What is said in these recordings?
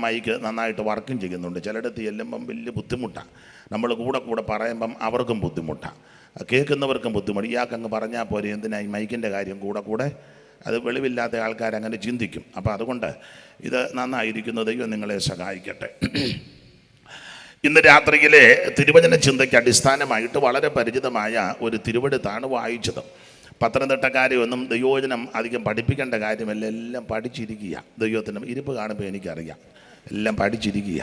Mic നന്നായിട്ട് വർക്കും ചെയ്യുന്നുണ്ട്. ചിലയിടത്ത് ചെല്ലുമ്പം വലിയ ബുദ്ധിമുട്ടാണ്. നമ്മൾ കൂടെ പറയുമ്പം അവർക്കും ബുദ്ധിമുട്ടാണ്, കേൾക്കുന്നവർക്കും ബുദ്ധിമുട്ട്. ഇയാൾക്കങ്ങ് പറഞ്ഞാൽ പോരെ, എന്തിനാ ഈ മൈക്കിൻ്റെ കാര്യം കൂടെ അത് വെളിവില്ലാത്ത ആൾക്കാരങ്ങനെ ചിന്തിക്കും. അപ്പോൾ അതുകൊണ്ട് ഇത് നന്നായിരിക്കുന്നു. ദൈവം നിങ്ങളെ സഹായിക്കട്ടെ. ഇന്ന് രാത്രിയിലെ തിരുവചന ചിന്തയ്ക്ക് അടിസ്ഥാനമായിട്ട് വളരെ പരിചിതമായ ഒരു തിരുവെടുത്താണ് വായിച്ചത്. പത്തനംതിട്ടക്കാരെ ഒന്നും ദൈവവചനം അധികം പഠിപ്പിക്കേണ്ട കാര്യമല്ല, എല്ലാം പഠിച്ചിരിക്കുക. ദൈവത്തിനും ഇരിപ്പ് കാണുമ്പോൾ എനിക്കറിയാം, എല്ലാം പഠിച്ചിരിക്കുക.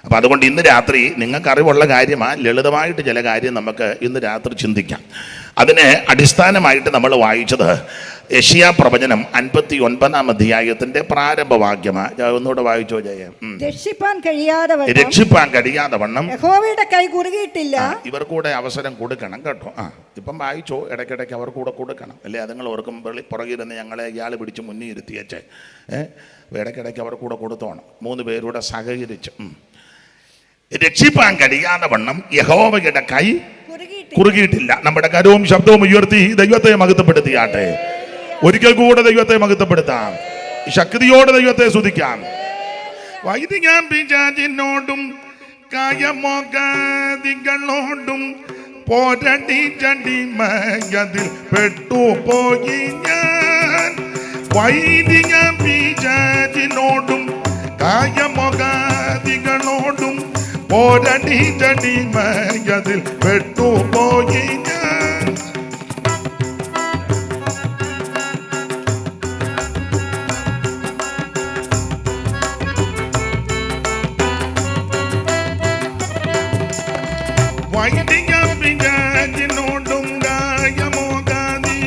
അപ്പോൾ അതുകൊണ്ട് ഇന്ന് രാത്രി നിങ്ങൾക്കറിവുള്ള കാര്യമാണ്, ലളിതമായിട്ട് ചില കാര്യം നമുക്ക് ഇന്ന് രാത്രി ചിന്തിക്കാം. അതിന് അടിസ്ഥാനമായിട്ട് നമ്മൾ വായിച്ചത് യെശയ്യാ പ്രവചനം 59-ാം അധ്യായത്തിന്റെ പ്രാരംഭവാക്യമാണ്. ഒന്നുകൂടെ വായിച്ചോ ജയം. രക്ഷിപ്പാൻ കഴിയാതെ വണ്ണം യഹോവയുടെ കൈ കുറുകിയിട്ടില്ല. ഇവർക്കൂടെ അവസരം കൊടുക്കണം കേട്ടോ. ഇപ്പം വായിച്ചോ, ഇടയ്ക്കിടയ്ക്ക് അവർ കൂടെ കൊടുക്കണം, അല്ലേ? അതുങ്ങൾ ഓർക്കും പുറകിരുന്ന് ഞങ്ങളെ ഇയാൾ പിടിച്ച് മുന്നിൽ ഇരുത്തിയച്ചേ. ഇടയ്ക്കിടയ്ക്ക് അവർ കൂടെ കൊടുത്തോണം. 3 പേരൂടെ സഹകരിച്ച് രക്ഷിപ്പാൻ കഴിയാതെ വണ്ണം യഹോവയുടെ കൈ കുറുകിയിട്ടില്ല. നമ്മുടെ കരവും ശബ്ദവും ഉയർത്തി ദൈവത്തെ മഹത്വപ്പെടുത്തിയാട്ടെ. ഒരിക്കൽ കൂടെ ദൈവത്തെ മഹത്വപ്പെടുത്താം, ശക്തിയോടെ ദൈവത്തെ സ്തുതിക്കാം. വൈദികം പിശാചിനോടും കായമോകാദികളോടും പോരടി ചടിമയതിൽ പെട്ടുപോയി ഞാൻ. വൈദികം പിശാചിനോടും കായമോകാദികളോടും പോരടി ചടിമയതിൽ പെട്ടുപോയി ഞാൻ. വൈദികം പിശാചിനോടും കായമോകാദികളോടും പോരടി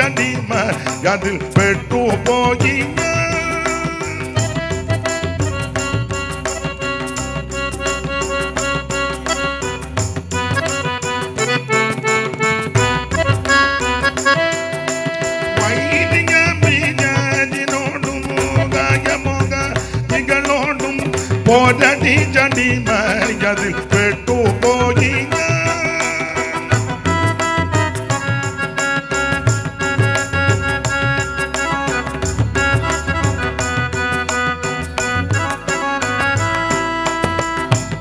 ചടിമയതിൽ പെട്ടുപോയി ഞാൻ. പോരടി ചടിമയതിൽ പെട്ടുപോയി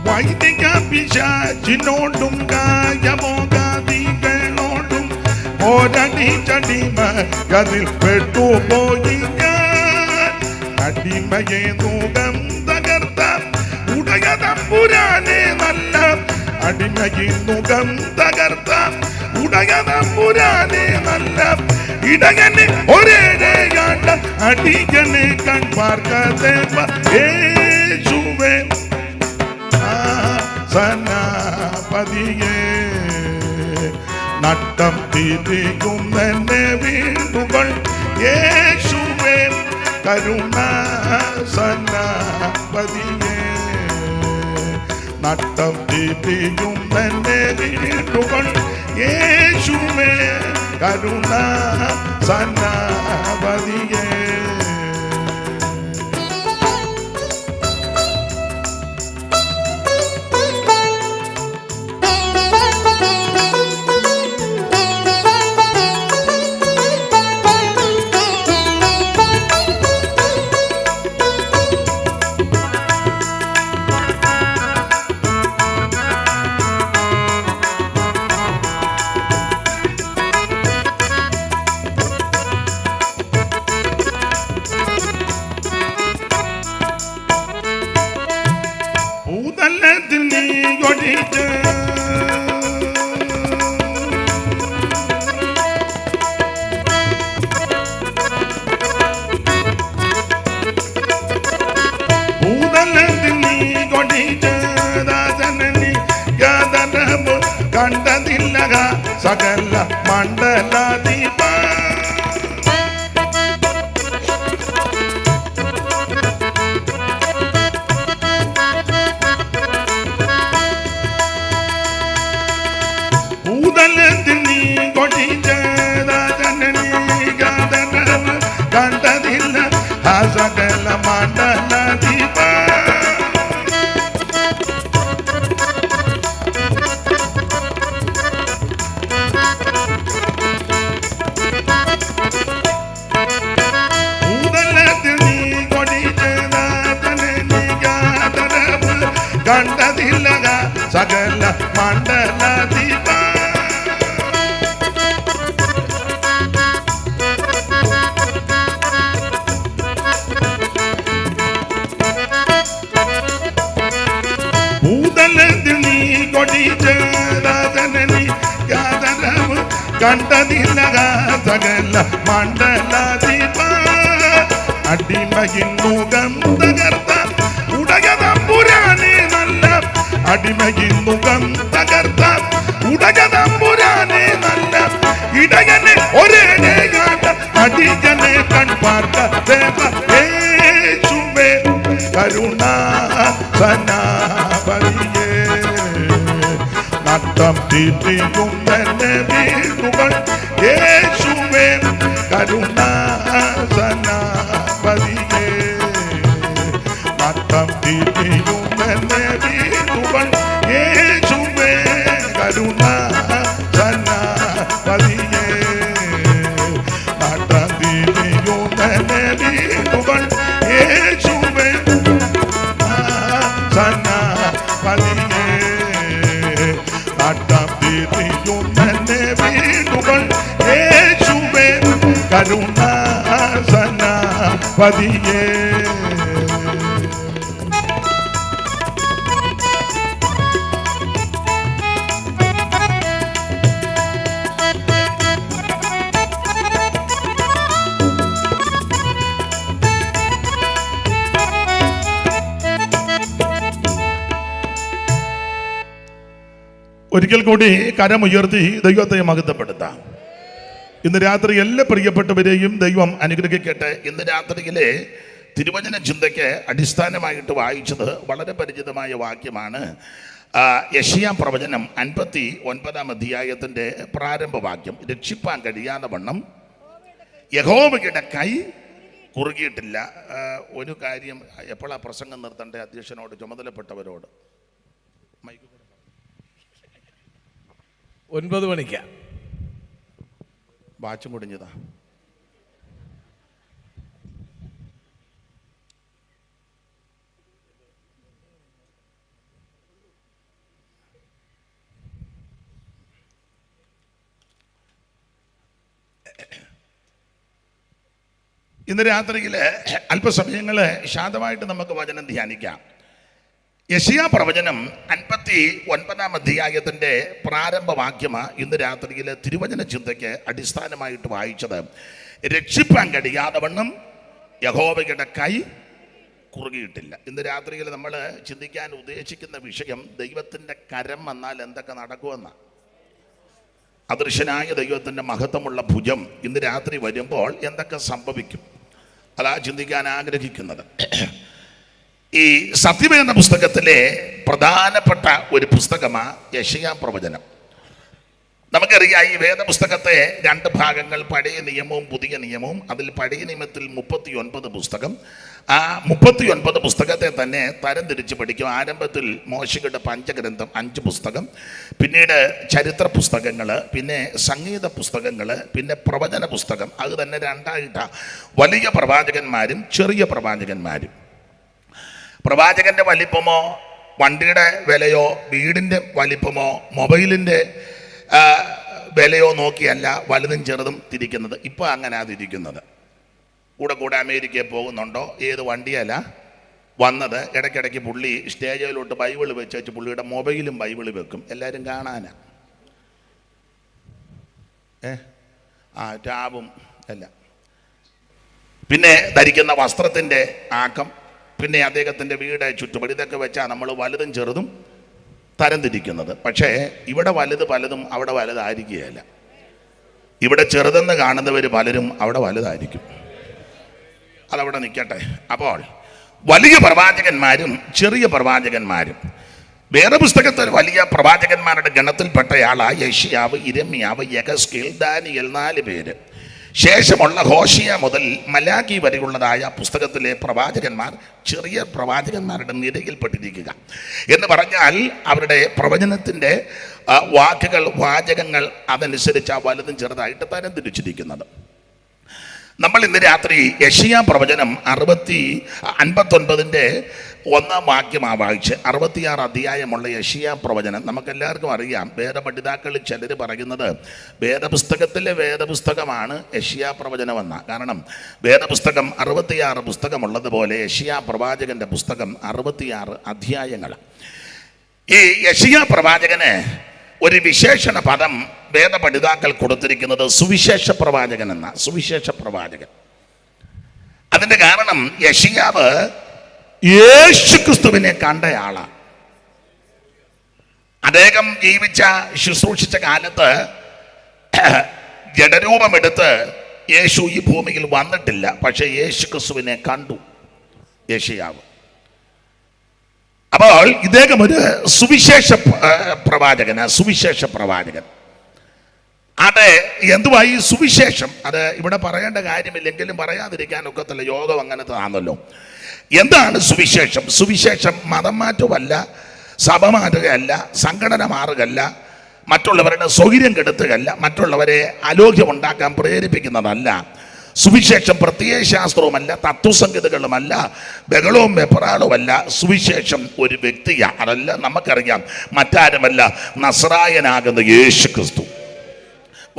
വൈദികം പിശാചിനോടും കായമോകാദികളോടും പോരടി ചടിമയതിൽ പെട്ടുപോയി ഞാൻ. അടിമയെ മുഖം തകർത്ത ഉടയ തമ്പുരാനെ നല്ല, അടിമയിൽ മുഖം തകർത്ത ഉടയ തമ്പുരാനെ നല്ല, ഇടയന് ഒരേഴയാണ്ട അടിയനെ കൺപാർക്കാതെ യേശുവേ സനാപതിയേ. നട്ടം തിരിയുന്നെന്നെ വീടുകൾ യേശുവേ കരുണാസനാപതിയേ. നട്ടം തിരിയുന്നെന്നെ വീടുകൾ യേശുവേ കരുണാസനാപതിയേ. ഭൂതലത്തിൽ നീ ഒഴിച്ച് ദാസനനി യാതനമു കണ്ടതില്ല സകല മണ്ഡലാധിപ. ഭൂതലത്തിൽ നീ കൊടിച്ച ദാസനനി യാതനമു കണ്ടതില്ല സകല മണ്ഡലാധിപ. സകല മണ്ഡലാധിപ. ഭൂതലത്തിൽ നീ കൊടിജനനി യാതരവ് കണ്ടതില്ല സകല മണ്ഡലാധിപ. അടിമയിൻ മുഖം തകർത്ത ഉടയ തമ്പുരാനെ നല്ല അടിമയിൻ മുഖം തകർത്ത ഉടയ തമ്പുരാനെ നല്ല ഇടയനെ ഒരേ അടിജനെ കൺപാർത്ത ദേവ യേശുവേ കരുണാസനാപരിയേ. നട്ടം തീറ്റിയും തന്നെ വീടുകൾ യേശുവേ കരുണാസനാപരിയേ. നട്ടം തീറ്റിയും തന്നെ വീടുകൾ യേശുവേ കരുണാസനാപരിയേ. നട്ടം തീറ്റിയും തന്നെ വീടുകൾ യേശുവേ സനാപരിയേ. നട്ടം തീറ്റിയും തന്നെ വീടുകൾ യേശുവേ കരുണാസനാപരിയേ. ഒരിക്കൽ കൂടി കരമുയർത്തി ദൈവത്തെ മഹത്വപ്പെടുത്താം. ഇന്ന് രാത്രി എല്ലാ പ്രിയപ്പെട്ടവരെയും ദൈവം അനുഗ്രഹിക്കട്ടെ. ഇന്ന് രാത്രിയിലെ തിരുവചന ചിന്തയ്ക്ക് അടിസ്ഥാനമായിട്ട് വായിച്ചത് വളരെ പരിചിതമായ വാക്യമാണ്. യെശയ്യാ പ്രവചനം 59 അധ്യായത്തിൻ്റെ പ്രാരംഭ വാക്യം. രക്ഷിപ്പാൻ കഴിയാതെ വണ്ണം യഹോവയുടെ കൈ കുറുകിയിട്ടില്ല. ഒരു കാര്യം എപ്പോഴാണ് പ്രസംഗം നിർത്തേണ്ട? അധ്യക്ഷനോട്, ചുമതലപ്പെട്ടവരോട്. 9 മണിക്കാ വാച്ച് മുടിഞ്ഞതാ. ഇന്ന് രാത്രിയിൽ അല്പസമയങ്ങൾ ശാന്തമായിട്ട് നമുക്ക് വചനം ധ്യാനിക്കാം. യെശയ്യാ പ്രവചനം 59 അധ്യായത്തിൻ്റെ പ്രാരംഭ വാക്യമാണ് ഇന്ന് രാത്രിയിൽ തിരുവചന ചിന്തയ്ക്ക് അടിസ്ഥാനമായിട്ട് വായിച്ചത്. രക്ഷിപ്പാൻ കഴിയാതെ വണ്ണം യഹോവയുടെ കൈ കുറുകിയിട്ടില്ല. ഇന്ന് രാത്രിയിൽ നമ്മൾ ചിന്തിക്കാൻ ഉദ്ദേശിക്കുന്ന വിഷയം ദൈവത്തിൻ്റെ കരം വന്നാൽ എന്തൊക്കെ നടക്കുമെന്നാണ്. അദൃശ്യനായ ദൈവത്തിൻ്റെ മഹത്വമുള്ള ഭുജം ഇന്ന് രാത്രി വരുമ്പോൾ എന്തൊക്കെ സംഭവിക്കും, അതാ ചിന്തിക്കാൻ ആഗ്രഹിക്കുന്നത്. ഈ സത്യവേദ പുസ്തകത്തിലെ പ്രധാനപ്പെട്ട ഒരു പുസ്തകമാണ് യെശയ്യാ പ്രവചനം. നമുക്കറിയാം, ഈ വേദപുസ്തകത്തെ 2 ഭാഗങ്ങൾ, പഴയ നിയമവും പുതിയ നിയമവും. അതിൽ പഴയ നിയമത്തിൽ 39 പുസ്തകം. ആ 39 പുസ്തകത്തെ തന്നെ തരംതിരിച്ച് പഠിക്കും. ആരംഭത്തിൽ മോശയുടെ പഞ്ചഗ്രന്ഥം 5 പുസ്തകം, പിന്നീട് ചരിത്ര പുസ്തകങ്ങൾ, പിന്നെ സംഗീത പുസ്തകങ്ങൾ, പിന്നെ പ്രവചന പുസ്തകം. അത് തന്നെ 2ആയിട്ടാണ്. വലിയ പ്രവാചകന്മാരും ചെറിയ പ്രവാചകന്മാരും. പ്രവാചകൻ്റെ വലിപ്പമോ, വണ്ടിയുടെ വിലയോ, വീടിൻ്റെ വലിപ്പമോ, മൊബൈലിൻ്റെ വിലയോ നോക്കിയല്ല വലുതും ചെറുതും തിരിക്കുന്നത്. ഇപ്പോൾ അങ്ങനെ അതിരിക്കുന്നത്. കൂടെ അമേരിക്കയിൽ പോകുന്നുണ്ടോ, ഏത് വണ്ടിയല്ല വന്നത്. ഇടയ്ക്കിടയ്ക്ക് പുള്ളി സ്റ്റേജിലോട്ട് ബൈബിൾ വെച്ച് പുള്ളിയുടെ മൊബൈലും ബൈബിൾ വെക്കും, എല്ലാവരും കാണാനാ. ടാബും എല്ലാം. പിന്നെ ധരിക്കുന്ന വസ്ത്രത്തിൻ്റെ ആക്കം, പിന്നെ അദ്ദേഹത്തിൻ്റെ വീട് ചുറ്റുപടി, ഇതൊക്കെ വെച്ചാൽ നമ്മൾ വലുതും ചെറുതും തരംതിരിക്കുന്നത്. പക്ഷേ ഇവിടെ വലുത് പലതും അവിടെ വലുതായിരിക്കുകയല്ല. ഇവിടെ ചെറുതെന്ന് കാണുന്നവർ പലരും അവിടെ വലുതായിരിക്കും. അതവിടെ നിൽക്കട്ടെ. അപ്പോൾ വലിയ പ്രവാചകന്മാരും ചെറിയ പ്രവാചകന്മാരും. വേറെ പുസ്തകത്തിൽ വലിയ പ്രവാചകന്മാരുടെ ഗണത്തിൽപ്പെട്ടയാളാണ് യെശയ്യാവ്, യിരെമ്യാവ്, യെഹെസ്കേൽ, ദാനിയേൽ, 4 പേര്. ശേഷമുള്ള ഹോശിയ മുതൽ മലാഖി വരെയുള്ളതായ പുസ്തകത്തിലെ പ്രവാചകന്മാർ ചെറിയ പ്രവാചകന്മാരുടെ നിരയിൽപ്പെട്ടിരിക്കുക. എന്ന് പറഞ്ഞാൽ അവരുടെ പ്രവചനത്തിൻ്റെ വാചകങ്ങൾ അതനുസരിച്ച് ആ വലുതും ചെറുതായിട്ട് തരംതിരിച്ചിരിക്കുന്നത്. നമ്മൾ ഇന്ന് രാത്രി യെശയ്യാ പ്രവചനം 59 1-ാം വാക്യമാ വായിച്ച് 66 അധ്യായമുള്ള യെശയ്യാ പ്രവചനം. നമുക്കെല്ലാവർക്കും അറിയാം, വേദപണ്ഡിതാക്കളിൽ ചിലർ പറയുന്നത് വേദപുസ്തകത്തിലെ വേദപുസ്തകമാണ് യെശയ്യാ പ്രവചനമെന്ന. കാരണം വേദപുസ്തകം 66 പുസ്തകമുള്ളതുപോലെ യെശയ്യാ പ്രവാചകന്റെ പുസ്തകം 66 അധ്യായങ്ങളാണ്. ഈ യെശയ്യാ പ്രവാചകന് ഒരു വിശേഷണ പദം വേദപണ്ഡിതാക്കൾ കൊടുത്തിരിക്കുന്നത് സുവിശേഷ പ്രവാചകൻ എന്ന. സുവിശേഷ പ്രവാചകൻ. അതിന്റെ കാരണം യെശയ്യാവ് യേശുക്രിസ്തുവിനെ കണ്ടയാളാണ്. അദ്ദേഹം ജീവിച്ച ശുശ്രൂഷിച്ച കാലത്ത് ജഡരൂപമെടുത്ത് യേശു ഈ ഭൂമിയിൽ വന്നിട്ടില്ല. പക്ഷെ യേശുക്രിസ്തുവിനെ കണ്ടു യെശയ്യാവ്. അപ്പോൾ ഇദ്ദേഹം ഒരു സുവിശേഷ പ്രവാചകനാ. സുവിശേഷ പ്രവാചകൻ. അത് എന്തുവായി സുവിശേഷം? അത് ഇവിടെ പറയേണ്ട കാര്യമില്ലെങ്കിലും പറയാതിരിക്കാൻ ഒക്കത്തില്ല, യോഗം അങ്ങനത്തെ ആണല്ലോ. എന്താണ് സുവിശേഷം? സുവിശേഷം മതം മാറ്റുകയല്ല, സഭ മാറ്റുകയല്ല, സംഘടന മാറുകയല്ല, മറ്റുള്ളവരുടെ സൗകര്യം കെടുത്തുകയല്ല, മറ്റുള്ളവരെ അലോക്യമുണ്ടാക്കാൻ പ്രേരിപ്പിക്കുന്നതല്ല. സുവിശേഷം പ്രത്യയശാസ്ത്രവുമല്ല, തത്വസംഗതികളുമല്ല, ബഹളവും വെപ്രാളുമല്ല. സുവിശേഷം ഒരു വ്യക്തിയാണ്. അതല്ല നമുക്കറിയാം, മറ്റാരുമല്ല, നസ്രായനാകുന്ന യേശുക്രിസ്തു.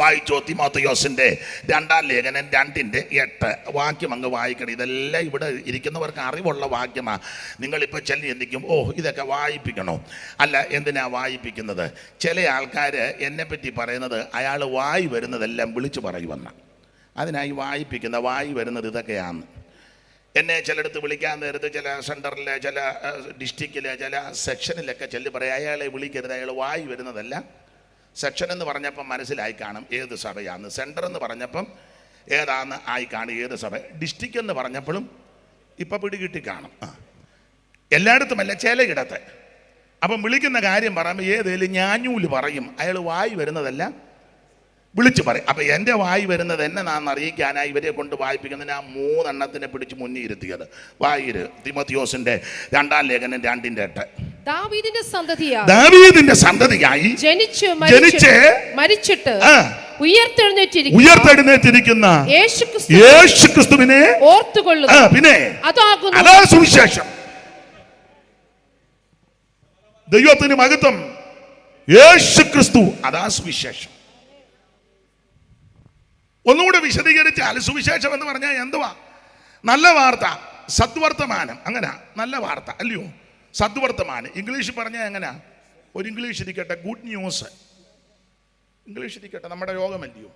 വായിച്ചോ തിമോഥെയോസിന്റെ 2-ാം ലേഖനം 2:8 വാക്യം അങ്ങ് വായിക്കണം. ഇതെല്ലാം ഇവിടെ ഇരിക്കുന്നവർക്ക് അറിവുള്ള വാക്യമാണ്. നിങ്ങളിപ്പോൾ ചെല്ലി എന്തിക്കും, ഓ ഇതൊക്കെ വായിപ്പിക്കണോ? അല്ല, എന്തിനാ വായിപ്പിക്കുന്നത്? ചില ആൾക്കാർ എന്നെപ്പറ്റി പറയുന്നത് അയാൾ വായി വരുന്നതെല്ലാം വിളിച്ചു പറയുമെന്ന. അതിനായി വായിപ്പിക്കുന്ന, വായി വരുന്നത് ഇതൊക്കെയാണ്. എന്നെ ചിലയിടത്ത് വിളിക്കാൻ നേരത്ത് ചില സെൻറ്ററിലെ, ചില ഡിസ്ട്രിക്റ്റിലെ, ചില സെക്ഷനിലൊക്കെ ചെല്ലി പറയാം, അയാളെ വിളിക്കരുത്, അയാൾ വായി വരുന്നതല്ല. സെക്ഷൻ എന്ന് പറഞ്ഞപ്പം മനസ്സിലായി കാണും ഏത് സഭയാന്ന്. സെൻറ്റർ എന്ന് പറഞ്ഞപ്പം ഏതാന്ന് ആയി കാണും ഏത് സഭ. ഡിസ്ട്രിക്റ്റ് എന്ന് പറഞ്ഞപ്പോഴും ഇപ്പം പിടികിട്ടി കാണും. എല്ലായിടത്തുമല്ല, ചിലയിടത്ത്. അപ്പം വിളിക്കുന്ന കാര്യം പറയുമ്പോൾ ഏതേലും ഞാഞ്ഞൂല് പറയും, അയാൾ വായി വരുന്നതല്ല വിളിച്ചു പറയും. അപ്പം എൻ്റെ വായി വരുന്നത് എന്നതാണെന്ന് അറിയിക്കാനായി ഇവരെ കൊണ്ട് വായിപ്പിക്കുന്നതിന് ആ 3 എണ്ണത്തിനെ പിടിച്ച് മുന്നിൽ ഇരുത്തിയത്. വായിര് തിമോഥെയോസിന്റെ 2-ാം ലേഖനം 2:8. ദാവീദിന്റെ സന്തതിയായി ജനിച്ച് മരിച്ചിട്ട് ഉയർത്തെഴുന്നേറ്റിരിക്കുന്ന യേശുക്രിസ്തുവിനെ ഓർത്തുകൊള്ളുക. പിന്നെ അതാ സുവിശേഷം. ദൈവത്തിന് മഹത്വം. യേശുക്രിസ്തു അതാ സുവിശേഷം. ഒന്നുകൂടെ വിശദീകരിച്ചാൽ സുവിശേഷം എന്ന് പറഞ്ഞാൽ എന്തുവാ? നല്ല വാർത്ത, സദ്വർത്തമാനം. അങ്ങനെ നല്ല വാർത്ത അല്ലയോ? സദ്വർത്തമാനം. ഇംഗ്ലീഷ് പറഞ്ഞാൽ എങ്ങനെയാ? ഒരു ഇംഗ്ലീഷ് ഇരിക്കട്ടെ, ഗുഡ് ന്യൂസ്. ഇംഗ്ലീഷ് ഇരിക്കട്ടെ, നമ്മുടെ യോഗമല്ലയോ?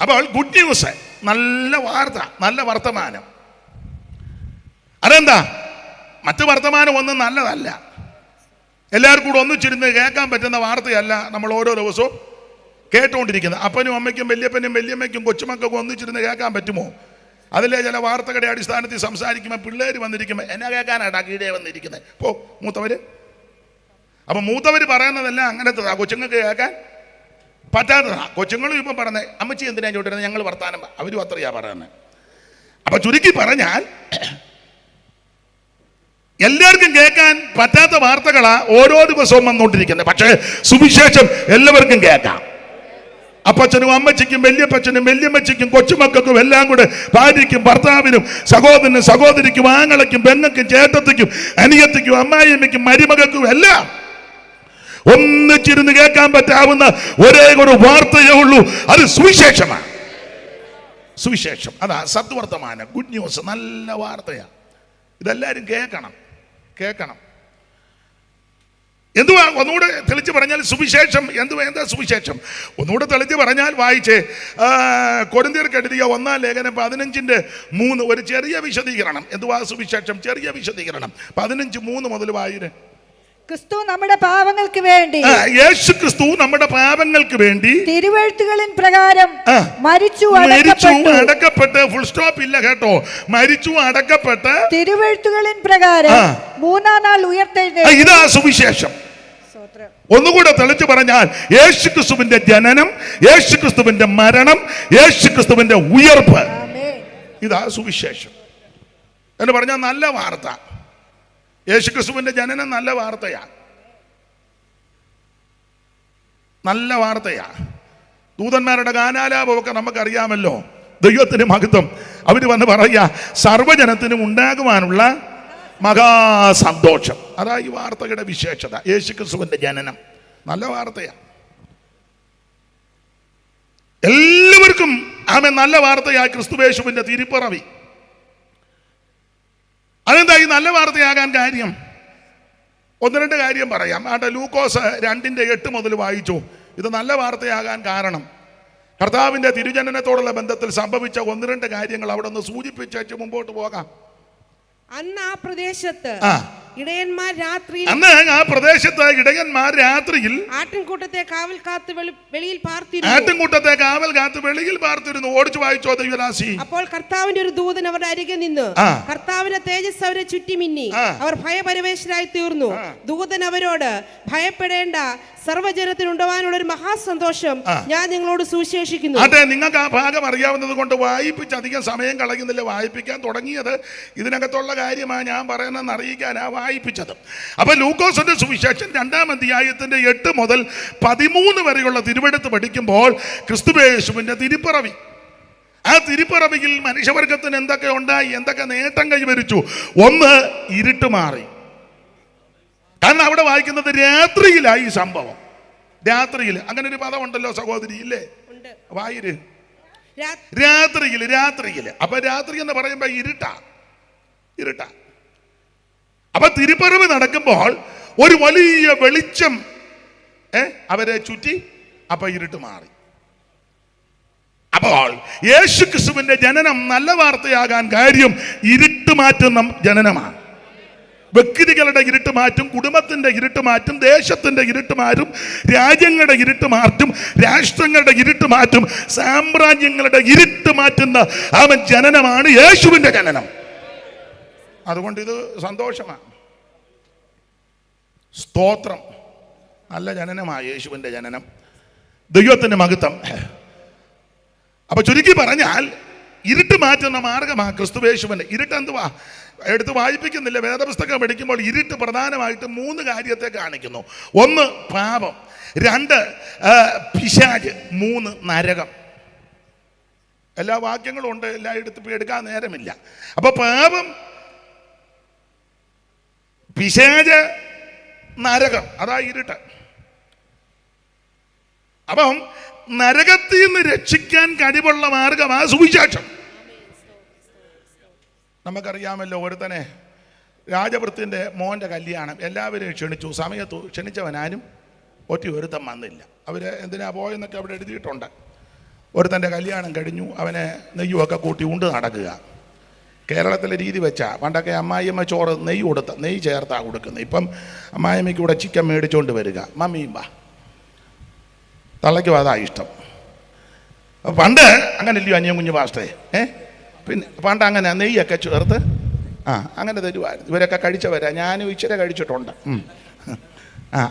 അപ്പോൾ ഗുഡ് ന്യൂസ്, നല്ല വാർത്ത, നല്ല വർത്തമാനം. അതെന്താ? മറ്റു വർത്തമാനം ഒന്നും നല്ലതല്ല. എല്ലാവർക്കും കൂടെ ഒന്നിച്ചിരുന്ന് കേൾക്കാൻ പറ്റുന്ന വാർത്തയല്ല നമ്മൾ ഓരോ ദിവസവും കേട്ടുകൊണ്ടിരിക്കുന്നത്. അപ്പനും അമ്മയ്ക്കും വല്യപ്പനും വല്യമ്മയ്ക്കും കൊച്ചുമക്കൾക്കും ഒന്നിച്ചിരുന്ന് കേൾക്കാൻ പറ്റുമോ? അതിലെ ചില വാർത്തകളുടെ അടിസ്ഥാനത്തിൽ സംസാരിക്കുമ്പോൾ പിള്ളേർ വന്നിരിക്കുമ്പോൾ എന്നെ കേൾക്കാനാട്ടാ കീഴേ വന്നിരിക്കുന്നത്. പോ മൂത്തവർ. അപ്പം മൂത്തവർ പറയുന്നതെല്ലാം അങ്ങനത്തതാ, കൊച്ചുങ്ങൾക്ക് കേൾക്കാൻ പറ്റാത്തതാ. കൊച്ചുങ്ങളും ഇപ്പം പറഞ്ഞത് അമ്മച്ചി എന്തിനാ ചോദിച്ചിരുന്നത്, ഞങ്ങൾ വർത്താനം, അവരും അത്രയാ പറയുന്നത്. അപ്പം ചുരുക്കി പറഞ്ഞാൽ എല്ലാവർക്കും കേൾക്കാൻ പറ്റാത്ത വാർത്തകളാ ഓരോ ദിവസവും വന്നുകൊണ്ടിരിക്കുന്നത്. പക്ഷേ സുവിശേഷം എല്ലാവർക്കും കേൾക്കാം. അപ്പച്ചനും അമ്മച്ചിക്കും വല്യപ്പച്ചനും വല്യമ്മച്ചിക്കും കൊച്ചുമക്കൾക്കും എല്ലാം കൂടെ, ഭാര്യയ്ക്കും ഭർത്താവിനും സഹോദരനും സഹോദരിക്കും ആങ്ങളയ്ക്കും പെങ്ങൾക്കും ചേട്ടത്തിക്കും അനിയത്തിക്കും അമ്മായിയമ്മയ്ക്കും മരുമകൾക്കും എല്ലാം ഒന്നിച്ചിരുന്ന് കേൾക്കാൻ പറ്റാവുന്ന ഒരേ ഒരു വാർത്തയേ ഉള്ളൂ. അത് സുവിശേഷമാണ്. സുവിശേഷം അതാ സദ്വർത്തമാനം, ഗുഡ് ന്യൂസ്, നല്ല വാർത്തയാണ്. ഇതെല്ലാവരും കേൾക്കണം. എന്തുവാ? ഒന്നുകൂടെ തെളിച്ച് പറഞ്ഞാൽ സുവിശേഷം എന്താ സുവിശേഷം? ഒന്നുകൂടെ തെളിച്ച് പറഞ്ഞാൽ വായിച്ചേ, കൊരിന്ത്യർക്ക് എഴുതിയ 1-ാം ലേഖനം 15:3 ഒരു ചെറിയ വിശദീകരണം. എന്തുവാ സുവിശേഷം? ചെറിയ വിശദീകരണം. 15:3 മുതൽ വായിര്. ക്രിസ്തു നമ്മുടെ പാപങ്ങൾക്ക് വേണ്ടി, യേശു ക്രിസ്തു നമ്മുടെ പാപങ്ങൾക്ക് വേണ്ടി തിരുവെഴുത്തുകളിൻ പ്രകാരം മരിച്ചു അടക്കപ്പെട്ട്, ഫുൾ സ്റ്റോപ്പ് ഇല്ല കേട്ടോ, മരിച്ചു അടക്കപ്പെട്ട് തിരുവെഴുത്തുകളിൻ പ്രകാരം 3-ാം നാൾ ഉയർത്തെഴുന്നേറ്റു. ഇതാ സുവിശേഷം. ഒന്നുകൂടെ തെളിച്ചു പറഞ്ഞാൽ യേശുക്രിസ്തുവിന്റെ ജനനം, യേശുക്രിസ്തുവിന്റെ മരണം, യേശുക്രിസ്തുവിന്റെ ഉയർപ്പ്, ഇതാ സുവിശേഷം എന്ന് പറഞ്ഞാൽ നല്ല വാർത്ത. യേശുക്രിസ്തുവിന്റെ ജനനം നല്ല വാർത്തയാണ്. നല്ല വാർത്തയാണ്. ദൂതന്മാരുടെ ഗാനാലാപമൊക്കെ നമുക്കറിയാമല്ലോ. ദൈവത്തിന് മഹത്വം. അവർ വന്ന് പറയുക, സർവ്വജനത്തിനും ഉണ്ടാകുവാനുള്ള മഹാസന്തോഷം. അതാ ഈ വാർത്തയുടെ വിശേഷത. യേശുക്രിസ്തുവിന്റെ ജനനം നല്ല വാർത്തയാണ്. എല്ലാവർക്കും ആമേൻ നല്ല വാർത്തയായി ക്രിസ്തുയേശുവിന്റെ തിരുപ്പിറവി. അതെന്താ ഈ നല്ല വാർത്തയാകാൻ കാര്യം? ഒന്ന് രണ്ട് കാര്യം പറയാം. ലൂക്കോസ് 2:8 മുതൽ വായിച്ചു. ഇത് നല്ല വാർത്തയാകാൻ കാരണം കർത്താവിന്റെ തിരുജനനത്തോടുള്ള ബന്ധത്തിൽ സംഭവിച്ച ഒന്ന് രണ്ട് കാര്യങ്ങൾ അവിടെ നിന്ന് സൂചിപ്പിച്ചു മുമ്പോട്ട് പോകാം. അന്ന് ആ പ്രദേശത്ത് ഇടയന്മാർ രാത്രിയിൽ ആട്ടിൻകൂട്ടത്തെ കാവൽ കാത്ത് വെളിയിൽ പാർത്തിരുന്നു. ഓടിച്ചു വായിച്ചോ ദൈവദാസി. അപ്പോൾ കർത്താവിന്റെ ഒരു ദൂതൻ അവരുടെ അരികെ നിന്ന് കർത്താവിന്റെ തേജസ് അവരെ ചുറ്റിമിന്നി. അവർ ഭയപരവേശരായി തീർന്നു. ദൂതൻ അവരോട്, ഭയപ്പെടേണ്ട, സർവ്വജനത്തിനുണ്ടാവാനുള്ള ഒരു മഹാസന്തോഷം ഞാൻ നിങ്ങളോട് സുവിശേഷിക്കുന്നു. അതെ, നിങ്ങൾക്ക് ആ ഭാഗം അറിയാവുന്നത് കൊണ്ട് വായിപ്പിച്ച് അധികം സമയം കളയുന്നില്ല. വായിപ്പിക്കാൻ തുടങ്ങിയത് ഇതിനകത്തുള്ള കാര്യമാണ് ഞാൻ പറയുന്നതെന്ന് അറിയിക്കാനാ വായിപ്പിച്ചത്. അപ്പൊ ലൂക്കോസിന്റെ സുവിശേഷം 2-ാം അധ്യായത്തിന്റെ 8 മുതൽ 13 വരെയുള്ള തിരുവെടുത്ത് പഠിക്കുമ്പോൾ ക്രിസ്തുയേശുവിന്റെ തിരുപ്പിറവി, ആ തിരുപ്പിറവിയിൽ മനുഷ്യവർഗത്തിന് എന്തൊക്കെ ഉണ്ടായി, എന്തൊക്കെ നേട്ടം കൈവരിച്ചു. ഒന്ന്, ഇരുട്ട് മാറി. കാരണം അവിടെ വായിക്കുന്നത് രാത്രിയിലായി സംഭവം. രാത്രിയിൽ അങ്ങനെ ഒരു പദം ഉണ്ടല്ലോ സഹോദരി, ഇല്ലേ? വായിര്. രാത്രിയിൽ. അപ്പൊ രാത്രി എന്ന് പറയുമ്പോ ഇരുട്ടാ. അപ്പൊ തിരുപ്പിറവി നടക്കുമ്പോൾ ഒരു വലിയ വെളിച്ചം അവരെ ചുറ്റി. അപ്പൊ ഇരുട്ട് മാറി. അപ്പോൾ യേശുക്രിസ്തുവിന്റെ ജനനം നല്ല വാർത്തയാകാൻ കാര്യം ഇരുട്ട് മാറ്റുന്ന ജനനമാണ്. വ്യക്തികളുടെ ഇരുട്ട് മാറ്റും, കുടുംബത്തിന്റെ ഇരുട്ട് മാറ്റും, ദേശത്തിന്റെ ഇരുട്ട് മാറ്റും, രാജ്യങ്ങളുടെ ഇരുട്ട് മാറ്റും, രാഷ്ട്രങ്ങളുടെ ഇരുട്ട് മാറ്റും, സാമ്രാജ്യങ്ങളുടെ ഇരുട്ട് മാറ്റുന്ന അവൻ ജനനമാണ് യേശുവിന്റെ ജനനം. അതുകൊണ്ട് ഇത് സന്തോഷമാണ്. സ്തോത്രം. നല്ല ജനനമാണ് യേശുവിന്റെ ജനനം. ദൈവത്തിന്റെ മഹത്വം. അപ്പൊ ചുരുക്കി പറഞ്ഞാൽ ഇരുട്ട് മാറ്റുന്ന മാർഗമാണ് ക്രിസ്തുയേശുവിന്റെ. ഇരുട്ട് എന്തുവാ? എടുത്ത് വായിപ്പിക്കുന്നില്ല. വേദപുസ്തകം പഠിക്കുമ്പോൾ ഇരുട്ട് പ്രധാനമായിട്ട് 3 കാര്യത്തെ കാണിക്കുന്നു. 1, പാപം. 2, പിശാച്. 3, നരകം. എല്ലാ വാക്യങ്ങളും ഉണ്ട്, എല്ലാം എടുക്കാൻ നേരമില്ല. അപ്പൊ പാപം, പിശാച്, നരകം, അതാ ഇരുട്ട്. അപ്പം നരകത്തിൽ നിന്ന് രക്ഷിക്കാൻ കഴിവുള്ള മാർഗമാണ് സുവിശേഷം. നമുക്കറിയാമല്ലോ, ഒരുത്തനെ രാജവൃത്തിന്റെ മോന്റെ കല്യാണം എല്ലാവരെയും ക്ഷണിച്ചു. സമയത്ത് ക്ഷണിച്ചവനാരും ഒരുത്തൻ വന്നില്ല. അവര് എന്തിനാ പോയെന്നൊക്കെ അവിടെ എഴുതിയിട്ടുണ്ട്. ഒരുത്തൻ്റെ കല്യാണം കഴിഞ്ഞു, അവനെ നെയ്യുമൊക്കെ കൂട്ടി ഉണ്ട് നടക്കുക. കേരളത്തിലെ രീതി വെച്ചാൽ പണ്ടൊക്കെ അമ്മായിയമ്മ ചോറ് നെയ്യ് ചേർത്താണ് കൊടുക്കുന്നത്. ഇപ്പം അമ്മായിയമ്മയ്ക്ക് കൂടെ ചിക്കൻ മേടിച്ചുകൊണ്ട് വരിക, മമ്മിയും വാ, തള്ളയ്ക്കും അതാ ഇഷ്ടം. പണ്ട് അങ്ങനെ ഇല്ലയോ അനിയൻ കുഞ്ഞു പാസ്റ്റേ? പിന്നെ പണ്ട് അങ്ങനെ നെയ്യൊക്കെ ചേർത്ത് അങ്ങനെ തരുമായിരുന്നു. ഇവരൊക്കെ കഴിച്ചവരാ, ഞാനും ഇച്ചിരി കഴിച്ചിട്ടുണ്ട്.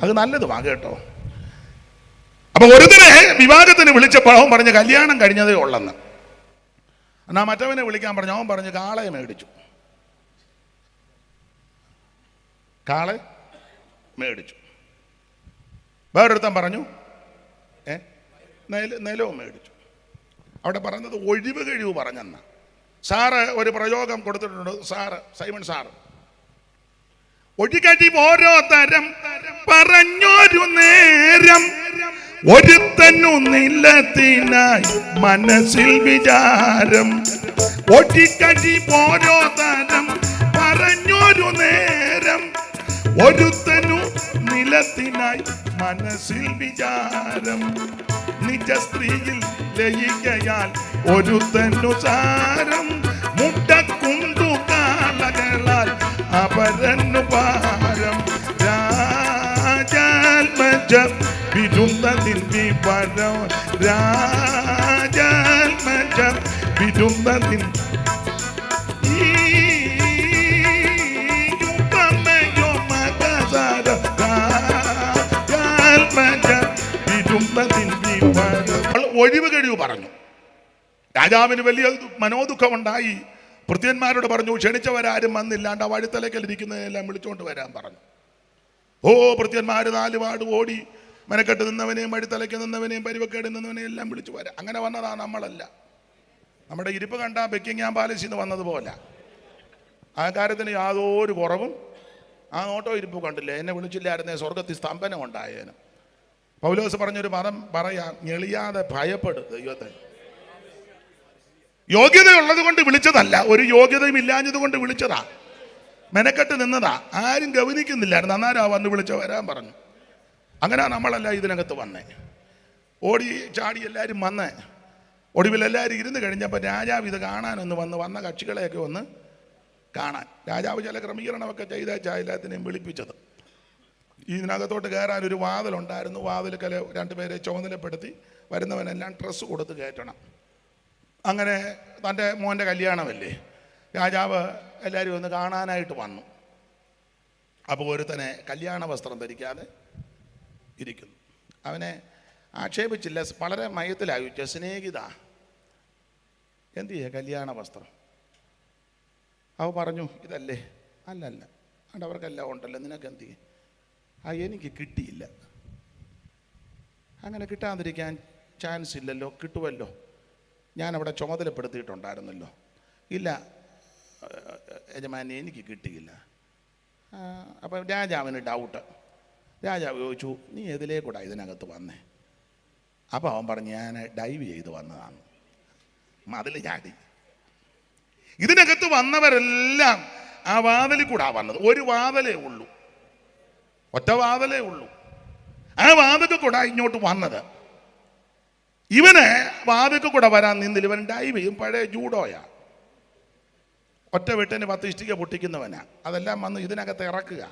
അത് നല്ലതുമാണ് കേട്ടോ. അപ്പൊ ഒരുത്തനെ വിവാഹത്തിന് വിളിച്ചപ്പോൾ അവൻ പറഞ്ഞ് കല്യാണം കഴിഞ്ഞതേ ഉള്ളെന്ന്. എന്നാ മറ്റവനെ വിളിക്കാൻ പറഞ്ഞു. അവൻ പറഞ്ഞ് കാളയെ മേടിച്ചു. വേറൊരുത്തൻ പറഞ്ഞു നിലവും മേടിച്ചു. അവിടെ പറഞ്ഞത് ഒഴിവ് കഴിവ് പറഞ്ഞെന്ന. സാറ് ഒരു പ്രയോഗം കൊടുത്തിട്ടുണ്ട്. സൈമൺ സാറ് ഒഴികഴി ഓരോ തരം പറഞ്ഞൊരു നേരം ഒരുത്തനു നിലത്തിനായി മനസ്സിൽ വിചാരം. ഒഴികഴി ഓരോ തരം പറഞ്ഞൊരു നേരം ഒരുത്തനു നിലത്തിനായി മനസ്സിൽ വിചാരം. നിജ സ്ത്രീയിൽ ലയിക്കയാൽ ഒരുത്തനു സാരം. മുട്ടക്കുണ്ടു കാലകളാൽ അപരന്നു പാരം. രാജാത്മജം വിരുന്നതിൽ വിവരം. രാജാത്മജം വിരുന്നതിൽ ഒഴിവ് കഴിവ് പറഞ്ഞു. രാജാവിന് വലിയ മനോദുഃഖമുണ്ടായി. ഭൃത്യന്മാരോട് പറഞ്ഞു, ക്ഷണിച്ചവരാരും വന്നില്ലാണ്ട് ആ വഴിത്തലക്കലിരിക്കുന്നതെല്ലാം വിളിച്ചോണ്ട് വരാൻ പറഞ്ഞു. ഭൃത്യന്മാർ 4 പാട് ഓടി മെനക്കെട്ട് നിന്നവനെയും വഴിത്തലയ്ക്ക് നിന്നവനെയും പരിവക്കേട് നിന്നവനെയും എല്ലാം വിളിച്ചു വരാം. അങ്ങനെ വന്നതാ നമ്മളല്ല. നമ്മുടെ ഇരിപ്പ് കണ്ട ബക്കിംഗ്ഹാം പാലസിൽ നിന്ന് വന്നതുപോലെ. ആ കാര്യത്തിന് യാതൊരു കുറവും ആ നോട്ടോ ഇരിപ്പ് കണ്ടില്ലേ. എന്നെ വിളിച്ചില്ലായിരുന്നേ സ്വർഗത്തിൽ സ്തംഭനം ഉണ്ടായേന്. പൗലോസ് പറഞ്ഞൊരു പദം പറയാം, ഞെളിയാതെ ഭയപ്പെടും ദൈവത്തെ. യോഗ്യതയുള്ളത് കൊണ്ട് വിളിച്ചതല്ല, ഒരു യോഗ്യതയും ഇല്ലാഞ്ഞത് കൊണ്ട് വിളിച്ചതാ. മെനക്കെട്ട് നിന്നതാ, ആരും ഗവനിക്കുന്നില്ലായിരുന്നു. അന്നേരം വന്ന് വിളിച്ച വരാൻ പറഞ്ഞു. അങ്ങനെ നമ്മളല്ല ഇതിനകത്ത് വന്നേ. ഓടി ചാടി എല്ലാവരും വന്നേ. ഒടുവിൽ എല്ലാവരും ഇരുന്ന് കഴിഞ്ഞപ്പോൾ രാജാവ് ഇത് കാണാനൊന്ന് വന്ന കക്ഷികളെയൊക്കെ ഒന്ന് കാണാൻ. രാജാവ് ചില ക്രമീകരണമൊക്കെ ചെയ്തേച്ചാ എല്ലാത്തിനെയും വിളിപ്പിച്ചത്. ഇതിനകത്തോട്ട് കയറാൻ ഒരു വാതിലുണ്ടായിരുന്നു. വാതിൽക്കൽ രണ്ടുപേരെ ചുമതലപ്പെടുത്തി വരുന്നവനെല്ലാം ഡ്രസ്സ് കൊടുത്ത് കയറ്റണം. അങ്ങനെ തൻ്റെ മോൻ്റെ കല്യാണമല്ലേ, രാജാവ് എല്ലാവരും ഒന്ന് കാണാനായിട്ട് വന്നു. അപ്പോൾ ഒരുത്തനെ കല്യാണ വസ്ത്രം ധരിക്കാതെ ഇരിക്കുന്നു. അവനെ ആക്ഷേപിച്ചില്ല, വളരെ മയത്തിലായിച്ച സ്നേഹിത എന്ത് ചെയ്യുക കല്യാണ വസ്ത്രം. അവ പറഞ്ഞു ഇതല്ലേ. അല്ലല്ല, അതുകൊണ്ട് അവർക്കെല്ലാം ഉണ്ടല്ലോ, നിനക്ക് എന്ത് ചെയ്യും? എനിക്ക് കിട്ടിയില്ല. അങ്ങനെ കിട്ടാതിരിക്കാൻ ചാൻസ് ഇല്ലല്ലോ, കിട്ടുമല്ലോ. ഞാനവിടെ ചുമതലപ്പെടുത്തിയിട്ടുണ്ടായിരുന്നല്ലോ. ഇല്ല യജമാനെ, എനിക്ക് കിട്ടിയില്ല. അപ്പം രാജാവിന് ഡൗട്ട്. രാജാവ് ചോദിച്ചു, നീ എതിലേക്കൂടാ ഇതിനകത്ത് വന്നേ? അപ്പോൾ അവൻ പറഞ്ഞു, ഞാൻ ഡൈവ് ചെയ്ത് വന്നതാണ്, മതിൽ ചാടി. ഇതിനകത്ത് വന്നവരെല്ലാം ആ വാതിലിൽ കൂടാ വന്നത്. ഒരു വാതിലേ ഉള്ളൂ, ഒറ്റ വാതിലേ ഉള്ളൂ. ആ വാതിൽ കൂടാ ഇങ്ങോട്ട് വന്നത്. ഇവന് വാതിൽ കൂടെ വരാൻ നിന്നില്ല. ഇവൻ ഡൈവ് ചെയ്യും, പഴയ ജൂഡോയാ. ഒറ്റ വെട്ടിന് 10 ഇഷ്ടിക പൊട്ടിക്കുന്നവനാ. അതെല്ലാം വന്ന് ഇതിനകത്ത് ഇറക്കുക.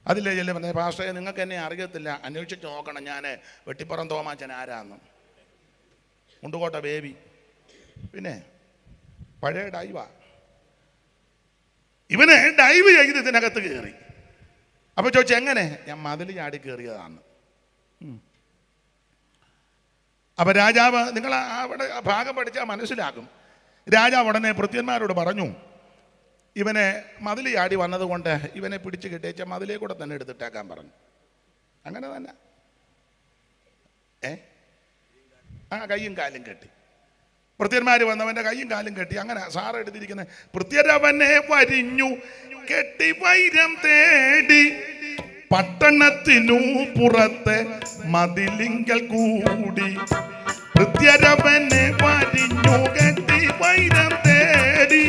അതില്ലേ ചെല്ലു പറഞ്ഞ, പാസ്റ്ററെ നിങ്ങൾക്ക് എന്നെ അറിയത്തില്ല, അന്വേഷിച്ച് നോക്കണം, ഞാൻ വെട്ടിപ്പുറം തോമാച്ചൻ ആരാന്ന്, മുണ്ടുകോട്ട ബേബി. പിന്നെ പഴയ ഡൈവാ. ഇവന് ഡൈവ് ചെയ്ത് ഇതിനകത്ത് കയറി. അപ്പോൾ ചോദിച്ചു എങ്ങനെ? ഞാൻ മതിൽ ചാടി കയറിയതാണ്. അപ്പം രാജാവ്, നിങ്ങൾ അവിടെ ഭാഗം പഠിച്ചാൽ മനസ്സിലാക്കും. രാജാവ് ഉടനെ ഭൃത്യന്മാരോട് പറഞ്ഞു, ഇവനെ മതിൽ ചാടി വന്നതുകൊണ്ട് ഇവനെ പിടിച്ച് കെട്ടിച്ച മതിലേ കൂടെ തന്നെ എടുത്തിട്ടേക്കാൻ പറഞ്ഞു. അങ്ങനെ തന്നെ കയ്യും കാലും കെട്ടി. ഭൃത്യന്മാർ വന്നവൻ്റെ കയ്യും കാലും കെട്ടി. അങ്ങനെ സാറ് എടുത്തിരിക്കുന്നത്, ഭൃത്യരവനെ വരിഞ്ഞു കെട്ടി വൈരം തേടി പട്ടണത്തിനു പുറത്തെ മതിലിങ്കൽ കൂടി. ഭൃത്യരവനെ വരിഞ്ഞു കെട്ടി വൈരം തേടി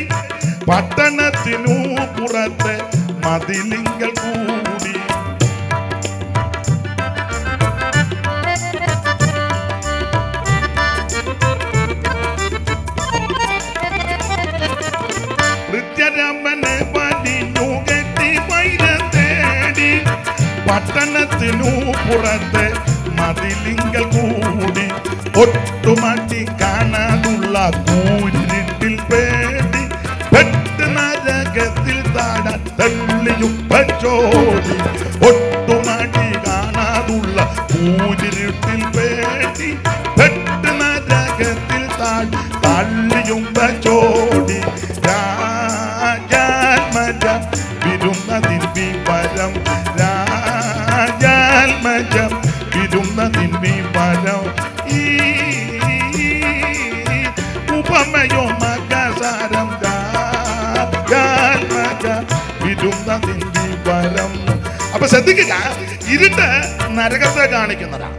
പട്ടണത്തിനു പുറത്തെ മതിലിങ്കൽ കൂടി. ഭൃത്യരവനെ വരിഞ്ഞു കെട്ടി വൈരം തേടി പട്ടണത്തിനു പുറത്തെ മതിലിങ്കൽ കൂടി. ഒട്ടുമാട്ടി കാണാനുള്ള കൂരിട്ടിൽ പേടി പെട്ട് നരകത്തിൽ താഴാൻ തള്ളിയും പച്ചോടി. ഒട്ടുമാട്ടി കാണാനുള്ള കൂരിട്ടിൽ പേടി പെട്ട് നരകത്തിൽ തള്ളിയും പച്ചോടി. രാജാത്മജ വിരുന്നതിൻ വിവരം, രാജാത്മജ വിരുന്നതിൻ വിവരം. ഈ ഉപമയോ മകസാരം, രാജാത്മജ വിരുന്നതിൻ വിവരം. അപ്പൊ ശ്രദ്ധിക്കുക, ഇരുട്ട് നരകത്തെ കാണിക്കുന്നതാണ്.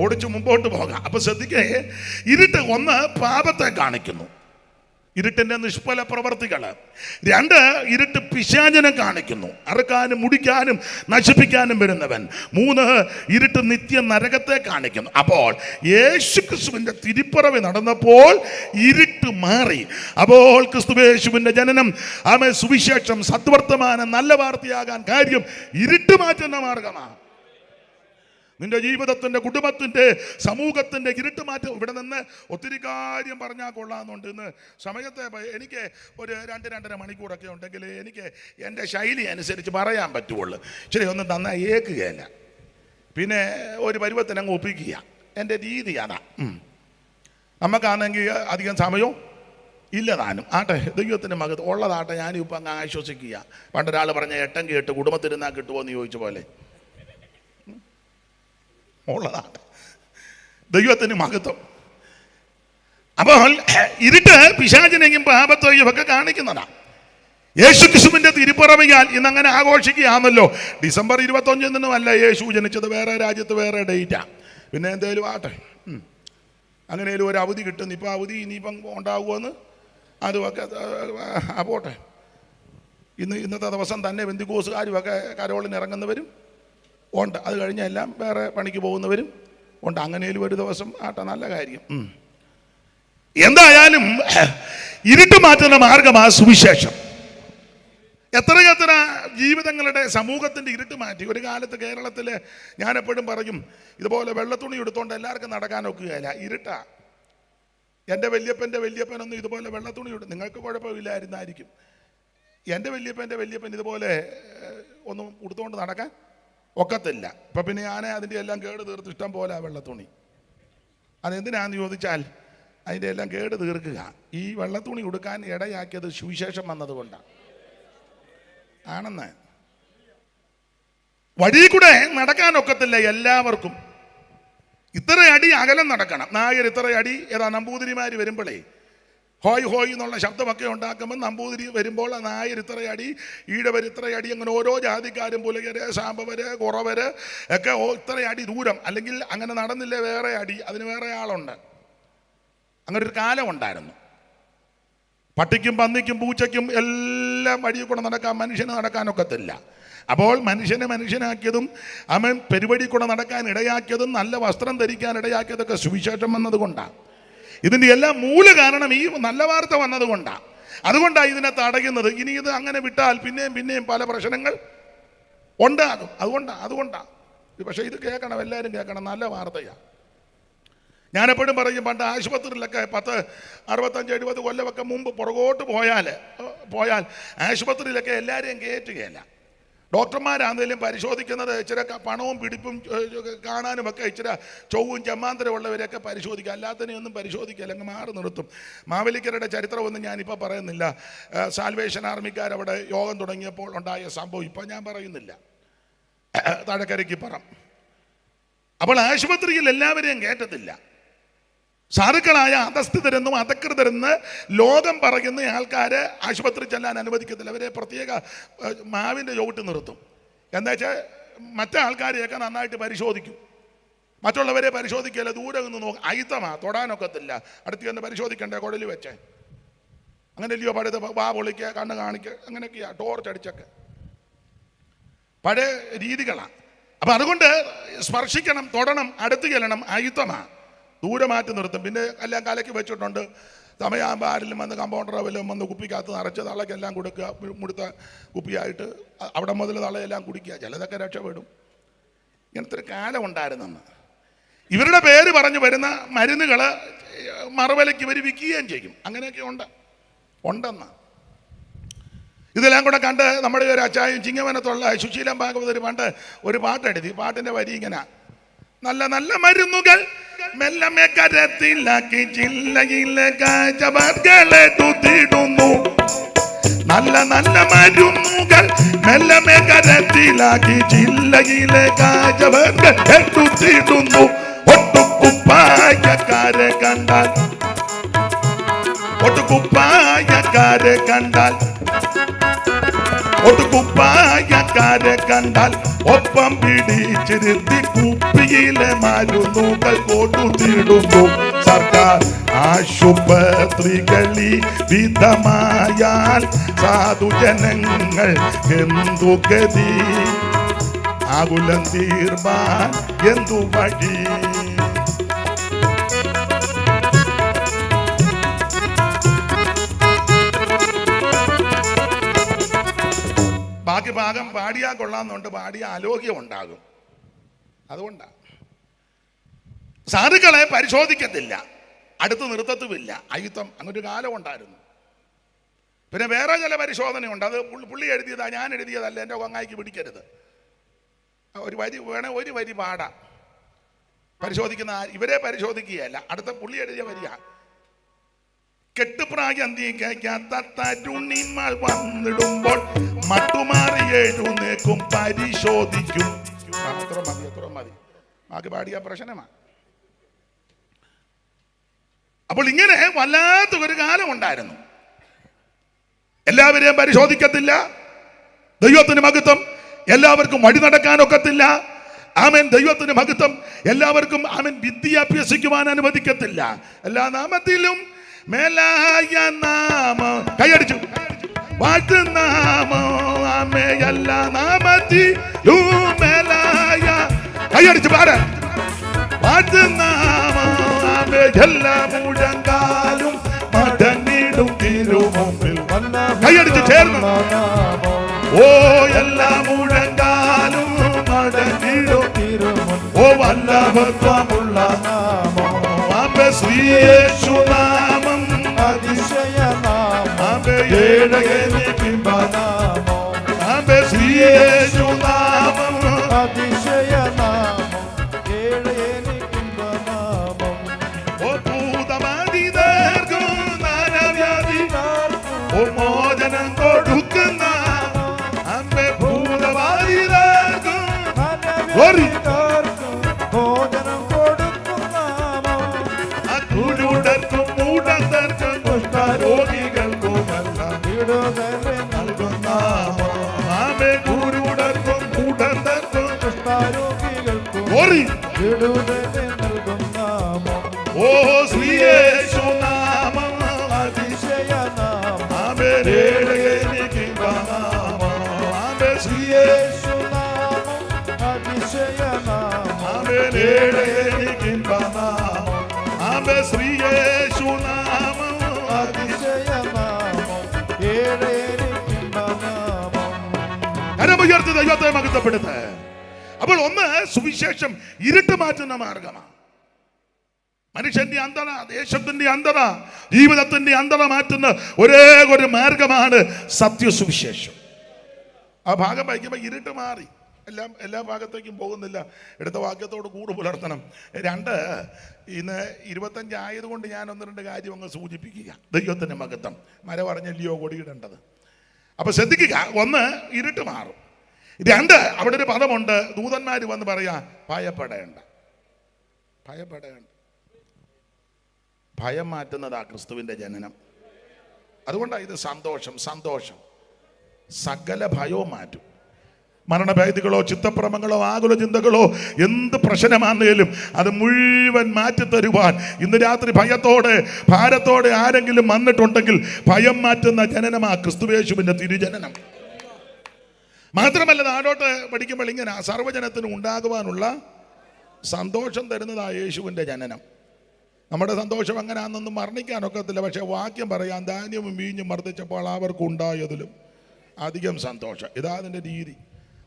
ഓടിച്ചു മുമ്പോട്ട് പോകാം. അപ്പൊ ശ്രദ്ധിക്കേ, ഇരുട്ട് ഒന്ന് പാപത്തെ കാണിക്കുന്നു, ഇരുട്ടിന്റെ നിഷ്ഫല പ്രവർത്തികൾ. 2, ഇരുട്ട് പിശാചിനെ കാണിക്കുന്നു, അറുക്കാനും മുടിക്കാനും നശിപ്പിക്കാനും വരുന്നവൻ. 3, ഇരുട്ട് നിത്യ നരകത്തെ കാണിക്കുന്നു. അപ്പോൾ യേശുക്രിസ്തുവിന്റെ തിരുപ്പിറവി നടന്നപ്പോൾ ഇരുട്ട് മാറി. അപ്പോൾ ക്രിസ്തുയേശുവിന്റെ ജനനം, ആമേ, സുവിശേഷം, സദ്വർത്തമാനം, നല്ല വാർത്തയാകാൻ കാര്യം ഇരുട്ട് മാറ്റുന്ന മാർഗമാണ്. നിന്റെ ജീവിതത്തിൻ്റെ, കുടുംബത്തിൻ്റെ, സമൂഹത്തിൻ്റെ ഇരുട്ട് മാറ്റം. ഇവിടെ നിന്ന് ഒത്തിരി കാര്യം പറഞ്ഞാൽ കൊള്ളാമെന്നുണ്ട്. ഇന്ന് സമയത്തെ എനിക്ക് ഒരു 2-2.5 മണിക്കൂറൊക്കെ ഉണ്ടെങ്കിൽ എനിക്ക് എൻ്റെ ശൈലി അനുസരിച്ച് പറയാൻ പറ്റുള്ളൂ. ശരി, ഒന്നും നന്നായി ഏക്കുകയല്ല, പിന്നെ ഒരു പരുവത്തിനങ്ങ് ഒപ്പിക്കുക. എൻ്റെ രീതി അതാ. നമുക്കാണെങ്കിൽ അധികം സമയവും ഇല്ല താനും. ആട്ടെ, ദൈവത്തിൻ്റെ മകത്ത് ഉള്ളതാട്ടെ. ഞാനും ഇപ്പം അങ്ങ് ആശ്വസിക്കുക. പണ്ടൊരാൾ പറഞ്ഞ 8 കേട്ട് കുടുംബത്തിരുന്നാൽ കിട്ടുമോ എന്ന് ചോദിച്ച പോലെ ഉള്ളതാണ് ദൈവത്തിന് മഹത്വം. അപ്പോൾ ഇരുട്ട് പിശാചിനെയും പാപത്തെയും ഒക്കെ കാണിക്കുന്നതാണ്. യേശുക്രിസ്തുവിന്റെ തിരുപ്പിറവിയാൽ ഇന്നങ്ങനെ ആഘോഷിക്കുകയാണല്ലോ. ഡിസംബർ 25 അല്ല യേശു ജനിച്ചത്, വേറെ രാജ്യത്ത് വേറെ ഡേറ്റാ. പിന്നെ എന്തേലും ആട്ടെ, അങ്ങനെയും ഒരു അവധി കിട്ടുന്നു. ഇപ്പം അവധി ഇനിയിപ്പം ഉണ്ടാകുമെന്ന് അതുമൊക്കെ പോട്ടെ. ഇന്നത്തെ ദിവസം തന്നെ ബന്ധുക്കോസുകാരുമൊക്കെ കരോളിന് ഇറങ്ങുന്നവരും ഉണ്ട്. അത് കഴിഞ്ഞ എല്ലാം വേറെ പണിക്ക് പോകുന്നവരും ഉണ്ട്. അങ്ങനെയും ഒരു ദിവസം ആട്ടെ, നല്ല കാര്യം. എന്തായാലും ഇരുട്ട് മാറ്റുന്ന മാർഗമാണ് സുവിശേഷം. എത്ര ജീവിതങ്ങളുടെ സമൂഹത്തിൻ്റെ ഇരുട്ട് മാറ്റി. ഒരു കാലത്ത് കേരളത്തിൽ ഞാൻ എപ്പോഴും പറയും, ഇതുപോലെ വെള്ളത്തുണി എടുത്തോണ്ട് എല്ലാവർക്കും നടക്കാൻ ഒക്കുകയില്ല, ഇരുട്ടാ. എൻ്റെ വല്യപ്പനൊന്നും ഇതുപോലെ വെള്ളത്തുണി നിങ്ങൾക്ക് കുഴപ്പമില്ലായിരുന്നായിരിക്കും. എൻ്റെ വല്യപ്പൻ ഇതുപോലെ ഒന്നും ഉടുത്തുകൊണ്ട് നടക്കാൻ ഒക്കത്തില്ല. ഇപ്പം പിന്നെ ഞാൻ അതിൻ്റെ എല്ലാം കേട് തീർത്ത് ഇഷ്ടം പോലെ വെള്ളത്തുണി. അതെന്തിനാന്ന് ചോദിച്ചാൽ അതിൻ്റെ എല്ലാം കേട് തീർക്കുക. ഈ വെള്ളത്തുണി ഉടുക്കാൻ ഇടയാക്കിയത് സുവിശേഷം വന്നതുകൊണ്ടാണ് ആണെന്ന്. വഴി കൂടെ നടക്കാനൊക്കത്തില്ല എല്ലാവർക്കും. ഇത്ര അടി അകലം നടക്കണം. നായർ ഇത്ര അടി, ഏതാ നമ്പൂതിരിമാർ വരുമ്പോഴേ ഹോയ് ഹോയ് എന്നുള്ള ശബ്ദമൊക്കെ ഉണ്ടാക്കുമ്പോൾ നമ്പൂതിരി വരുമ്പോൾ നായർ ഇത്ര അടി, ഈഴവർ ഇത്ര അടി, അങ്ങനെ ഓരോ ജാതിക്കാരും പുലകര്, സാമ്പവര്, കുറവര് ഒക്കെ ഇത്ര അടി ദൂരം. അല്ലെങ്കിൽ അങ്ങനെ നടന്നില്ലേ വേറെ അടി, അതിന് വേറെ ആളുണ്ട്. അങ്ങനെ ഒരു കാലം ഉണ്ടായിരുന്നു. പട്ടിക്കും പന്നിക്കും പൂച്ചയ്ക്കും എല്ലാം വഴിയിൽ കൂടെ നടക്കാൻ മനുഷ്യന് നടക്കാനൊക്കത്തില്ല. അപ്പോൾ മനുഷ്യനാക്കിയതും അവൻ പെരുവഴി കൂടെ നടക്കാൻ ഇടയാക്കിയതും നല്ല വസ്ത്രം ധരിക്കാൻ ഇടയാക്കിയതൊക്കെ സുവിശേഷം വന്നതുകൊണ്ടാണ്. ഇതിൻ്റെ എല്ലാം മൂല കാരണം ഈ നല്ല വാർത്ത വന്നതുകൊണ്ടാണ്. അതുകൊണ്ടാണ് ഇതിനെ തടയുന്നത്. ഇനി ഇത് അങ്ങനെ വിട്ടാൽ പിന്നെയും പല പ്രശ്നങ്ങൾ ഉണ്ടാകും. അതുകൊണ്ടാണ്. പക്ഷേ ഇത് കേൾക്കണം, എല്ലാവരും കേൾക്കണം, നല്ല വാർത്തയാണ്. ഞാനെപ്പോഴും പറയും, പണ്ട് ആശുപത്രിയിലൊക്കെ 65-70 കൊല്ലമൊക്കെ മുമ്പ് പുറകോട്ട് പോയാൽ ആശുപത്രിയിലൊക്കെ എല്ലാവരെയും കയറ്റുകയില്ല. ഡോക്ടർമാരാണെങ്കിലും പരിശോധിക്കുന്നത് ഇച്ചിരി പണവും പിടിപ്പും കാണാനുമൊക്കെ ഇച്ചിരി ചൊവ്വും ചെമ്മാന്തരം ഉള്ളവരെയൊക്കെ പരിശോധിക്കുക, അല്ലാത്തതിനെയൊന്നും പരിശോധിക്കില്ല, അങ്ങ് മാറി നിർത്തും. മാവേലിക്കരുടെ ചരിത്രമൊന്നും ഞാനിപ്പോൾ പറയുന്നില്ല. സാൽവേഷൻ ആർമിക്കാരവിടെ യോഗം തുടങ്ങിയപ്പോൾ ഉണ്ടായ സംഭവം ഇപ്പം ഞാൻ പറയുന്നില്ല, താഴെക്കരയ്ക്ക് പറ. അപ്പോൾ ആശുപത്രിയിൽ എല്ലാവരെയും കയറ്റത്തില്ല. സാധുക്കളായ അധസ്ഥിതരെന്നും അധകൃതരെന്ന് ലോകം പറയുന്ന ആൾക്കാരെ ആശുപത്രി ചെല്ലാൻ അനുവദിക്കത്തില്ല. അവരെ പ്രത്യേക മാവിൻ്റെ ചുവട്ട് നിർത്തും. എന്താ വെച്ചാൽ മറ്റേ ആൾക്കാരെയൊക്കെ നന്നായിട്ട് പരിശോധിക്കും, മറ്റുള്ളവരെ പരിശോധിക്കില്ല. ദൂരെ നിന്ന് നോക്കും, അയിത്തമാ, തൊടാനൊക്കത്തില്ല. അടുത്ത് തന്നെ പരിശോധിക്കണ്ടേ, കുഴൽ വെച്ചേ, അങ്ങനെയല്ലയോ പഴയത്, വാ പൊളിക്കുക, കണ്ണ് കാണിക്കുക, അങ്ങനെയൊക്കെയാ, ടോർച്ച് അടിച്ചൊക്കെ പഴയ രീതികളാണ്. അപ്പം അതുകൊണ്ട് സ്പർശിക്കണം, തൊടണം, അടുത്ത് ചെല്ലണം, അയിത്തമാ, ദൂരെ മാറ്റി നിർത്തും. പിന്നെ എല്ലാം കലക്കി വെച്ചിട്ടുണ്ട്. സമയമാകുമ്പോൾ ആരെങ്കിലും വന്ന് കമ്പൗണ്ടറോ വല്ലതും വന്ന് കുപ്പിക്കകത്ത് നിറച്ച് തളയ്ക്കെല്ലാം കൊടുക്കുക, മുടുത്ത കുപ്പിയായിട്ട് അവിടെ മുതൽ തളയെല്ലാം കുടിക്കുക. ചിലതൊക്കെ രക്ഷപ്പെടും. ഇങ്ങനത്തെ ഒരു കാലം ഉണ്ടായിരുന്നെന്ന്. ഇവരുടെ പേര് പറഞ്ഞു വരുന്ന മരുന്നുകൾ മറുവിലയ്ക്ക് ഇവർ വിൽക്കുകയും ചെയ്യും. അങ്ങനെയൊക്കെ ഉണ്ടെന്ന് ഇതെല്ലാം കൂടെ കണ്ട് നമ്മുടെ ഒരു അച്ചായും ചിങ്ങവനത്തുള്ള സുശീലം ഭാഗവതർ പണ്ട് ഒരു പാട്ടെഴുതി. പാട്ടിൻ്റെ വരി ഇങ്ങനെ: നല്ല നല്ല മരുന്നുകൾ മെല്ലമേ കരത്തിലാക്കി ജില്ലയിലെ കാഴ്ചവർകളെ തുത്തിടുന്നു. നല്ല നല്ല മരുന്നുകൾ മെല്ലമേ കരത്തിലാക്കി ജില്ലയിലെ കാഴ്ചവർകളെ തുത്തിടുന്നു. ഒട്ടുകുപ്പായക്കാരെ കണ്ടാൽ ഒപ്പം പിടിച്ചിരുത്തി കുപ്പിയിലെ മരുന്നുകൾ കൊടുത്തിടുന്നു. സർക്കാർ ആശുപത്രികളിൽ വിധമായാൽ സാധുജനങ്ങൾ എന്തു ഗതി, ആകുലം തീർമാൻ എന്തു വഴി. ബാക്കി ഭാഗം പാടിയാൽ കൊള്ളാമെന്നുണ്ട്, പാടിയ ആലോക്യം ഉണ്ടാകും. അതുകൊണ്ടാണ് സാധുക്കളെ പരിശോധിക്കത്തില്ല, അടുത്ത് നിർത്തത്തുമില്ല, അയുത്തം. അങ്ങനൊരു കാലം ഉണ്ടായിരുന്നു. പിന്നെ വേറെ ചില പരിശോധനയുണ്ട്. അത് പുള്ളി എഴുതിയതാ, ഞാൻ എഴുതിയതല്ല, എൻ്റെ കൊങ്ങായിക്ക് പിടിക്കരുത്. ഒരു വരി വേണേ ഒരു വരി പാടാം. പരിശോധിക്കുന്ന ഇവരെ പരിശോധിക്കുകയല്ല, അടുത്ത പുള്ളി എഴുതിയ വരിക. കെട്ടുപ്രായന്തികൾ വന്നിടുമ്പോൾ മട്ടുമാറി എഴുന്നേക്കും പരിശോധിക്കും. അത്ര മതി. ബാക്കി പാടിയ പ്രശ്നമാണ്. അപ്പോൾ ഇങ്ങനെ വല്ലാത്ത ഒരു കാലം ഉണ്ടായിരുന്നു. എല്ലാവരെയും പരിശോധിക്കത്തില്ല. ദൈവത്തിന് മഹത്വം. എല്ലാവർക്കും വഴി നടക്കാനൊക്കത്തില്ല. ആമേൻ. ദൈവത്തിന് മഹത്വം. എല്ലാവർക്കും ആമേൻ വിദ്യ അഭ്യസിക്കുവാൻ അനുവദിക്കത്തില്ല. എല്ലാ നാമത്തിലും മേലായ നാമം കൈയടിച്ചു വാഴ്ത്തുനാമോ ആമേ. എല്ലാ നാമത്തിലും മേലായ കൈയടിച്ചു പാട വാഴ്ത്തുനാമോ ആമേ. എല്ലാ മുഴങ്കാലും മടങ്ങിടും തിരുമുമ്പിൽ കൈയടിച്ച് ചേർന്ന് ഓ എല്ലാ മുഴങ്കാലും മടങ്ങിടും തിരുമുമ്പിൽ ഓ വല്ലഭത്വമുള്ള നാമം ആമേ. ശ്രീയേശുനാമം അതിശയനാമം ആമേ. ഏഴകനിബിംബനാമം ആമേ. ശ്രീയേശുനാമം അതിശയനാമം ഏഴകനിബിംബനാമം ഓ ഭൂതബാധിതർക്കും നരവ്യാധികർക്കും ഓ മോചനം കൊടുക്കുന്ന ആമേ. ഭൂതബാധിതർക്കും നരവ്യാധികർക്കും മോചനം കൊടുക്കുന്ന കുരുടർക്കും മൂഢർക്കും കുഷ്ഠരോഗികൾക്കുമെല്ലാം വിടുതൽ നൽകുന്ന ആമേ. കുരുടർക്കും മൂഢർക്കും കുഷ്ഠരോഗികൾക്കും വിടുതൽ നൽകുന്ന ഓ ശ്രീയേശുനാമം അതിശയനാമം ആമേ. ആമേ. ശ്രീയേശുനാമം അതിശയനാമം ആമേ. ആമേ. ശ്രീയേശുനാമം അതിശയനാമം കരമുയർത്തി ദൈവത്തെ മഹത്വപ്പെടുത്ത. അപ്പോൾ ഒന്ന് സുവിശേഷം ഇരുട്ട് മാറ്റുന്ന മാർഗമാണ്. മനുഷ്യന്റെ അന്ധത, ദേശത്തിന്റെ അന്ധത, ജീവിതത്തിന്റെ അന്ധത മാറ്റുന്ന ഒരേ ഒരു മാർഗമാണ് സത്യസുവിശേഷം. ആ ഭാഗം വായിക്കുമ്പോൾ ഇരുട്ട് മാറി. എല്ലാ ഭാഗത്തേക്കും പോകുന്നില്ല. എടുത്ത വാക്യത്തോട് കൂട് പുലർത്തണം. 2 ഇന്ന് 25 ആയതുകൊണ്ട് ഞാൻ 1-2 കാര്യം അങ്ങ് സൂചിപ്പിക്കുക. ദൈവത്തിന്റെ മഹത്വം മര പറഞ്ഞല്ലയോ കൊടിയിടേണ്ടത്. അപ്പൊ ശ്രദ്ധിക്കുക. 1 ഇരുട്ട് മാറും. 2 അവിടെ ഒരു പദമുണ്ട്. ദൂതന്മാർ വന്ന് പറയാ ഭയപ്പെടേണ്ട. ഭയം മാറ്റുന്നതാ ക്രിസ്തുവിന്റെ ജനനം. അതുകൊണ്ടാണ് ഇത് സന്തോഷം. സകല ഭയവും മാറ്റും. മരണഭേദികളോ ചിത്തഭ്രമങ്ങളോ ആകുല ചിന്തകളോ എന്ത് പ്രശ്നമാണെങ്കിലും അത് മുഴുവൻ മാറ്റിത്തരുവാൻ ഇന്ന് രാത്രി ഭയത്തോടെ ഭാരത്തോടെ ആരെങ്കിലും വന്നിട്ടുണ്ടെങ്കിൽ ഭയം മാറ്റുന്ന ജനനമാ ക്രിസ്തുയേശുവിന്റെ തിരുജനനം. മാത്രമല്ല നാടോട്ട് പഠിക്കുമ്പോൾ ഇങ്ങനെ സർവ്വജനത്തിനും ഉണ്ടാകുവാനുള്ള സന്തോഷം തരുന്നതാ യേശുവിന്റെ ജനനം. നമ്മുടെ സന്തോഷം എങ്ങനെയാണെന്നൊന്നും വർണ്ണിക്കാനൊക്കത്തില്ല. പക്ഷെ വാക്യം പറയാം. ധാന്യവും വീഞ്ഞും വർദ്ധിച്ചപ്പോൾ അവർക്കുണ്ടായതിലും അധികം സന്തോഷം. ഇതാ അതിൻ്റെ രീതി.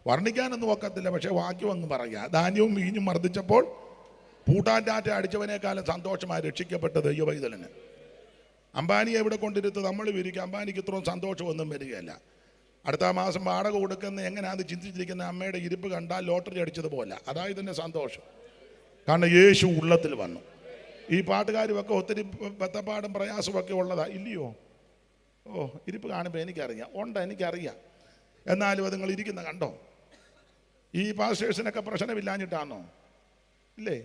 വർണ്ണിക്കാനൊന്നും ഒക്കത്തില്ല. പക്ഷെ വാക്യം അങ്ങ് പറയാം. ധാന്യവും വീഞ്ഞും വർദ്ധിച്ചപ്പോൾ പൂട്ടാറ്റാറ്റ അടിച്ചവനേക്കാളും സന്തോഷമായി രക്ഷിക്കപ്പെട്ട ദൈവവൈതലന്. അംബാനിയെ എവിടെ കൊണ്ടിരുത്ത് നമ്മൾ വിരിക്കും. അംബാനിക്ക് ഇത്രയും സന്തോഷമൊന്നും വരികയല്ല. അടുത്ത മാസം വാടക കൊടുക്കുന്ന എങ്ങനെയാണെന്ന് ചിന്തിച്ചിരിക്കുന്ന അമ്മയുടെ ഇരിപ്പ് കണ്ടാൽ ലോട്ടറി അടിച്ചതുപോലെ. അതായത് തന്നെ സന്തോഷം. കാരണം യേശു ഉള്ളത്തിൽ വന്നു. ഈ പാട്ടുകാരുമൊക്കെ ഒത്തിരി ബത്തപ്പാടും പ്രയാസമൊക്കെ ഉള്ളതാ ഇല്ലയോ? ഓ ഇരിപ്പ് കാണുമ്പോൾ എനിക്കറിയാം. എനിക്കറിയാം. എന്നാലും അത് നിങ്ങൾ ഇരിക്കുന്ന കണ്ടോ? ഈ പാസ്റ്റേഴ്സിനൊക്കെ പ്രശ്നമില്ലാഞ്ഞിട്ടാണോ? ഇല്ലേ?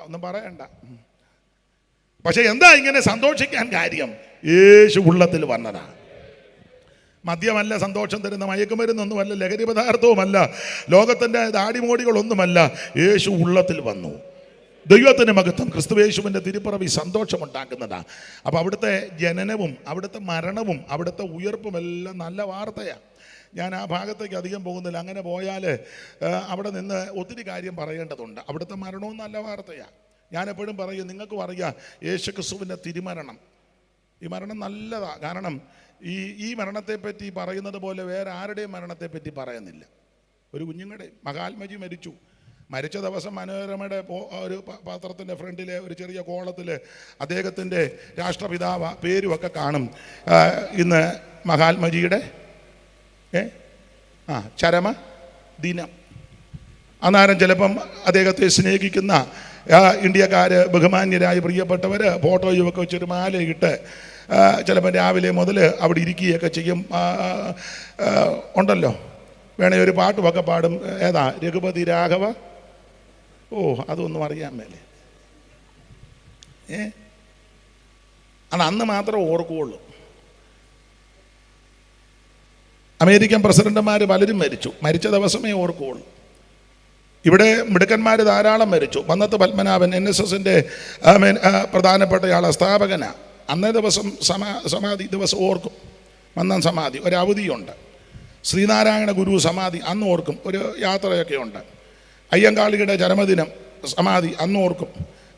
ഒന്നും പറയണ്ട. പക്ഷെ എന്താ ഇങ്ങനെ സന്തോഷിക്കാൻ കാര്യം? യേശു ഉള്ളത്തിൽ വന്നതാ. മദ്യമല്ല സന്തോഷം തരുന്ന, മയക്കുമരുന്നൊന്നുമല്ല, ലഹരി പദാർത്ഥവുമല്ല, ലോകത്തിൻ്റെ ദാടിമോടികളൊന്നുമല്ല. യേശു ഉള്ളത്തിൽ വന്നു. ദൈവത്തിൻ്റെ മഹത്വം. ക്രിസ്തുയേശുവിൻ്റെ തിരുപ്പിറവി സന്തോഷമുണ്ടാക്കുന്നതാണ്. അപ്പോൾ അവിടുത്തെ ജനനവും അവിടുത്തെ മരണവും അവിടുത്തെ ഉയർപ്പും എല്ലാം നല്ല വാർത്തയാണ്. ഞാൻ ആ ഭാഗത്തേക്ക് അധികം പോകുന്നില്ല. അങ്ങനെ പോയാൽ അവിടെ നിന്ന് ഒത്തിരി കാര്യം പറയേണ്ടതുണ്ട്. അവിടുത്തെ മരണവും നല്ല വാർത്തയാണ്. ഞാനെപ്പോഴും പറയും, നിങ്ങൾക്കും അറിയാം യേശു ക്രിസ്തുവിൻ്റെ തിരുമരണം. ഈ മരണം നല്ലതാണ്. കാരണം ഈ മരണത്തെപ്പറ്റി പറയുന്നത് പോലെ വേറെ ആരുടെയും മരണത്തെപ്പറ്റി പറയുന്നില്ല. ഒരു കുഞ്ഞുങ്ങളുടെ മഹാത്മജി മരിച്ച ദിവസം മനോരമയുടെ ഒരു പത്രത്തിൻ്റെ ഫ്രണ്ടിലെ ഒരു ചെറിയ കോളത്തിൽ അദ്ദേഹത്തിൻ്റെ രാഷ്ട്രപിതാവ് പേരുമൊക്കെ കാണും. ഇന്ന് മഹാത്മജിയുടെ ചരമ ദിനം. അന്നേരം ചിലപ്പം അദ്ദേഹത്തെ സ്നേഹിക്കുന്ന ഇന്ത്യക്കാർ, ബഹുമാന്യരായ പ്രിയപ്പെട്ടവർ ഫോട്ടോയുമൊക്കെ വെച്ചൊരു മാലയിട്ട് ചിലപ്പോൾ രാവിലെ മുതൽ അവിടെ ഇരിക്കുകയൊക്കെ ചെയ്യും. ഉണ്ടല്ലോ, വേണേ ഒരു പാട്ടുമൊക്കെ പാടും. ഏതാ? രഘുപതി രാഘവ. അതൊന്നും അറിയാൻ മേലെ. അത് അന്ന് മാത്രമേ ഓർക്കുകയുള്ളൂ. അമേരിക്കൻ പ്രസിഡന്റുമാർ പലരും മരിച്ച ദിവസമേ ഓർക്കുള്ളൂ. ഇവിടെ മിടുക്കന്മാർ ധാരാളം മരിച്ചു. മന്നത്ത് പത്മനാഭൻ NSSന്റെ പ്രധാനപ്പെട്ടയാളെ സ്ഥാപകനാണ്. അന്നേ ദിവസം സമാധി ദിവസം ഓർക്കും. മന്നം സമാധി ഒരു അവധിയുണ്ട്. ശ്രീനാരായണ ഗുരു സമാധി അന്ന് ഓർക്കും. ഒരു യാത്രയൊക്കെ ഉണ്ട്. അയ്യങ്കാളിയുടെ ചരമദിനം സമാധി അന്ന് ഓർക്കും.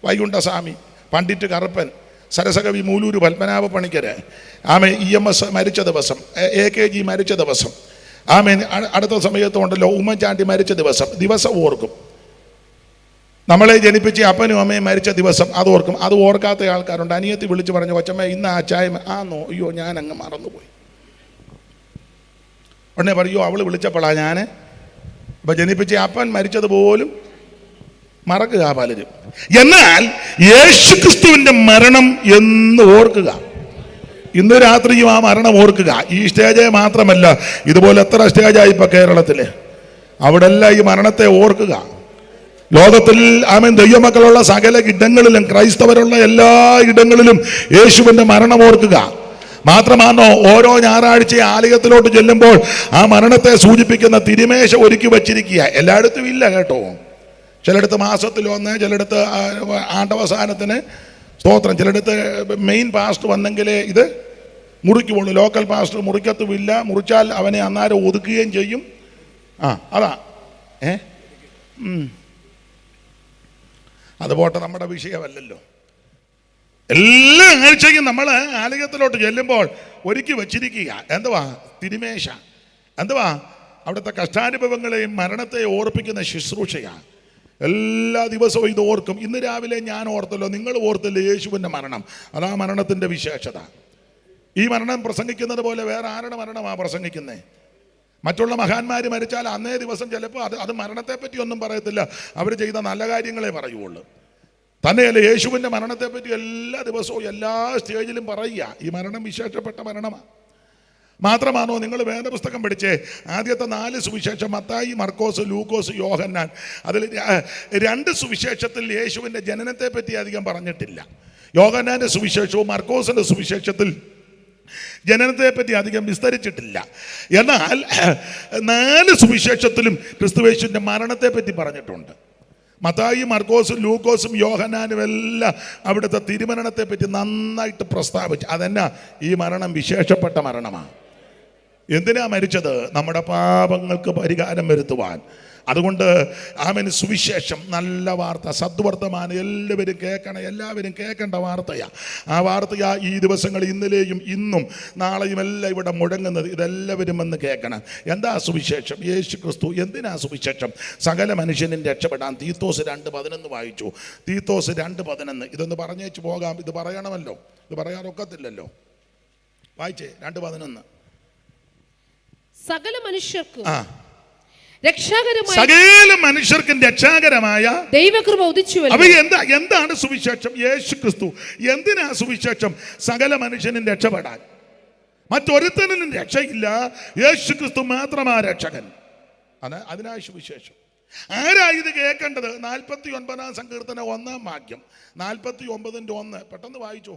വൈകുണ്ഠസ്വാമി, പണ്ഡിറ്റ് കറുപ്പൻ, സരസകവി മൂലൂര് പത്മനാഭ പണിക്കര്, EMS മരിച്ച ദിവസം, AKG മരിച്ച ദിവസം, അടുത്ത സമയത്തുണ്ടല്ലോ ഉമ്മൻചാണ്ടി മരിച്ച ദിവസം ഓർക്കും. നമ്മളെ ജനിപ്പിച്ച് അപ്പനും അമ്മയും മരിച്ച ദിവസം അത് ഓർക്കും. അത് ഓർക്കാത്ത ആൾക്കാരുണ്ട്. അനിയത്തി വിളിച്ച് പറഞ്ഞു, കൊച്ചമ്മ ഇന്ന് ആ ചായ ആന്നോ, അയ്യോ ഞാൻ അങ്ങ് മറന്നുപോയി. ഉടനെ പറയോ അവൾ വിളിച്ചപ്പോഴാണ് ഞാൻ. ഇപ്പം ജനിപ്പിച്ച അപ്പൻ മരിച്ചതുപോലും മറക്കുക പലരും. എന്നാൽ യേശുക്രിസ്തുവിൻ്റെ മരണം എന്ന് ഓർക്കുക. ഇന്ന് രാത്രിയും ആ മരണം ഓർക്കുക. ഈ സ്റ്റേജേ മാത്രമല്ല, ഇതുപോലെ എത്ര സ്റ്റേജായി ഇപ്പം കേരളത്തിൽ. അവിടെ എല്ലാം ഈ മരണത്തെ ഓർക്കുക. ലോകത്തിൽ ദൈവമക്കളുള്ള സകല ഇടങ്ങളിലും, ക്രൈസ്തവരുള്ള എല്ലാ ഇടങ്ങളിലും യേശുവിൻ്റെ മരണം ഓർക്കുക. മാത്രമാണോ ഓരോ ഞായറാഴ്ച ആലയത്തിലോട്ട് ചെല്ലുമ്പോൾ ആ മരണത്തെ സൂചിപ്പിക്കുന്ന തിരുമേശ ഒരുക്കി വച്ചിരിക്കുക. എല്ലായിടത്തും ഇല്ല കേട്ടോ. ചിലയിടത്ത് മാസത്തിലൊന്ന്, ചിലയിടത്ത് ആണ്ടവസാനത്തിന് സ്തോത്രം, ചിലയിടത്ത് മെയിൻ പാസ്റ്റർ വന്നെങ്കിലേ ഇത് മുറിക്കുള്ളൂ. Local pastor മുറിക്കത്തുമില്ല. മുറിച്ചാൽ അവനെ അന്നേരം ഒതുക്കുകയും ചെയ്യും. അതാ അതുപോട്ടെ, നമ്മുടെ വിഷയമല്ലല്ലോ. എല്ലാ ആഴ്ചയും നമ്മൾ ആലയത്തിലോട്ട് ചെല്ലുമ്പോൾ ഒരുക്കി വച്ചിരിക്കുക എന്തുവാ? തിരുമേശ. എന്തുവാ? അവിടുത്തെ കഷ്ടാനുഭവങ്ങളെയും മരണത്തെയും ഓർപ്പിക്കുന്ന ശുശ്രൂഷയാണ്. എല്ലാ ദിവസവും ഇത് ഓർക്കും. ഇന്ന് രാവിലെ ഞാൻ ഓർത്തല്ലോ, നിങ്ങൾ ഓർത്തല്ലോ യേശുവിൻ്റെ മരണം. അതാ മരണത്തിൻ്റെ വിശേഷത. ഈ മരണം പ്രസംഗിക്കുന്നത് പോലെ വേറെ ആരുടെ മരണമാണ് പ്രസംഗിക്കുന്നത്? മറ്റുള്ള മഹാന്മാർ മരിച്ചാൽ അന്നേ ദിവസം ചിലപ്പോൾ അത് മരണത്തെപ്പറ്റി ഒന്നും പറയത്തില്ല. അവർ ചെയ്ത നല്ല കാര്യങ്ങളെ പറയുള്ളൂ. തന്നെയല്ല, യേശുവിൻ്റെ മരണത്തെപ്പറ്റി എല്ലാ ദിവസവും എല്ലാ സ്റ്റേജിലും പറയുക. ഈ മരണം വിശേഷപ്പെട്ട മരണമാണ്. മാത്രമാണോ നിങ്ങൾ വേദപുസ്തകം പഠിച്ചേ? ആദ്യത്തെ 4 സുവിശേഷം മത്തായി, മർക്കോസ്, ലൂക്കോസ്, യോഹന്നാൻ. അതിൽ 2 സുവിശേഷത്തിൽ യേശുവിൻ്റെ ജനനത്തെ പറ്റി അധികം പറഞ്ഞിട്ടില്ല. യോഹന്നാൻ്റെ സുവിശേഷവും മർക്കോസിൻ്റെ സുവിശേഷത്തിൽ ജനനത്തെ പറ്റി അധികം വിസ്തരിച്ചിട്ടില്ല. എന്നാൽ 4 സുവിശേഷത്തിലും ക്രിസ്തുയേശുവിൻ്റെ മരണത്തെ പറ്റി പറഞ്ഞിട്ടുണ്ട്. മത്തായി, മർക്കോസും, ലൂക്കോസും, യോഹന്നാനും എല്ലാം അവിടുത്തെ തിരുമരണത്തെ പറ്റി നന്നായിട്ട് പ്രസ്താവിച്ചു. അതെന്നാ? ഈ മരണം വിശേഷപ്പെട്ട മരണമാണ്. എന്തിനാ മരിച്ചത്? നമ്മുടെ പാപങ്ങൾക്ക് പരിഹാരം വരുത്തുവാൻ. അതുകൊണ്ട് സുവിശേഷം, നല്ല വാർത്ത, സദ്വർത്തമാനം എല്ലാവരും കേൾക്കേണ്ട വാർത്തയാണ്. ആ വാർത്തയാ ഈ ദിവസങ്ങളിൽ ഇന്നലെയും ഇന്നും നാളെയും എല്ലാം ഇവിടെ മുഴങ്ങുന്നത്. ഇതെല്ലാവരും വന്ന് കേൾക്കണം. എന്താ സുവിശേഷം? യേശു ക്രിസ്തു. എന്തിനാ സുവിശേഷം? സകല മനുഷ്യനും രക്ഷപ്പെടാൻ. തീത്തോസ് 2:11 വായിച്ചു. തീത്തോസ് 2:11. ഇതൊന്ന് പറഞ്ഞേച്ച് പോകാം. ഇത് പറയണമല്ലോ, ഇത് പറയാറൊക്കത്തില്ലല്ലോ. വായിച്ചേ 2:11. സകല മനുഷ്യർക്കും സകല മനുഷ്യർക്കും രക്ഷാകരമായ ദൈവകൃപ ഉദിച്ചുവല്ലോ. അപ്പൊ എന്താണ് സുവിശേഷം? യേശു ക്രിസ്തു. എന്തിനാ സുവിശേഷം? സകല മനുഷ്യനും രക്ഷപ്പെടാൻ. മറ്റൊരുത്തനും രക്ഷയില്ല. യേശു ക്രിസ്തു മാത്രമാ രക്ഷകൻ. അതിനാ സുവിശേഷം. ആരാ ഇത് കേൾക്കേണ്ടത്? 49 സങ്കീർത്തനം 1 വാക്യം, 49:1 പെട്ടെന്ന് വായിച്ചോ.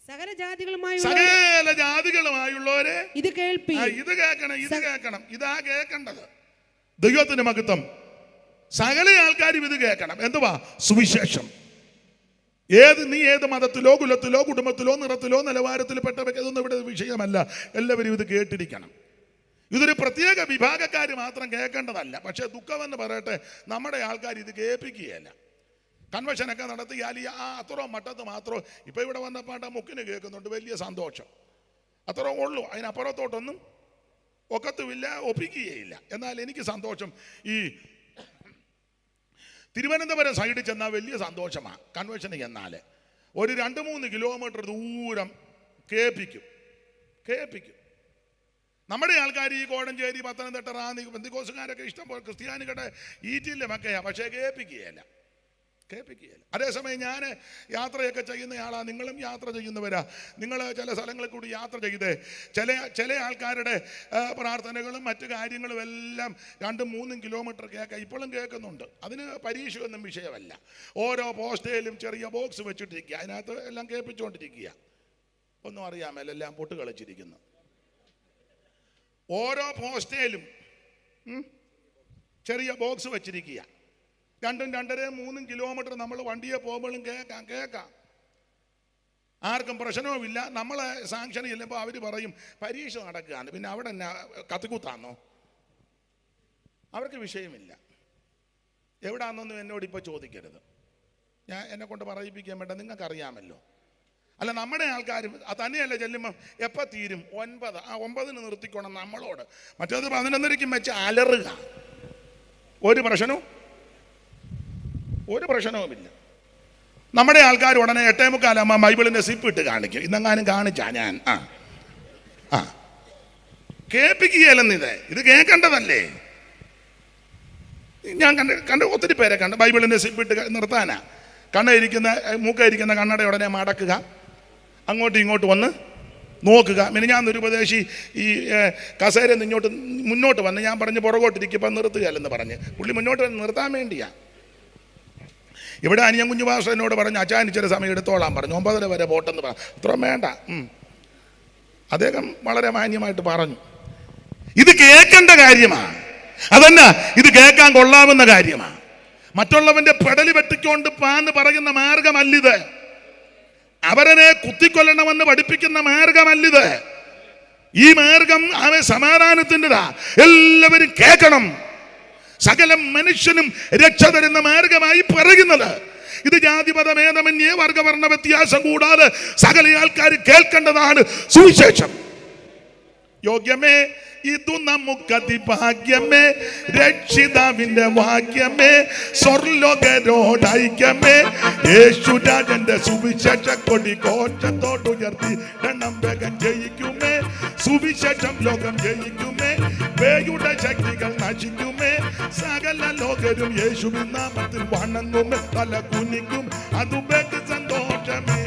സകല ജാതികളുമായുള്ളവരെ ഇത് കേൾക്കണം. ഇതാ കേൾക്കേണ്ടത്. ദൈവത്തിന്റെ മഹത്വം. സകല ആൾക്കാരും ഇത് കേൾക്കണം. എന്തുവാ? സുവിശേഷം. നീ ഏത് മതത്തിലോ കുലത്തിലോ കുടുംബത്തിലോ നിറത്തിലോ നിലവാരത്തിലോ പെട്ടതൊന്നും ഇവിടെ വിഷയമല്ല. എല്ലാവരും ഇത് കേട്ടിരിക്കണം. ഇതൊരു പ്രത്യേക വിഭാഗക്കാർ മാത്രം കേൾക്കേണ്ടതല്ല. പക്ഷെ ദുഃഖമെന്ന് പറയട്ടെ, നമ്മുടെ ആൾക്കാർ ഇത് കേൾപ്പിക്കുകയല്ല. കൺവെൻഷനൊക്കെ നടത്തിയാൽ അത്രയും മട്ടത്ത് മാത്രം. ഇപ്പം ഇവിടെ വന്നപ്പോൾ മുക്കിന് കേൾക്കുന്നുണ്ട്, വലിയ സന്തോഷം. അത്രയും ഉള്ളൂ. അതിനപ്പുറത്തോട്ടൊന്നും ഒക്കത്തുമില്ല, ഒപ്പിക്കുകയില്ല. എന്നാൽ എനിക്ക് സന്തോഷം, ഈ തിരുവനന്തപുരം സൈഡിൽ ചെന്നാൽ വലിയ സന്തോഷമാണ്. കൺവെൻഷന് ചെന്നാൽ ഒരു 2-3 കിലോമീറ്റർ ദൂരം കേൾപ്പിക്കും. നമ്മുടെ ആൾക്കാർ ഈ കോഴഞ്ചേരി, പത്തനംതിട്ട, റാന്നി, ബന്ധുക്കോസുകാരൊക്കെ ഇഷ്ടംപോലെ ക്രിസ്ത്യാനികളുടെ ഈറ്റിലെ മക്കയാണ്. പക്ഷേ കേൾപ്പിക്കുകയല്ല. അതേസമയം ഞാൻ യാത്രയൊക്കെ ചെയ്യുന്നയാളാണ്. നിങ്ങളും യാത്ര ചെയ്യുന്നവരാ. നിങ്ങൾ ചില സ്ഥലങ്ങളിൽ കൂടി യാത്ര ചെയ്ത് ചില ആൾക്കാരുടെ പ്രാർത്ഥനകളും മറ്റു കാര്യങ്ങളും എല്ലാം 2-3 കിലോമീറ്റർ കേൾക്കാം. ഇപ്പോഴും കേൾക്കുന്നുണ്ട്. അതിന് പരീക്ഷയൊന്നും വിഷയമല്ല. ഓരോ പോസ്റ്റേലും ചെറിയ ബോക്സ് വെച്ചിട്ടിരിക്കുക. അതിനകത്ത് എല്ലാം കേൾപ്പിച്ചുകൊണ്ടിരിക്കുക. ഒന്നും അറിയാമല്ലോ, എല്ലാം പൊട്ട് കളിച്ചിരിക്കുന്നു. ഓരോ പോസ്റ്റേലും ചെറിയ ബോക്സ് വെച്ചിരിക്കുക. 2, 2.5, 3 കിലോമീറ്റർ നമ്മൾ വണ്ടിയെ പോകുമ്പോഴും കേൾക്കാം. ആർക്കും പ്രശ്നവുമില്ല. നമ്മളെ സാങ്ഷൻ ഇല്ലപ്പോൾ അവർ പറയും പരീക്ഷ നടക്കുകയാണ്, പിന്നെ അവിടെ എന്നാ കത്തിക്കുത്താന്നോ? അവർക്ക് വിഷയമില്ല. എവിടാന്നൊന്നും എന്നോട് ഇപ്പോൾ ചോദിക്കരുത്. എന്നെ കൊണ്ട് പറയിപ്പിക്കാൻ വേണ്ട, നിങ്ങൾക്കറിയാമല്ലോ. അല്ല, നമ്മുടെ ആൾക്കാരും തന്നെയല്ല ചെല്ലുമ്പം എപ്പോൾ തീരും? 9. ആ 9-ന് നിർത്തിക്കോണം നമ്മളോട്. മറ്റേത് 11:30 വെച്ച് അലറുക. ഒരു പ്രശ്നവുമില്ല. നമ്മുടെ ആൾക്കാർ ഉടനെ 8:45 ബൈബിളിൻ്റെ സിപ്പ് ഇട്ട് കാണിക്കും. ഇന്നെങ്ങാനും കാണിച്ചാ ഞാൻ കേൾപ്പിക്കുകയല്ലെന്ന്. ഇത് കേൾക്കേണ്ടതല്ലേ? ഞാൻ കണ്ട് ഒത്തിരി പേരെ കണ്ട് ബൈബിളിൻ്റെ സിപ്പ് ഇട്ട് നിർത്താനാ. മൂക്കരിക്കുന്ന കണ്ണട ഉടനെ മടക്കുക, അങ്ങോട്ടും ഇങ്ങോട്ടും വന്ന് നോക്കുക. മിനിഞ്ഞാന്നൊരു ഉപദേശി ഈ കസേര മുന്നോട്ട് വന്ന് ഞാൻ പറഞ്ഞ് പുറകോട്ടിരിക്കുമ്പോൾ നിർത്തുകയല്ലെന്ന് പറഞ്ഞ് പുള്ളി മുന്നോട്ട് വന്ന് നിർത്താൻ വേണ്ടിയാ. ഇവിടെ അനിയൻ കുഞ്ഞു ഭാഷ എന്നോട് പറഞ്ഞ് അച്ചാൻ ഇച്ചിരി സമയം എടുത്തോളാൻ പറഞ്ഞു, 9:30 വരെ പോട്ടെന്ന് പറഞ്ഞു. അത്രയും വേണ്ട. അദ്ദേഹം വളരെ മാന്യമായിട്ട് പറഞ്ഞു. ഇത് കേൾക്കേണ്ട കാര്യമാണ്. അതന്നെ, ഇത് കേൾക്കാൻ കൊള്ളാവുന്ന കാര്യമാണ്. മറ്റുള്ളവന്റെ പെടലി വെട്ടിക്കൊണ്ട് പാന്ന് പറയുന്ന മാർഗമല്ലിത്. അവരനെ കുത്തിക്കൊല്ലണമെന്ന് പഠിപ്പിക്കുന്ന മാർഗമല്ലിത്. ഈ മാർഗം അവൻ സമാധാനത്തിൻ്റെതാ. എല്ലാവരും കേൾക്കണം. സകല മനുഷ്യനും രക്ഷ തരുന്ന മാർഗമായി പറയുന്നത്. ഇത് ജാതിമതഭേദമന്യേ വർഗവർണ്ണ വ്യത്യാസം കൂടാതെ സകല ആൾക്കാർ കേൾക്കേണ്ടതാണ് സുവിശേഷം. യോഗ്യമേ ഇതു നമുക്കതിഭാഗ്യമേ, രക്ഷിതാവിന്റെ വാക്യമേ, സ്വർലോകരോടൈക്യമേ, യേശുരാജന്റെ സുവിശേഷ കൊടി കോട്ടത്തോടുയർത്തി എണ്ണം വേഗം ജയിക്കുമേ. സുവിശേഷം ലോകം ജയിക്കുമേ, പേയുടെ ശക്തികൾ നശിക്കുമേ. സകല ലോകരും യേശുവിൻ നാമത്തിൽ വണങ്ങുമേ, തല കുനിക്കും, അതു ബഹു സന്തോഷമേ.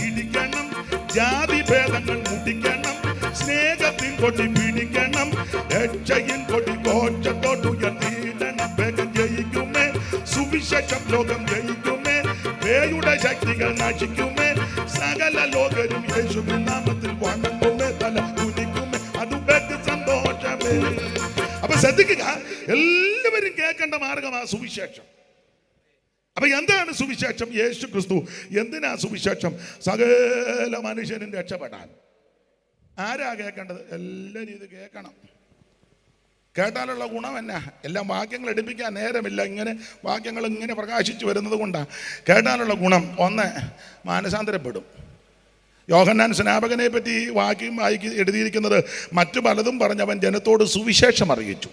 ഇടിക്കണം, ജാതി ഭേദങ്ങൾ മുടിക്കണം, സ്നേഹത്തിൻ കൊടി പിടിക്കണം, രക്ഷയിൻ കൊടി കോട്ടത്തോടുയർത്തിയിടണം. വേഗം ജയിക്കുമേ, സുവിശേഷം ലോകം ജയിക്കുമേ, പേയുടെ ശക്തികൾ നശിക്കുമേ. സകല ലോകരും യേശുവിൻ നാമത്തിൽ വണങ്ങുമേ, തല കുനിക്കുമേ, അത് ബഹു സന്തോഷമേ. അപ്പൊ ശ്രദ്ധിക്കുക, എല്ലാവരും കേൾക്കേണ്ട മാർഗമാണ് സുവിശേഷം. അപ്പൊ എന്താണ് സുവിശേഷം? യേശു ക്രിസ്തു. എന്തിനാ സുവിശേഷം? സകല മനുഷ്യനും രക്ഷപ്പെടാൻ. ആരാ കേൾക്കേണ്ടത്? എല്ലാവരും ഇത് കേൾക്കണം. കേട്ടാലുള്ള ഗുണം എന്നാ? എല്ലാം വാക്യങ്ങൾ എടുപ്പിക്കാൻ നേരമില്ല. ഇങ്ങനെ വാക്യങ്ങൾ ഇങ്ങനെ പ്രകാശിച്ചു വരുന്നത് കൊണ്ടാണ്. കേട്ടാലുള്ള ഗുണം, 1, മാനസാന്തരപ്പെടും. യോഹന്നാൻ സ്നാപകനെ പറ്റി വാക്യം എഴുതിയിരിക്കുന്നത്, മറ്റു പലതും പറഞ്ഞവൻ ജനത്തോട് സുവിശേഷം അറിയിച്ചു.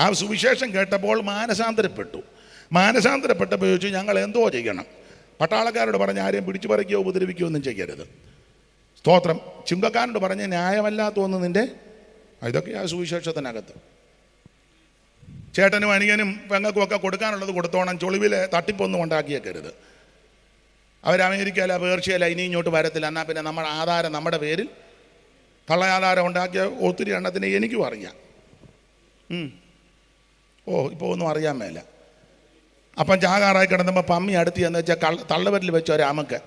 ആ സുവിശേഷം കേട്ടപ്പോൾ മാനസാന്തരപ്പെട്ടു. മാനസാന്തരപ്പെട്ടപ്പോൾ ചോദിച്ചു, ഞങ്ങൾ എന്തോ ചെയ്യണം? പട്ടാളക്കാരോട് പറഞ്ഞ് ആരെയും പിടിച്ചു പറിക്കുകയോ ഉപദ്രവിക്കുകയോ ഒന്നും ചെയ്യരുത്. സ്തോത്രം. ചുങ്കക്കാരനോട് പറഞ്ഞ് ന്യായമല്ലാത്ത നിൻ്റെ, ഇതൊക്കെ ആ സുവിശേഷത്തിനകത്ത്. ചേട്ടനും അനിയനും പെങ്ങൾക്കും ഒക്കെ കൊടുക്കാനുള്ളത് കൊടുത്തോണം. ചൊളിവിൽ തട്ടിപ്പൊന്നും ഉണ്ടാക്കിയേക്കരുത്. അവർ അമേരിക്കയില പേർഷ്യയില ഇനി ഇങ്ങോട്ട് വരത്തില്ല. എന്നാൽ പിന്നെ നമ്മുടെ ആധാരം നമ്മുടെ പേരിൽ കള്ളയാധാരം ഉണ്ടാക്കിയ ഒത്തിരി എണ്ണത്തിന് എനിക്കും അറിയാം. ഇപ്പോൾ ഒന്നും അറിയാൻ മേല. അപ്പം ചാകാറായി കിടന്നപ്പോൾ പമ്മി അടുത്ത് എന്ന് വെച്ചാൽ തള്ളവരിൽ വെച്ച ഒരാമക്ക്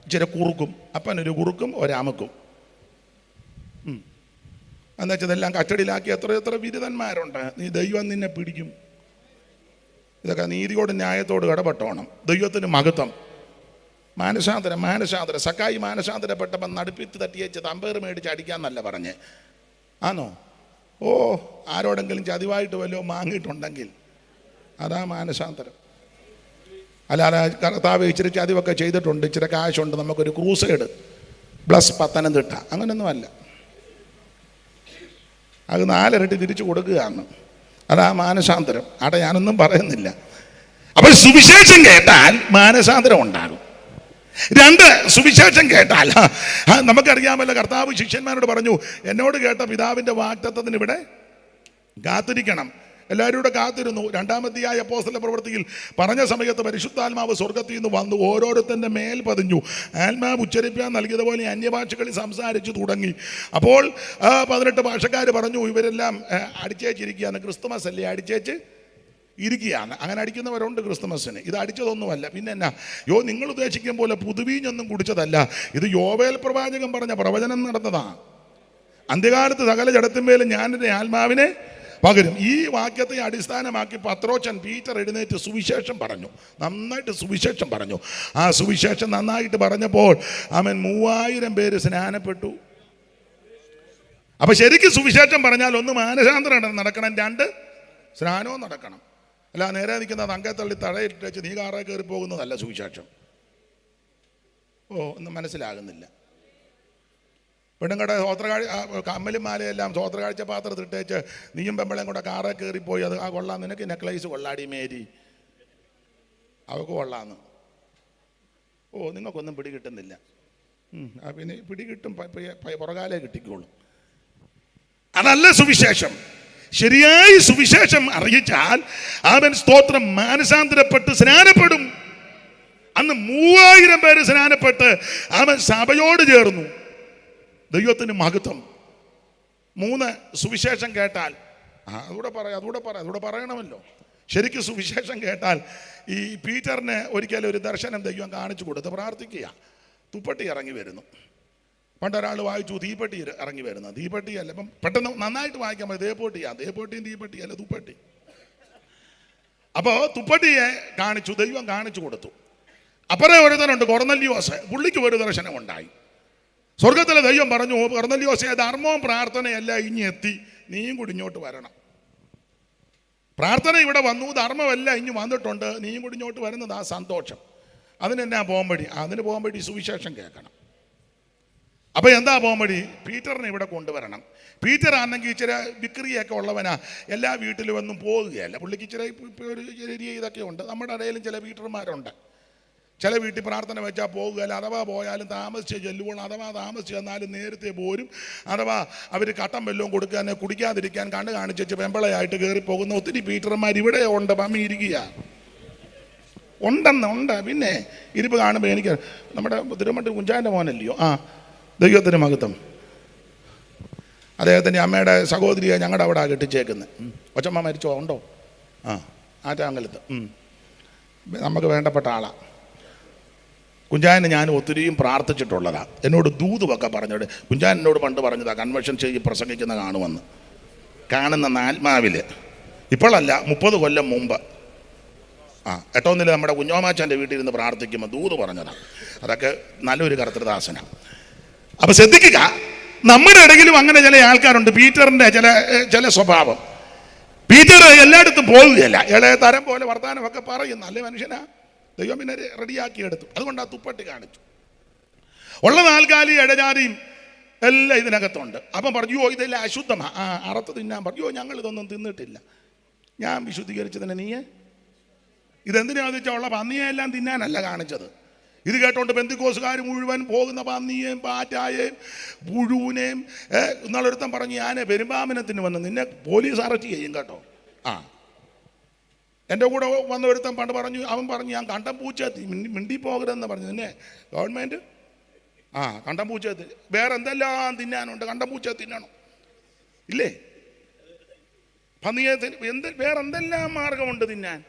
ഇച്ചിരി കുറുക്കും. അപ്പനൊരു കുറുക്കും ഒരാമക്കും എന്ന് വെച്ചാൽ ഇതെല്ലാം കസ്റ്റഡിയിലാക്കി എത്ര ബിരുദന്മാരുണ്ട്. നീ ദൈവം നിന്നെ പിടിക്കും. ഇതൊക്കെ നീതിയോട് ന്യായത്തോട് ഇടപെട്ടോണം. ദൈവത്തിന് മഹത്വം. മാനസാന്തരം. സക്കായി മാനസാന്തരപ്പെട്ടപ്പം നടുപ്പിത്ത് തട്ടിയേച്ച് തമ്പേറ് മേടിച്ച് അടിക്കാന്നല്ല പറഞ്ഞ്. ആണോ? ആരോടെങ്കിലും ചതിവായിട്ട് വല്ലതും വാങ്ങിയിട്ടുണ്ടെങ്കിൽ അതാ മാനസാന്തരം. അല്ലാതെ കർത്താവ് ഇച്ചിരി ചതിവൊക്കെ ചെയ്തിട്ടുണ്ട്, ഇച്ചിരി കാശുണ്ട്, നമുക്കൊരു ക്രൂസൈഡ് ബ്ലസ് പത്തനംതിട്ട, അങ്ങനെയൊന്നും അല്ല. അത് 4 ഇരട്ടി തിരിച്ചു കൊടുക്കുകയാണ്. അതാ മാനസാന്തരം. അവിടെ ഞാനൊന്നും പറയുന്നില്ല. അപ്പോൾ സുവിശേഷം കേട്ടാൽ മാനസാന്തരം ഉണ്ടാകും. 2, സുവിശേഷം കേട്ടാൽ നമുക്കറിയാമല്ലോ, കർത്താവ് ശിഷ്യന്മാരോട് പറഞ്ഞു, എന്നോട് കേട്ട പിതാവിൻ്റെ വാഗ്ദത്തത്തിന് ഇവിടെ കാത്തിരിക്കണം. എല്ലാവരും കൂടെ കാത്തിരുന്നു. 2-ാമധ്യായ അപ്പോസ്തല പ്രവൃത്തിയിൽ പറഞ്ഞ സമയത്ത് പരിശുദ്ധാത്മാവ് സ്വർഗത്തിൽ നിന്ന് വന്നു ഓരോരുത്തൻ്റെ മേൽ പതിഞ്ഞു. ആത്മാവ് ഉച്ചരിപ്പാൻ നൽകിയതുപോലെ അന്യഭാഷകളിൽ സംസാരിച്ചു തുടങ്ങി. അപ്പോൾ 18 ഭാഷക്കാർ പറഞ്ഞു, ഇവരെല്ലാം അടിച്ചേച്ചിരിക്കുകയാണ്. ക്രിസ്തുമസ് അല്ലേ, അടിച്ചേച്ച് ഇരിക്കുകയാണ്. അങ്ങനെ അടിക്കുന്നവരുണ്ട് ക്രിസ്തുമസിന്. ഇത് അടിച്ചതൊന്നുമല്ല. പിന്നെ എന്നാ, നിങ്ങൾ ഉദ്ദേശിക്കും പോലെ പുതുവീഞ്ഞൊന്നും കുടിച്ചതല്ല. ഇത് യോവേൽ പ്രവാചകൻ പറഞ്ഞ പ്രവചനം നടന്നതാണ്. അന്ത്യകാലത്ത് സകല ജഡത്തിന്മേലും ഞാൻ എൻ്റെ ആത്മാവിനെ പകരും. ഈ വാക്യത്തെ അടിസ്ഥാനമാക്കി പത്രോച്ചൻ പീറ്റർ എഴുന്നേറ്റ് സുവിശേഷം പറഞ്ഞു. നന്നായിട്ട് സുവിശേഷം പറഞ്ഞു. ആ സുവിശേഷം നന്നായിട്ട് പറഞ്ഞപ്പോൾ അവൻ 3000 പേര് സ്നാനപ്പെട്ടു. അപ്പൊ ശരിക്കും സുവിശേഷം പറഞ്ഞാൽ 1 മാനസാന്തരം നടക്കണം, 2 സ്നാനവും നടക്കണം. അല്ല നേരെ നിൽക്കുന്ന തങ്കെ തള്ളി തടയിട്ട് വെച്ച് നീ കാറേ കയറി പോകുന്നതല്ല സുവിശേഷം. ഒന്നും മനസ്സിലാകുന്നില്ല. പെണ്ണുങ്ങളുടെ കമ്മലും മാലയെല്ലാം സ്വോത്രകാഴ്ച പാത്രത്തിട്ടേച്ച് നീയും പെമ്പളയും കൂടെ കാറേ കയറിപ്പോയി. അത് കൊള്ളാം, നിനക്ക് നെക്ലേസ് കൊള്ളാടി മേരി, അവൾക്ക് കൊള്ളാന്ന്. നിങ്ങൾക്കൊന്നും പിടികിട്ടുന്നില്ല. പിന്നെ പിടികിട്ടും, പുറകാലേ കിട്ടിക്കോളും. അതല്ല സുവിശേഷം. ശരിയായി സുവിശേഷം അറിയിച്ചാൽ അവൻ സ്തോത്രം മാനസാന്തരപ്പെട്ട് സ്നാനപ്പെടും. അന്ന് 3000 പേര് സ്നാനപ്പെട്ട് അവൻ സഭയോട് ചേർന്നു. ദൈവത്തിന് മഹത്വം. 3 സുവിശേഷം കേട്ടാൽ അതുകൂടെ പറയണമല്ലോ. ശരിക്കും സുവിശേഷം കേട്ടാൽ ഈ പീറ്ററിന് ഒരിക്കലും ഒരു ദർശനം ദൈവം കാണിച്ചു കൊടുത്ത് പ്രാർത്ഥിക്കുക. തുപ്പട്ടി ഇറങ്ങി വരുന്നു. പണ്ടൊരാൾ വായിച്ചു തീപ്പെട്ടി ഇറങ്ങി വരുന്നത്. തീപ്പെട്ടിയല്ല, ഇപ്പം പെട്ടെന്ന് നന്നായിട്ട് വായിക്കാൻ പറ്റും. ദേപ്പോട്ടിയും തീപ്പെട്ടിയല്ല, തുപ്പട്ടി. അപ്പോൾ തുപ്പട്ടിയെ കാണിച്ചു, ദൈവം കാണിച്ചു കൊടുത്തു. അപ്പുറം ഒരുത്തനുണ്ട് കൊർന്നല്യോസ്, പുള്ളിക്ക് ഒരു ദർശനം ഉണ്ടായി. സ്വർഗത്തിലെ ദൈവം പറഞ്ഞു, കൊർന്നല്യോസേ, ധർമ്മവും പ്രാർത്ഥനയല്ല ഇനി എത്തി, നീയും കൂടി ഇങ്ങോട്ട് വരണം. പ്രാർത്ഥന ഇവിടെ വന്നു, ധർമ്മമല്ല ഇനി വന്നിട്ടുണ്ട്, നീയും കൂടി ഇങ്ങോട്ട് വരുന്നത് ആ സന്തോഷം. അതിനെന്നാ പോംവഴി? അതിന് പോംവഴി സുവിശേഷം കേൾക്കണം. അപ്പോൾ എന്താ പോംവഴി? പീറ്ററിനെ ഇവിടെ കൊണ്ടുവരണം. പീറ്റർ ആണെങ്കിൽ ഇച്ചിരി വിക്രിയൊക്കെ ഉള്ളവനാ, എല്ലാ വീട്ടിലും ഒന്നും പോകുകയല്ല. പുള്ളിക്ക് ഇച്ചിരി ഒരു ചെറിയ ഇതൊക്കെ ഉണ്ട്. നമ്മുടെ ഇടയിലും ചില പീറ്റർമാരുണ്ട്. ചില വീട്ടിൽ പ്രാർത്ഥന വെച്ചാൽ പോകുകയല്ല, അഥവാ പോയാലും താമസിച്ച് ചെല്ലുമ്പോൾ, അഥവാ താമസിച്ച് ചെന്നാലും നേരത്തെ പോരും, അഥവാ അവർ കട്ടൻ വെല്ലവും കൊടുക്കാൻ കുടിക്കാതിരിക്കാൻ കണ്ണ് കാണിച്ച് വെമ്പളയായിട്ട് കയറി പോകുന്ന ഒത്തിരി പീറ്റർമാർ ഇവിടെ ഉണ്ട്. മമ്മി ഇരിക്കുക ഉണ്ട്. പിന്നെ ഇരിപ്പ് കാണുമ്പോൾ എനിക്ക് നമ്മുടെ തിരുമണ്ടി കുഞ്ചാൻ്റെ മോനല്ലയോ, ദൈവത്തിന് മഹത്വം. അദ്ദേഹത്തിൻ്റെ അമ്മയുടെ സഹോദരിയെ ഞങ്ങളുടെ അവിടെ കെട്ടിച്ചേക്കുന്നത്. ഒച്ചമ്മ മരിച്ചോ? ഉണ്ടോ? ആറ്റാങ്കലത്ത് നമുക്ക് വേണ്ടപ്പെട്ട ആളാണ്. കുഞ്ചാനെ ഞാൻ ഒത്തിരിയും പ്രാർത്ഥിച്ചിട്ടുള്ളതാണ്. എന്നോട് ദൂതുമൊക്കെ പറഞ്ഞോട്. കുഞ്ചാൻ എന്നോട് പണ്ട് പറഞ്ഞതാണ്, കൺവെൻഷൻ ചെയ്ത് പ്രസംഗിക്കുന്ന കാണുമെന്ന്. കാണുന്ന ആത്മാവിൽ ഇപ്പോഴല്ല, 30 കൊല്ലം മുമ്പ് 8 നമ്മുടെ കുഞ്ഞോമാച്ചാൻ്റെ വീട്ടിൽ ഇരുന്ന് പ്രാർത്ഥിക്കുമ്പോൾ ദൂത് പറഞ്ഞതാണ്. അതൊക്കെ നല്ലൊരു കർത്തൃദാസനാണ്. അപ്പം ശ്രദ്ധിക്കുക, നമ്മുടെ ഇടയിലും അങ്ങനെ ചില ആൾക്കാരുണ്ട്. പീറ്ററിൻ്റെ ചില സ്വഭാവം. പീറ്റർ എല്ലായിടത്തും പോകുകയല്ല, ഇളയ തരം പോലെ വർത്തമാനമൊക്കെ പറയും. നല്ല മനുഷ്യനാ, ദൈവം പിന്നെ റെഡിയാക്കിയെടുത്തു. അതുകൊണ്ട് ആ തുപ്പട്ടി കാണിച്ചു. ഉള്ള 4 കാലി ഇടജാതിയും എല്ലാം ഇതിനകത്തുണ്ട്. അപ്പം പറഞ്ഞു, ഇതെല്ലാം അശുദ്ധമാ, അറുത്ത് തിന്നാൻ പറഞ്ഞു. ഞങ്ങൾ ഇതൊന്നും തിന്നിട്ടില്ല, ഞാൻ വിശുദ്ധീകരിച്ചതിനെ നീയെ ഇതെന്തിനാന്ന് വെച്ചാൽ ഉള്ള പന്നിയെല്ലാം തിന്നാനല്ല കാണിച്ചത്. ഇത് കേട്ടോണ്ട് പെന്തിക്കോസുകാർ മുഴുവൻ പോകുന്ന പന്നിയേയും പാറ്റായേയും പുഴുവിനെയും ഇന്നാളൊരുത്തൻ പറഞ്ഞു, ഞാൻ പെരുമ്പാമനത്തിന് വന്ന് നിന്നെ പോലീസ് അറസ്റ്റ് ചെയ്യും കേട്ടോ. എൻ്റെ കൂടെ വന്ന ഒരുത്തൻ പണ്ട് പറഞ്ഞു, അവൻ പറഞ്ഞു, ഞാൻ കണ്ടം പൂച്ചെത്തി മിണ്ടി പോകരുതെന്ന് പറഞ്ഞു. നിന്നെ ഗവൺമെൻറ് കണ്ടം പൂച്ചെത്തി, വേറെ എന്തെല്ലാം തിന്നാനുണ്ട്, കണ്ടം പൂച്ച തിന്നണം ഇല്ലേ? പന്നിയെ വേറെ എന്തെല്ലാം മാർഗമുണ്ട് തിന്നാൻ.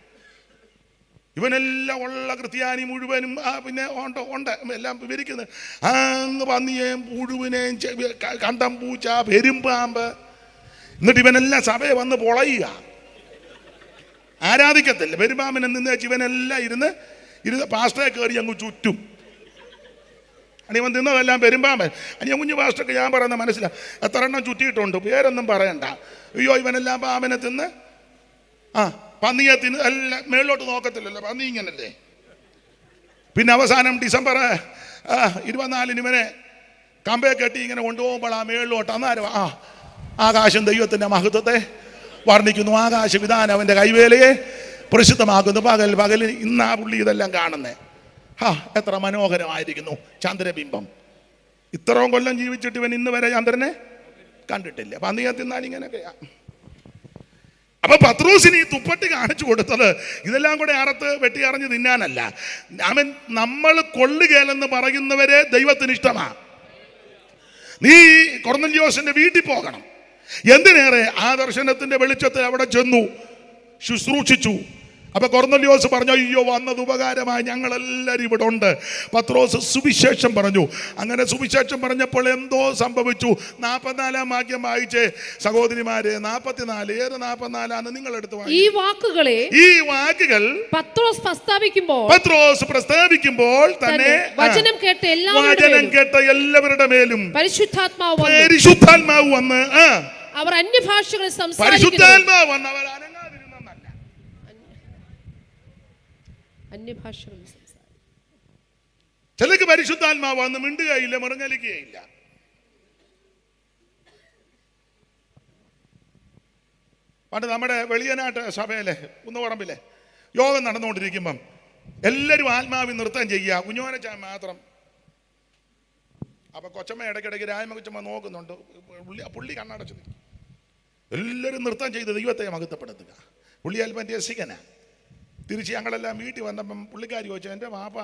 ഇവനെല്ലാം ഉള്ള ക്രിസ്ത്യാനി മുഴുവനും പിന്നെ ഉണ്ട് എല്ലാം വിവരിക്കുന്നത്. അങ്ങ് പന്നിയേയും പുഴുവിനെയും കണ്ടം പൂച്ച പെരുമ്പാമ്പ്. എന്നിട്ട് ഇവനെല്ലാം സഭയെ വന്ന് പൊളയുക, ആരാധിക്കത്തില്ല. പെരുമ്പാമ്പിനെ നിന്ന് വെച്ച് ഇവനെല്ലാം ഇരുന്ന് പാസ്റ്ററെ കയറി അങ്ങ് ചുറ്റും. അണിവൻ തിന്നതെല്ലാം പെരുമ്പാമ്പൻ. അനിയ കുഞ്ഞു പാസ്റ്റർക്ക് ഞാൻ പറയുന്ന മനസ്സിലാ, എത്ര എണ്ണം ചുറ്റിയിട്ടുണ്ട്, പേരൊന്നും പറയണ്ട. അയ്യോ ഇവനെല്ലാം പാമ്പിനെ തിന്ന് പന്നിയെ തിന്ന് എല്ലാം മേളിലോട്ട് നോക്കത്തില്ലല്ലോ, പന്നി ഇങ്ങനല്ലേ. പിന്നെ അവസാനം ഡിസംബർ 24 ഇവനെ കമ്പയെ കെട്ടി ഇങ്ങനെ കൊണ്ടുപോകുമ്പോൾ ആ മേളിലോട്ട് അന്നേരം ആകാശം ദൈവത്തിൻ്റെ മഹത്വത്തെ വർണ്ണിക്കുന്നു. ആകാശവിധാനം അവൻ്റെ കൈവേലയെ പ്രസിദ്ധമാക്കുന്നു. പകലിൽ ഇന്ന് ആ പുള്ളി ഇതെല്ലാം കാണുന്നേ. എത്ര മനോഹരമായിരിക്കുന്നു ചന്ദ്രബിംബം. ഇത്രയും കൊല്ലം ജീവിച്ചിട്ട് ഇവൻ ഇന്ന് വരെ ചന്ദ്രനെ കണ്ടിട്ടില്ല. പന്നിയെ തിന്നാൽ ഇങ്ങനെയൊക്കെയാ. അപ്പൊ പത്രോസിന് ഈ തുപ്പട്ടി കാണിച്ചു കൊടുത്തത് ഇതെല്ലാം കൂടെ അറുത്ത് വെട്ടി അറിഞ്ഞ് തിന്നാനല്ല. അവൻ നമ്മൾ കൊള്ളുകേലെന്ന് പറയുന്നവരെ ദൈവത്തിന് ഇഷ്ടമാണ്. നീ കൊർന്നല്യോസിന്റെ വീട്ടിൽ പോകണം. എന്തിനേറെ ആ ദർശനത്തിന്റെ വെളിച്ചത്തിൽ അവിടെ ചെന്നു ശുശ്രൂഷിച്ചു. അപ്പൊ കൊർന്നല്യോസ് പറഞ്ഞു, അയ്യോ വന്നത് ഉപകാരമായി, ഞങ്ങളെല്ലാവരും ഇവിടെ ഉണ്ട്. പത്രോസ് സുവിശേഷം പറഞ്ഞു. അങ്ങനെ സുവിശേഷം പറഞ്ഞപ്പോൾ എന്തോ സംഭവിച്ചു. 44 വാക്യം വായിച്ചേ സഹോദരിമാരെ. 44 ഏത് 44 നിങ്ങൾ എടുത്ത് ഈ വാക്കുകൾ പത്രോസ് പ്രസ്താവിക്കുമ്പോൾ തന്നെ വചനം കേട്ട എല്ലാവരുടെ മേലും പരിശുദ്ധാത്മാവ് വന്ന് അവർ അന്യഭാഷകളിൽ പരിശുദ്ധാത്മാവ് വന്ന് അവർ ചിലക്ക് പരിശുദ്ധാത്മാവ് വന്ന് മിണ്ടുകയില്ല, മുറങ്ങലിക്കുകയില്ല. പണ്ട് നമ്മുടെ വെളിയനാട്ട് സഭയിലെ കുന്നുപറമ്പിലെ യോഗം നടന്നുകൊണ്ടിരിക്കുമ്പം എല്ലാവരും ആത്മാവിൽ നൃത്തം ചെയ്യുക, കുഞ്ഞോനച്ചാൻ മാത്രം. അപ്പൊ കൊച്ചമ്മ ഇടയ്ക്കിടയ്ക്ക് രായ്മ കൊച്ചമ്മ നോക്കുന്നുണ്ട്. പുള്ളി കണ്ണടച്ചു. എല്ലാവരും നൃത്തം ചെയ്ത് ദൈവത്തെ മഹത്വപ്പെടുത്തുക. പുള്ളി അല്പം രസികനാ. തിരിച്ച് ഞങ്ങളെല്ലാം വീട്ടിൽ വന്നപ്പം പുള്ളിക്കാരി ചോദിച്ചു, എൻ്റെ വാപ്പ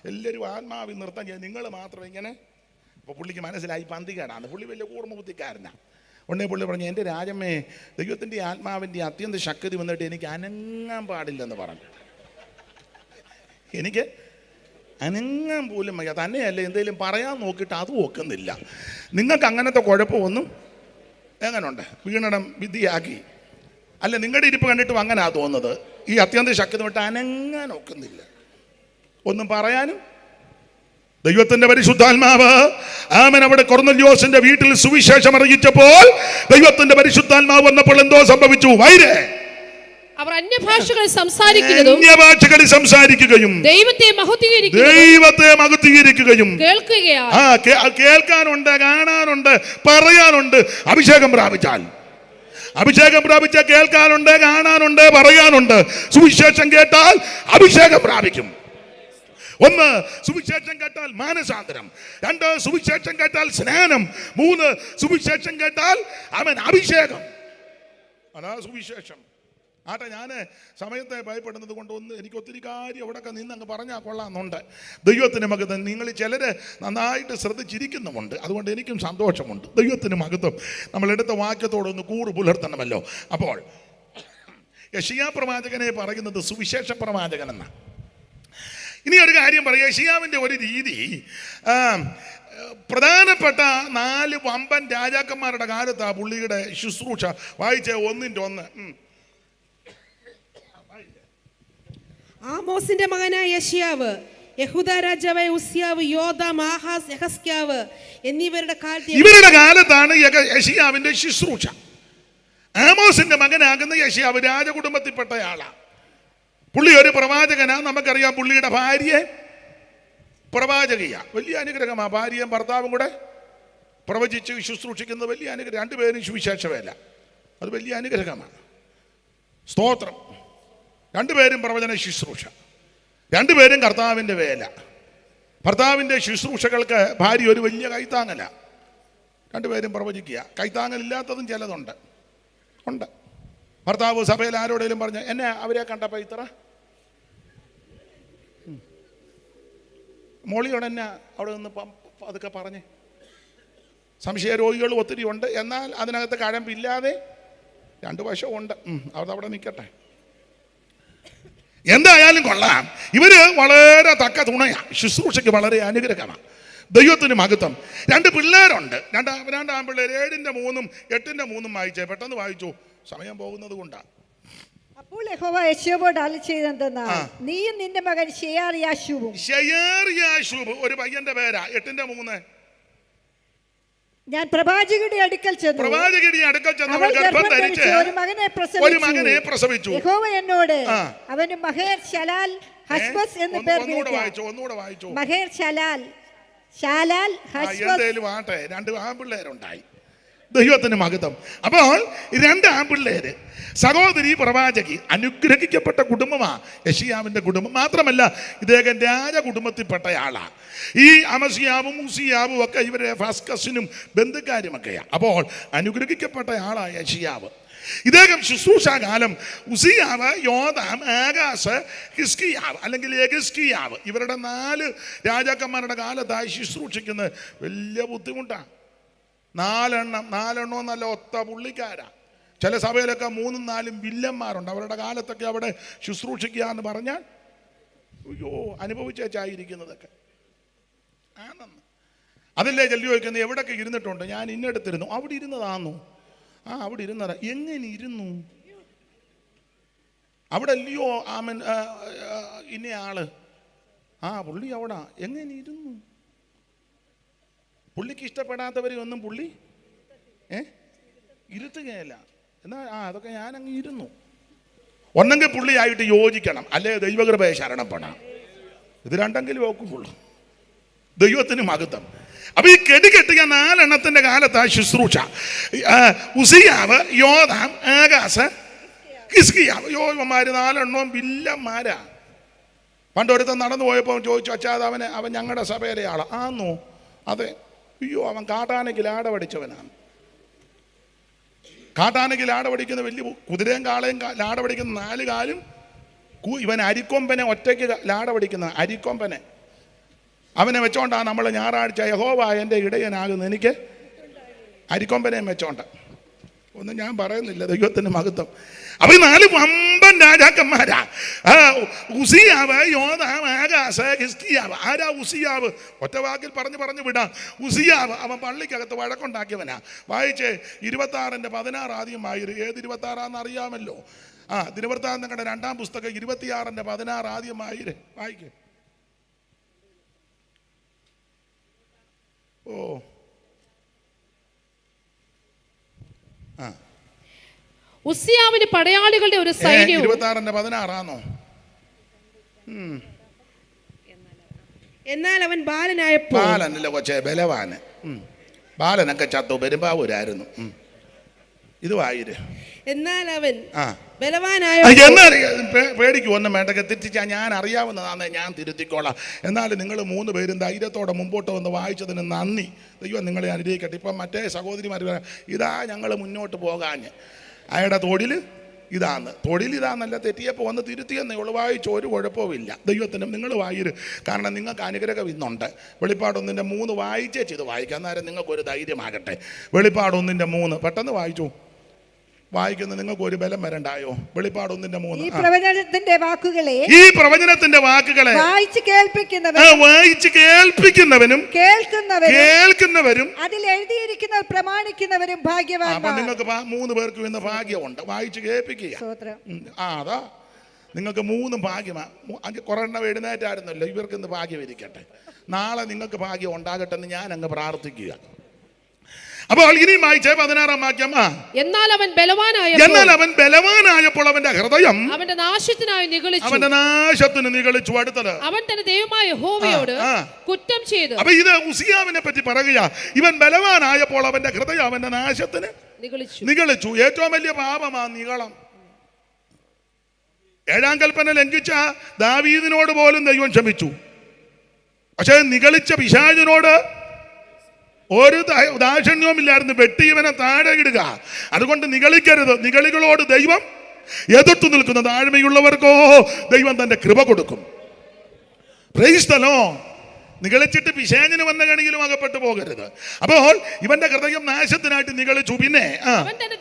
എല്ലാവരും ആത്മാവിൽ നൃത്തം ചെയ്ത് നിങ്ങൾ മാത്രം ഇങ്ങനെ. അപ്പോൾ പുള്ളിക്ക് മനസ്സിലായി പന്തികേടാണ്. പുള്ളി വലിയ കൂർമ്മ ബുദ്ധിക്കാരനാണ്. ഉടനെ പുള്ളി പറഞ്ഞു, എൻ്റെ രാജമ്മേ, ദൈവത്തിൻ്റെ ആത്മാവിൻ്റെ അത്യന്ത ശക്തി വന്നിട്ട് എനിക്ക് അനങ്ങാൻ പാടില്ലെന്ന് പറഞ്ഞു. എനിക്ക് അനങ്ങാൻ പോലും വയ്യ. തന്നെയല്ല എന്തെങ്കിലും പറയാൻ നോക്കിയിട്ട് അത് ഒക്കുന്നില്ല. നിങ്ങൾക്ക് അങ്ങനത്തെ കുഴപ്പമൊന്നും എങ്ങനെയുണ്ട്? വീണടം വിദ്യയാക്കി അല്ല, നിങ്ങളുടെ ഇരിപ്പ് കണ്ടിട്ടും അങ്ങനെയാ തോന്നുന്നത്. ഈ അത്യന്ത ശക്തി വിട്ട് അനങ്ങാൻ ഒക്കുന്നില്ല, ഒന്നും പറയാനും. ദൈവത്തിന്റെ പരിശുദ്ധാത്മാവ് ആമൻ അവിടെ കൊർന്നല്യോസിന്റെ വീട്ടിൽ സുവിശേഷം അറിയിച്ചപ്പോൾ ദൈവത്തിന്റെ പരിശുദ്ധാത്മാവ് വന്നപ്പോൾ എന്തോ സംഭവിച്ചു? വൈരേ അവർ അന്യഭാഷകളിൽ സംസാരിക്കുകയും ദൈവത്തെ മഹത്വീകരിക്കുകയും കേൾക്കാനുണ്ട്, കാണാനുണ്ട്, പറയാനുണ്ട്. അഭിഷേകം പ്രാപിച്ച കേൾക്കാനുണ്ട്, കാണാനുണ്ട്, പറയാനുണ്ട്. സുവിശേഷം കേട്ടാൽ അഭിഷേകം പ്രാപിക്കും. 1 സുവിശേഷം കേട്ടാൽ മാനസാന്തരം. 2 സുവിശേഷം കേട്ടാൽ സ്നാനം. 3 സുവിശേഷം കേട്ടാൽ അവൻ അഭിഷേകം. അതാ സുവിശേഷം. ആട്ടെ, ഞാൻ സമയത്തെ ഭയപ്പെടുന്നത് കൊണ്ട് എനിക്ക് ഒത്തിരി കാര്യം അവിടെയൊക്കെ നിന്ന് അങ്ങ് പറഞ്ഞാൽ കൊള്ളാമെന്നുണ്ട്. ദൈവത്തിന് മഹത്വം. നിങ്ങൾ ചിലർ നന്നായിട്ട് ശ്രദ്ധിച്ചിരിക്കുന്നുമുണ്ട്, അതുകൊണ്ട് എനിക്കും സന്തോഷമുണ്ട്. ദൈവത്തിന് മഹത്വം. നമ്മളെടുത്ത വാക്യത്തോടൊന്ന് കൂറ് പുലർത്തണമല്ലോ. അപ്പോൾ യെശയ്യാ പ്രവാചകനെ പറയുന്നത് സുവിശേഷ പ്രവാചകൻ എന്നാണ്. ഇനി ഒരു കാര്യം പറയാം. യെശയ്യാവിൻ്റെ ഒരു രീതി, പ്രധാനപ്പെട്ട 4 വമ്പൻ രാജാക്കന്മാരുടെ കാലത്താണ് പുള്ളിയുടെ ശുശ്രൂഷ. വായിച്ച 1:1. ആമോസിന്റെ മകനായ യെശയ്യാവ്, യഹൂദ രാജാവായ ഉസ്യാവ്, യോഥാം, ആഹാസ്, യെഹസ്ക്യാവ് എന്നിവരുടെ കാലത്താണ് യെശയ്യാവിന്റെ ശുശ്രൂഷ. ആമോസിന്റെ മകനാകുന്ന യെശയ്യാവ് രാജകുടുംബത്തിൽപ്പെട്ടയാളാ. പുള്ളി ഒരു പ്രവാചകനാ. നമുക്കറിയാം, പുള്ളിയുടെ ഭാര്യ പ്രവാചകയാ. വലിയ അനുഗ്രഹമാ. ഭാര്യയും ഭർത്താവും കൂടെ പ്രവചിച്ച് ശുശ്രൂഷിക്കുന്നത് വലിയ അനുഗ്രഹം. 2 പേരും സുവിശേഷവേല, അത് വലിയ അനുഗ്രഹമാണ്. സ്തോത്രം. 2 പേരും പ്രവചന ശുശ്രൂഷ, 2 പേരും കർത്താവിൻ്റെ വേല. ഭർത്താവിൻ്റെ ശുശ്രൂഷകൾക്ക് ഭാര്യ ഒരു വലിയ കൈത്താങ്ങല. 2 പേരും പ്രവചിക്കുക. കൈത്താങ്ങലില്ലാത്തതും ചിലതുണ്ട്. ഭർത്താവ് സഭയിൽ ആരോടെങ്കിലും പറഞ്ഞ്, എന്നെ അവരെ കണ്ടപ്പോൾ ഇത്ര മോളിയോടെ എന്നെ അവിടെ നിന്ന് അതൊക്കെ പറഞ്ഞ്. സംശയ രോഗികൾ ഒത്തിരി ഉണ്ട്, എന്നാൽ അതിനകത്ത് കഴമ്പില്ലാതെ 2 വശമുണ്ട്. അവിടെ നിൽക്കട്ടെ. എന്തായാലും കൊള്ളാം. ഇവര് വളരെ തക്ക തുണയാ. ശുശ്രൂഷയ്ക്ക് വളരെ അനുഗ്രഹമാണ്. ദൈവത്തിന് മഹത്വം. 2 പിള്ളേരുണ്ട്. 2 ആൺപിള്ളേർ. 7:3 8:3 വായിച്ചേ. പെട്ടെന്ന് വായിച്ചു, സമയം പോകുന്നത് കൊണ്ടാ. അപ്പോൾ യഹോവ യെശയ്യാവോട് അരുളിച്ചെയ്തതെന്നാൽ, നീയും നിന്റെ മകൻ ശെയാർ-യാശൂബും ഒരു പയ്യന്റെ പേരാ. 8:3 ഞാൻ പ്രവാചകരുടെ അടുക്കൽ ചെന്നു ഗർഭം ധരിച്ച് ഒരു മകനെ പ്രസവിച്ചു. യഹോവ എന്നോട്, അവന് മഹേർ ശലാൽ ഹശ്ബസ് എന്ന് പേർ വിളിക്കാം. മഹേർ ശലാൽ ഹശ്ബസ്. 2 ആൺപിള്ളേരുണ്ടായി. ദൈവത്തിന് മഹത്വം. അപ്പോൾ 2 ആൺപിള്ളേര്, സഹോദരി പ്രവാചകി. അനുഗ്രഹിക്കപ്പെട്ട കുടുംബമാ യെശയ്യാവിന്റെ കുടുംബം. മാത്രമല്ല, ഇദ്ദേഹം രാജകുടുംബത്തിൽപ്പെട്ടയാളാ. ഈ അമസ്യാവും ഉസിയാവും ഒക്കെ ഇവരെ ഫാസ്കസിനും ബന്ധുക്കാരുമൊക്കെയാ. അപ്പോൾ അനുഗ്രഹിക്കപ്പെട്ട ആളാ യെശയ്യാവ്. ഇദ്ദേഹം ശുശ്രൂഷാകാലം ഉസിയാവ്, യോഥാം, ആഗാസ്, ഹിസ്കിയാവ് അല്ലെങ്കിൽ എഗിസ്കിയാവ് ഇവരുടെ 4 രാജാക്കന്മാരുടെ കാലത്തായി ശുശ്രൂഷിക്കുന്നത് വലിയ ബുദ്ധിമുട്ടാണ്. 4 എന്നല്ല, ഒത്ത പുള്ളിക്കാരാ. ചില സഭയിലൊക്കെ 3, 4 വില്ലന്മാരുണ്ട്. അവരുടെ കാലത്തൊക്കെ അവിടെ ശുശ്രൂഷിക്കുക എന്ന് പറഞ്ഞാൽ അയ്യോ അനുഭവിച്ചായിരിക്കുന്നതൊക്കെ ആണെന്ന്. അതല്ലേ ചെല്ലി ചോദിക്കുന്നത്, എവിടെയൊക്കെ ഇരുന്നിട്ടുണ്ട്? ഞാൻ ഇന്നെടുത്തിരുന്നു. അവിടെ ഇരുന്നതാണോ? അവിടെ ഇരുന്നതാ. എങ്ങനെ ഇരുന്നു? അവിടെ അല്ലയോ ആമൻ ഇന്നയാള്? പുള്ളി അവിടെ എങ്ങനെ ഇരുന്നു? പുള്ളിക്ക് ഇഷ്ടപ്പെടാത്തവരെ ഒന്നും പുള്ളി ഇരുത്തുകയല്ല. എന്നാ അതൊക്കെ ഞാൻ അങ്ങ് ഇരുന്നു. ഒന്നെങ്കിൽ പുള്ളിയായിട്ട് യോജിക്കണം, അല്ലേ ദൈവകൃപയെ ശരണപ്പെടാം. ഇത് രണ്ടെങ്കിലും ഒക്കുള്ളൂ. ദൈവത്തിന് മഹത്വം. അപ്പൊ ഈ കെട്ടിയ 4 എണ്ണത്തിന്റെ കാലത്താ ശുശ്രൂഷ. ഉസിയാവ്, യോഥാം, ആഗാസ്, ഹിസ്കിയാവ്. യോവന്മാര് 4 എണ്ണവും വില്ലന്മാരാ. പണ്ട് ഒരുത്തൻ നടന്നു പോയപ്പോൾ ചോദിച്ചു, അച്ഛാ അവൻ ഞങ്ങളുടെ സഭയിലെ ആളാ? ആന്നോ? അതെ. അയ്യോ, അവൻ കാട്ടാനയ്ക്ക് ലാടപടിച്ചവനാണ്. കാട്ടാനയ്ക്ക് ലാടപടിക്കുന്ന വലിയ കുതിരയും കാളയും ലാടപടിക്കുന്ന 4 കാലും. ഇവൻ അരിക്കൊമ്പനെ ഒറ്റയ്ക്ക് ലാടപടിക്കുന്ന അരിക്കൊമ്പനെ അവനെ വെച്ചോണ്ടാണ് നമ്മൾ ഞായറാഴ്ച യഹോവ എൻ്റെ ഇടയനാകുന്നു എനിക്ക് അരിക്കൊമ്പനെയും വെച്ചോണ്ട. ഒന്നും ഞാൻ പറയുന്നില്ല, ദൈവത്തിന് മഹത്വം. അപ്പൊ ഈ 4 വമ്പൻ രാജാക്കന്മാരാ. ഉസിയാവ്, യോഥാം, ആഗാസ്, ഹിസ്കിയാവ്. ആരാ ഉസിയാവ്? ഒറ്റ വാക്കിൽ പറഞ്ഞു വിടാം. ഉസിയാവ് അവൻ പള്ളിക്കകത്ത് വഴക്കുണ്ടാക്കിയവനാ. വായിച്ചേ 26:16 ആദ്യം വായിര്. ഏത് 26 അറിയാമല്ലോ. ദിനവൃത്താന്തങ്ങളുടെ 2-ാം പുസ്തകം 26:16 ആദ്യം വായിര്. വായിക്കേ. ഉസിയാവിന് പടയാളികളുടെ ഒരു സൈന്യം. 26:16 എന്നാൽ അവൻ ബാലനായപ്പോൾ. ബാലനല്ല കൊച്ചേ, ബലവാന്. ബാലനൊക്കെ ചത്തു, പെരുമ്പാവൂരായിരുന്നു. ഇത് വായിര്. എന്നാൽ അവൻ പേടിക്കും, ഒന്നും വേണ്ടൊക്കെ തെറ്റിച്ചാൽ ഞാൻ അറിയാവുന്നതാണെന്ന് ഞാൻ തിരുത്തിക്കോളാം. എന്നാലും നിങ്ങൾ 3 പേരും ധൈര്യത്തോടെ മുമ്പോട്ട് വന്ന് വായിച്ചതിന് നന്ദി. ദൈവം നിങ്ങളെ അനുഗ്രഹിക്കട്ടെ. ഇപ്പം മറ്റേ സഹോദരിമാർ ഇതാ ഞങ്ങൾ മുന്നോട്ട് പോകാഞ്ഞ്. അയാളുടെ തൊഴിലിതാന്നല്ല, തെറ്റിയപ്പോൾ വന്ന് തിരുത്തിയെന്നേ ഉള്ളു. വായിച്ചു, ഒരു കുഴപ്പമില്ല. ദൈവത്തിനും നിങ്ങൾ വായിര്. കാരണം നിങ്ങൾക്ക് അനുഗ്രഹം ഇന്നുണ്ട്. വെളിപ്പാട് 1:3 വായിച്ചേ ചെയ്ത് വായിക്കാം. അന്നേരം നിങ്ങൾക്കൊരു ധൈര്യമാകട്ടെ. വെളിപ്പാട് 1:3 പെട്ടെന്ന് വായിച്ചു. വായിക്കുന്ന നിങ്ങൾക്ക് ഒരു ബലം വരണ്ടായോ? വെളിപ്പാട് 1:3. ഈ പ്രവചനത്തിന്റെ വാക്കുകളെ വായിച്ച് കേൾപ്പിക്കുന്നവനും കേൾക്കുന്നവരും അതിൽ എഴുതിയിരിക്കുന്നവർ പ്രമാണിക്കുന്നവരും ഭാഗ്യവാന്മാർ. നിങ്ങൾക്ക് 3 പേർക്കും ഇന്ന് ഭാഗ്യമുണ്ട്. വായിച്ച് കേൾപ്പിക്കുക. അതാ നിങ്ങൾക്ക് 3 ഭാഗ്യമാ. കുറെ എണ്ണം എഴുന്നേറ്റായിരുന്നല്ലോ. ഇവർക്ക് ഇന്ന് ഭാഗ്യം ഇരിക്കട്ടെ. നാളെ നിങ്ങൾക്ക് ഭാഗ്യം ഉണ്ടാകട്ടെ എന്ന് ഞാൻ അങ്ങ് പ്രാർത്ഥിക്കുക. അപ്പോൾ ഇനി വായിച്ചേ 16-ാം വാക്യം. എന്നാൽ അവൻ ബലവാനായപ്പോൾ അവന്റെ ഹൃദയം അവന്റെ നാശത്തിന് നിഗളിച്ചു. അടുത്തത് അവൻ തന്റെ ദൈവമായ യഹോവയോട് കുറ്റം ചെയ്തു. അപ്പൊ ഇത് ഉസിയാവിനെ പറ്റി പറയുക. ഇവൻ ബലവാനായപ്പോൾ അവന്റെ ഹൃദയം അവന്റെ നാശത്തിന് നിഗളിച്ചു. ഏറ്റവും വലിയ പാപമാ നിഗളം. 7-ാം കൽപ്പന ലംഘിച്ച ദാവീദിനോട് പോലും ദൈവം ക്ഷമിച്ചു. പക്ഷേ നിഗളിച്ച പിശാചിനോട് ഒരു ദാക്ഷിണ്യവുമില്ലായിരുന്നു. വെട്ടിയവനെ താഴെ ഇടുക. അതുകൊണ്ട് നിഗളിക്കരുത്. നിഗളികളോട് ദൈവം എതിർത്തു നിൽക്കുന്ന താഴ്മയുള്ളവർക്കോ ദൈവം തന്റെ കൃപ കൊടുക്കും. Praise the Lord. നിഗളിച്ചിട്ട് പിശാചിന് വന്ന കണിയിലും അകപ്പെട്ടു പോകരുത്. അപ്പോൾ ഇവന്റെ ഹൃദയം നാശത്തിനായിട്ട് നിഗളിച്ചു. പിന്നെ ഇവൻ തന്റെ